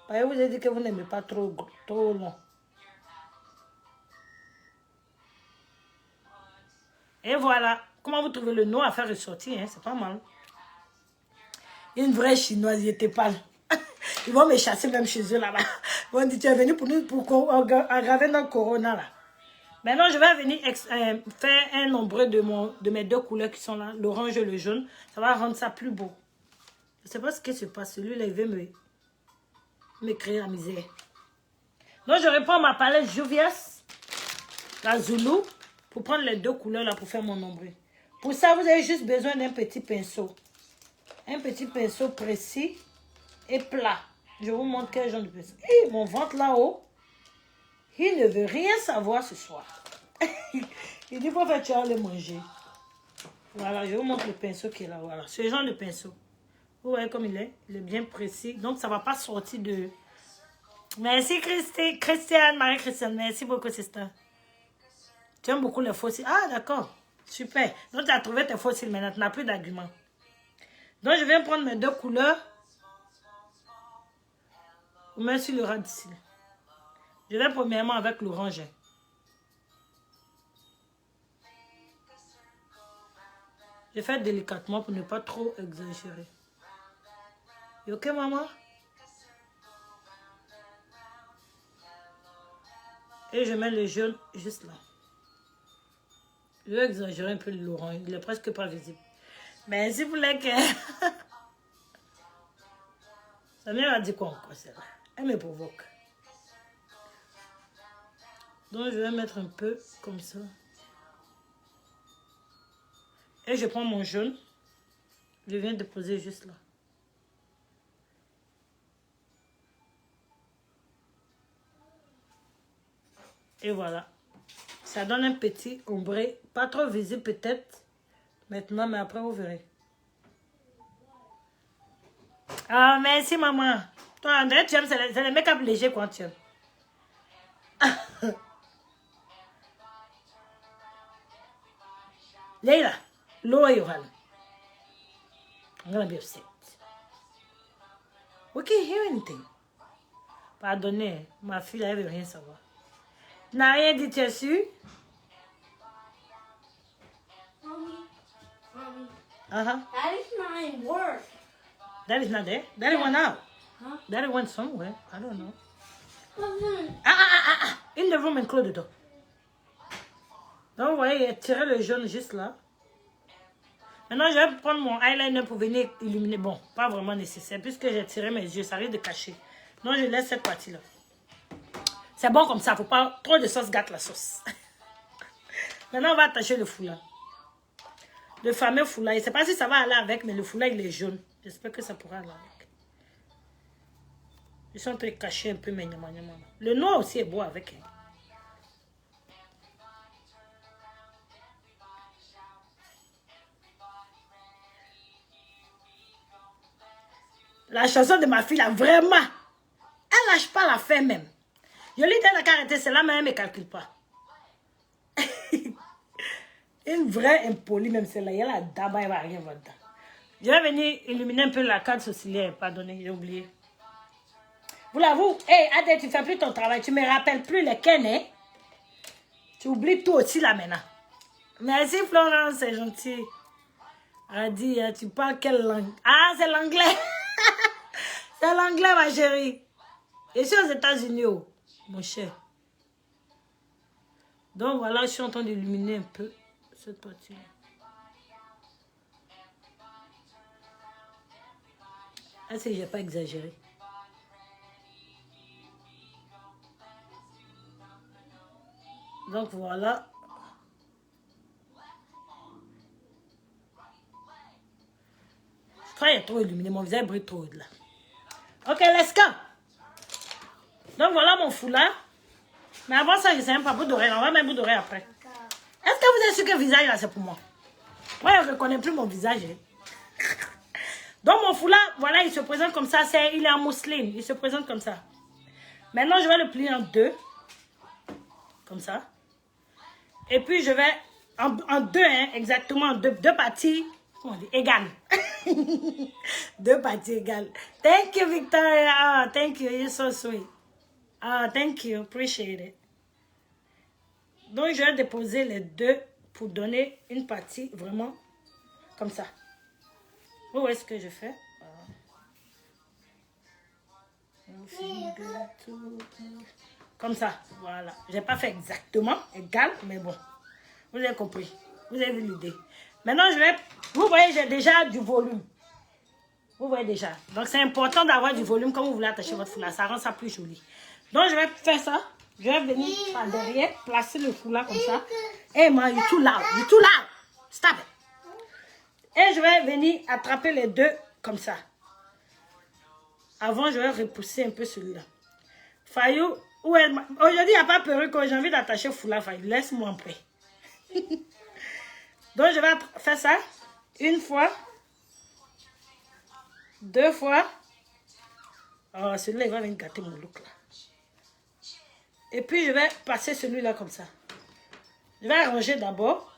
Fayou vous a dit que vous n'aimez pas trop long. Et voilà. Comment vous trouvez le nom à faire ressortir, hein? C'est pas mal. Une vraie chinoise, il était pâle. Ils vont me chasser même chez eux là-bas. Ils vont dire, tu es venu pour nous pour aggraver notre corona là. Maintenant, je vais venir faire un ombre de mes deux couleurs qui sont là, l'orange et le jaune. Ça va rendre ça plus beau. Je ne sais pas ce qui se passe. Celui-là, il veut me créer la misère. Donc, je reprends ma palette Juvias, la Zulu, pour prendre les deux couleurs là pour faire mon ombre. Pour ça, vous avez juste besoin d'un petit pinceau. Un petit pinceau précis et plat. Je vous montre quel genre de pinceau. Et mon ventre là-haut, il ne veut rien savoir ce soir. Il dit, pour faire, tu vas le manger. Voilà, je vous montre le pinceau qui est là. Voilà, ce genre de pinceau. Vous voyez comme il est bien précis. Donc, ça ne va pas sortir de... Merci, Christiane, Marie-Christiane. Merci beaucoup, sister. Tu aimes beaucoup les fossiles. Ah, d'accord. Super. Donc, tu as trouvé tes fossiles maintenant. Tu n'as plus d'arguments. Donc, je viens prendre mes deux couleurs. Vous mettez sur le ras d'ici. Je vais premièrement avec l'orange. Je fais délicatement pour ne pas trop exagérer. Ok, maman? Et je mets le jaune juste là. Je vais exagérer un peu l'orange. Il est presque pas visible. Mais si vous voulez que... Sa mère a dit quoi encore, celle-là? Elle me provoque. Donc, je vais mettre un peu comme ça. Et je prends mon jaune. Je viens de poser juste là. Et voilà. Ça donne un petit ombre. Pas trop visible peut-être. Maintenant, mais après, vous verrez. Ah, merci, maman. Toi, André, tu aimes, c'est le make-up léger quand tu aimes. Leila, lower your hand. I'm gonna be upset. We can't hear anything. Pardonnez, ma fille, elle veut rien savoir. Tu n'as rien dit, tu es sûr? Mommy, Uh-huh. that is not in work. That is not there. Daddy went out. Huh? Daddy went somewhere. I don't know. Listen. In the room and close the door. Donc, vous voyez, il a tiré le jaune juste là. Maintenant, je vais prendre mon eyeliner pour venir illuminer. Bon, pas vraiment nécessaire, puisque j'ai tiré mes yeux, ça risque de cacher. Donc, je laisse cette partie-là. C'est bon comme ça, il ne faut pas trop de sauce gâte la sauce. Maintenant, on va attacher le foulard. Le fameux foulard. Je ne sais pas si ça va aller avec, mais le foulard, il est jaune. J'espère que ça pourra aller avec. Ils sont en train de cacher un peu mes nyama. Le noir aussi est beau avec. Hein. La chanson de ma fille, là, vraiment, elle lâche pas la fin même. Je lui dis qu'elle a arrêté celle-là, mais elle ne me calcule pas. Une vraie impolie, même celle-là. Il y a la daba, elle va rien voir dedans. Je vais venir illuminer un peu la carte sourcilière. Pardonnez, j'ai oublié. Vous l'avouez? Hé, Adèle, tu ne fais plus ton travail. Tu ne me rappelles plus les ken, hein? Tu oublies tout aussi là maintenant. Merci Florence, c'est gentil. Adi, tu parles quelle langue? Ah, c'est l'anglais. C'est l'anglais, ma chérie. Je suis aux États-Unis, oh, mon cher. Donc voilà, je suis en train d'illuminer un peu cette partie-là. Est-ce que je n'ai pas exagéré? Donc voilà. Je crois qu'il est trop illuminé. Mon visage brille trop là. Ok, let's go. Donc voilà mon foulard. Mais avant ça, je ne sais même pas bout d'oreille. On va mettre bout d'oreille après. Est-ce que vous êtes sûr que le visage là, c'est pour moi? Moi, je ne reconnais plus mon visage. Hein. Donc mon foulard, voilà, il se présente comme ça. Il est en mousseline. Il se présente comme ça. Maintenant, je vais le plier en deux. Comme ça. Et puis, je vais en deux, hein, exactement, deux parties, comment on dit, égales. Deux parties égales. Thank you, Victoria. Oh, thank you. You're so sweet. Oh, thank you. Appreciate it. Donc, je vais déposer les deux pour donner une partie vraiment comme ça. Où est-ce que je fais? Comme ça, voilà. Je n'ai pas fait exactement égal, mais bon. Vous avez compris. Vous avez vu l'idée. Maintenant, je vais... Vous voyez, j'ai déjà du volume. Vous voyez déjà. Donc, c'est important d'avoir du volume quand vous voulez attacher votre foulard. Ça rend ça plus joli. Donc, je vais faire ça. Je vais venir par derrière, placer le foulard comme ça. Hey, man, you're too loud. You're too loud. Stop it. Et je vais venir attraper les deux comme ça. Avant, je vais repousser un peu celui-là. Fayou, aujourd'hui, il n'y a pas peur que j'ai envie d'attacher le foulard. Fayou, laisse-moi en paix. Donc, je vais faire ça une fois, deux fois. Oh, celui-là, il va venir gâter mon look là. Et puis, je vais passer celui-là comme ça. Je vais arranger d'abord.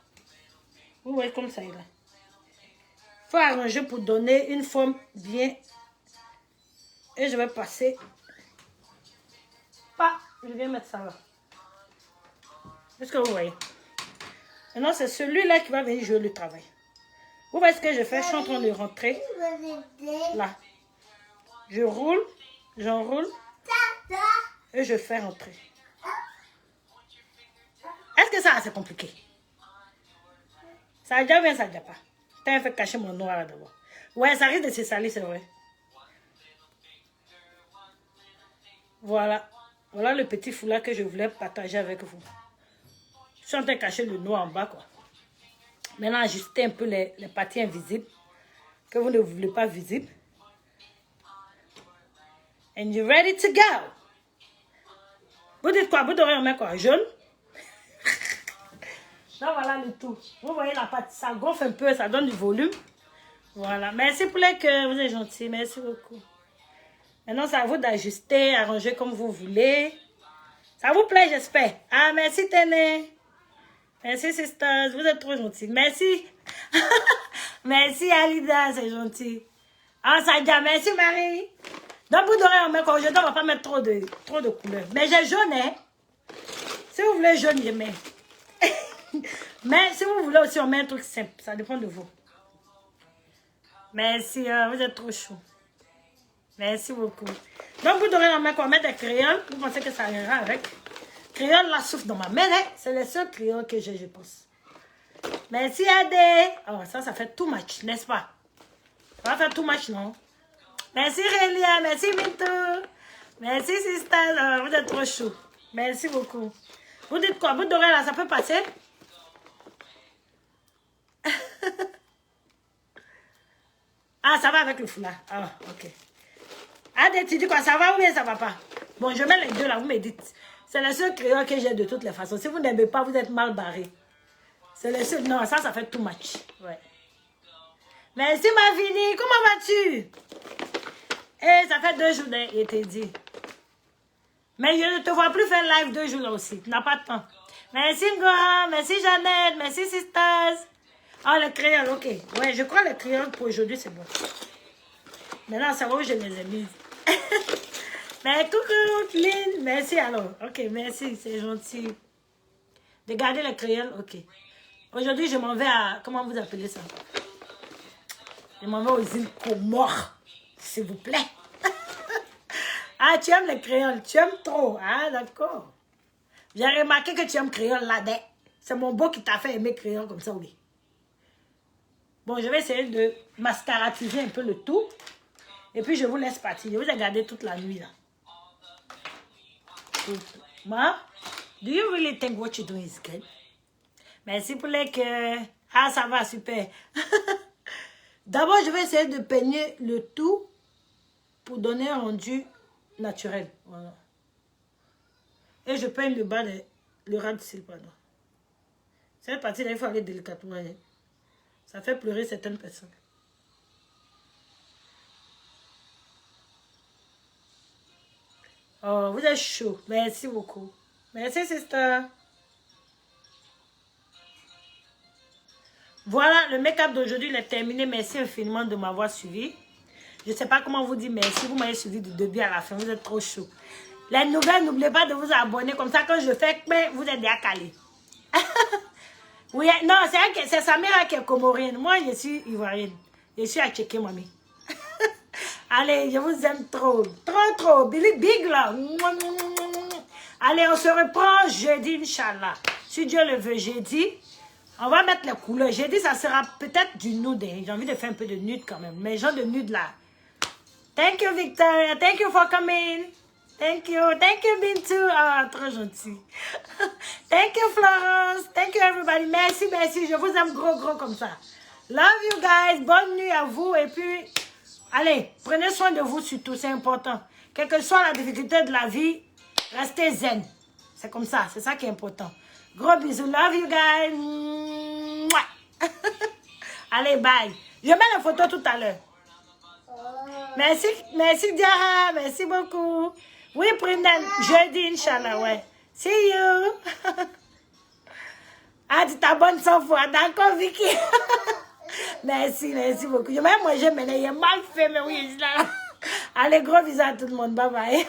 Vous voyez comme ça, il est. Il faut arranger pour donner une forme bien. Et je vais passer. Pas, je vais mettre ça là. Est-ce que vous voyez? Maintenant, c'est celui-là qui va venir jouer le travail. Vous voyez ce que je fais? Je suis en train de rentrer. Là. Je roule, j'enroule. Et je fais rentrer. Est-ce que ça, c'est compliqué? Ça a déjà bien, ça a déjà pas. T'as fait cacher mon noir là d'abord. Ouais, ça risque de se salir, c'est vrai. Voilà. Voilà le petit foulard que je voulais partager avec vous. Je suis en train de cacher le noir en bas, quoi. Maintenant, ajuster un peu les parties invisibles que vous ne voulez pas visibles. And you're ready to go. Vous dites quoi? Vous devrez en mettre quoi? Jaune? Donc voilà le tout. Vous voyez la pâte, ça gonfle un peu, ça donne du volume. Voilà. Merci pour les cœurs, vous êtes gentils. Merci beaucoup. Maintenant, c'est à vous d'ajuster, arranger comme vous voulez. Ça vous plaît, j'espère. Ah, merci Téné. Merci sisters, vous êtes trop gentils. Merci. Merci Alida, c'est gentil. Ah, ça dit merci Marie. Donc vous devrez en mettre, aujourd'hui on ne va pas mettre trop de couleurs. Mais j'ai jaune, hein. Si vous voulez jaune, je mets. Mais si vous voulez aussi, on met un truc simple. Ça dépend de vous. Merci, vous êtes trop chou. Merci beaucoup. Donc vous devrez en mettre quoi? Mettre des crayons. Vous pensez que ça ira avec? Crayon la souffle dans ma main. Hein? C'est le seul crayon que j'ai, je pense. Merci Adé. Oh, ça fait too much, n'est-ce pas? Ça va faire too much, non? Merci Rélia. Merci Minto. Merci Sister. Vous êtes trop chou. Merci beaucoup. Vous dites quoi? Vous devrez là, ça peut passer? Ah, ça va avec le foulard. Ah, ok. Adé, tu dis quoi? Ça va ou bien ça va pas? Bon, je mets les deux là, vous me dites. C'est le seul crayon que j'ai de toutes les façons. Si vous n'aimez pas, vous êtes mal barré. C'est le seul. Non, ça fait too much. Ouais. Merci Mavini. Comment vas-tu? Eh, ça fait 2 jours qu'il était dit. Mais je ne te vois plus faire live 2 jours là aussi. Tu n'as pas de temps. Merci Ngora. Merci Jeannette. Merci Sisters. Ah, les crayons, ok. Ouais, je crois que les crayons pour aujourd'hui, c'est bon. Maintenant, ça va où je les ai mis. Mais coucou, Lynn. Merci alors. Ok, merci, c'est gentil. De garder les crayons, ok. Aujourd'hui, je m'en vais à... Comment vous appelez ça? Je m'en vais aux îles Comores, s'il vous plaît. Ah, tu aimes les crayons, tu aimes trop. Ah, d'accord. J'ai remarqué que tu aimes crayon là-dedans. C'est mon beau qui t'a fait aimer crayon comme ça, oui. Bon, je vais essayer de mascaratiser un peu le tout. Et puis, je vous laisse partir. Je vous ai gardé toute la nuit, là. Ma, do you really think what you're doing is good? Merci pour les cœurs. Ah, ça va, super. D'abord, je vais essayer de peigner le tout pour donner un rendu naturel. Voilà. Et je peigne le bas, le ras de cils, pardon. Cette partie-là, il faut aller délicatement. Hein. Ça fait pleurer certaines personnes. Oh, vous êtes chaud. Merci beaucoup. Merci, sister. Voilà, le make-up d'aujourd'hui est terminé. Merci infiniment de m'avoir suivi. Je ne sais pas comment vous dire merci. Vous m'avez suivi du début à la fin. Vous êtes trop chaud. Les nouvelles, n'oubliez pas de vous abonner. Comme ça, quand je fais, vous êtes déjà calés. Oui, non, c'est Samira qui est comorienne. Moi, je suis ivoirienne. Je suis à checker, mamie. Allez, je vous aime trop. Trop, trop. Billy Big, là. Allez, on se reprend jeudi, Inch'Allah. Si Dieu le veut, jeudi. On va mettre les couleurs. Jeudi, ça sera peut-être du nude. J'ai envie de faire un peu de nude quand même. Mais genre de nude, là. Thank you, Victoria. Thank you for coming. Thank you. Thank you, Bintou. Ah, trop gentil. Thank you, Florence. Thank you, everybody. Merci, merci. Je vous aime gros, gros comme ça. Love you, guys. Bonne nuit à vous. Et puis, allez, prenez soin de vous surtout. C'est important. Quelle que soit la difficulté de la vie, restez zen. C'est comme ça. C'est ça qui est important. Gros bisous. Love you, guys. Mouah. Allez, bye. Je mets la photo tout à l'heure. Merci, merci Diara, merci beaucoup. Oui, Prindel, jeudi, Inch'Allah, ouais. See you. Ah, tu t'abonnes 100 fois, d'accord, Vicky. Merci, merci beaucoup. Je vais manger maintenant, il est mal fait, mais oui, je suis là. Allez, gros bisous à tout le monde, bye bye.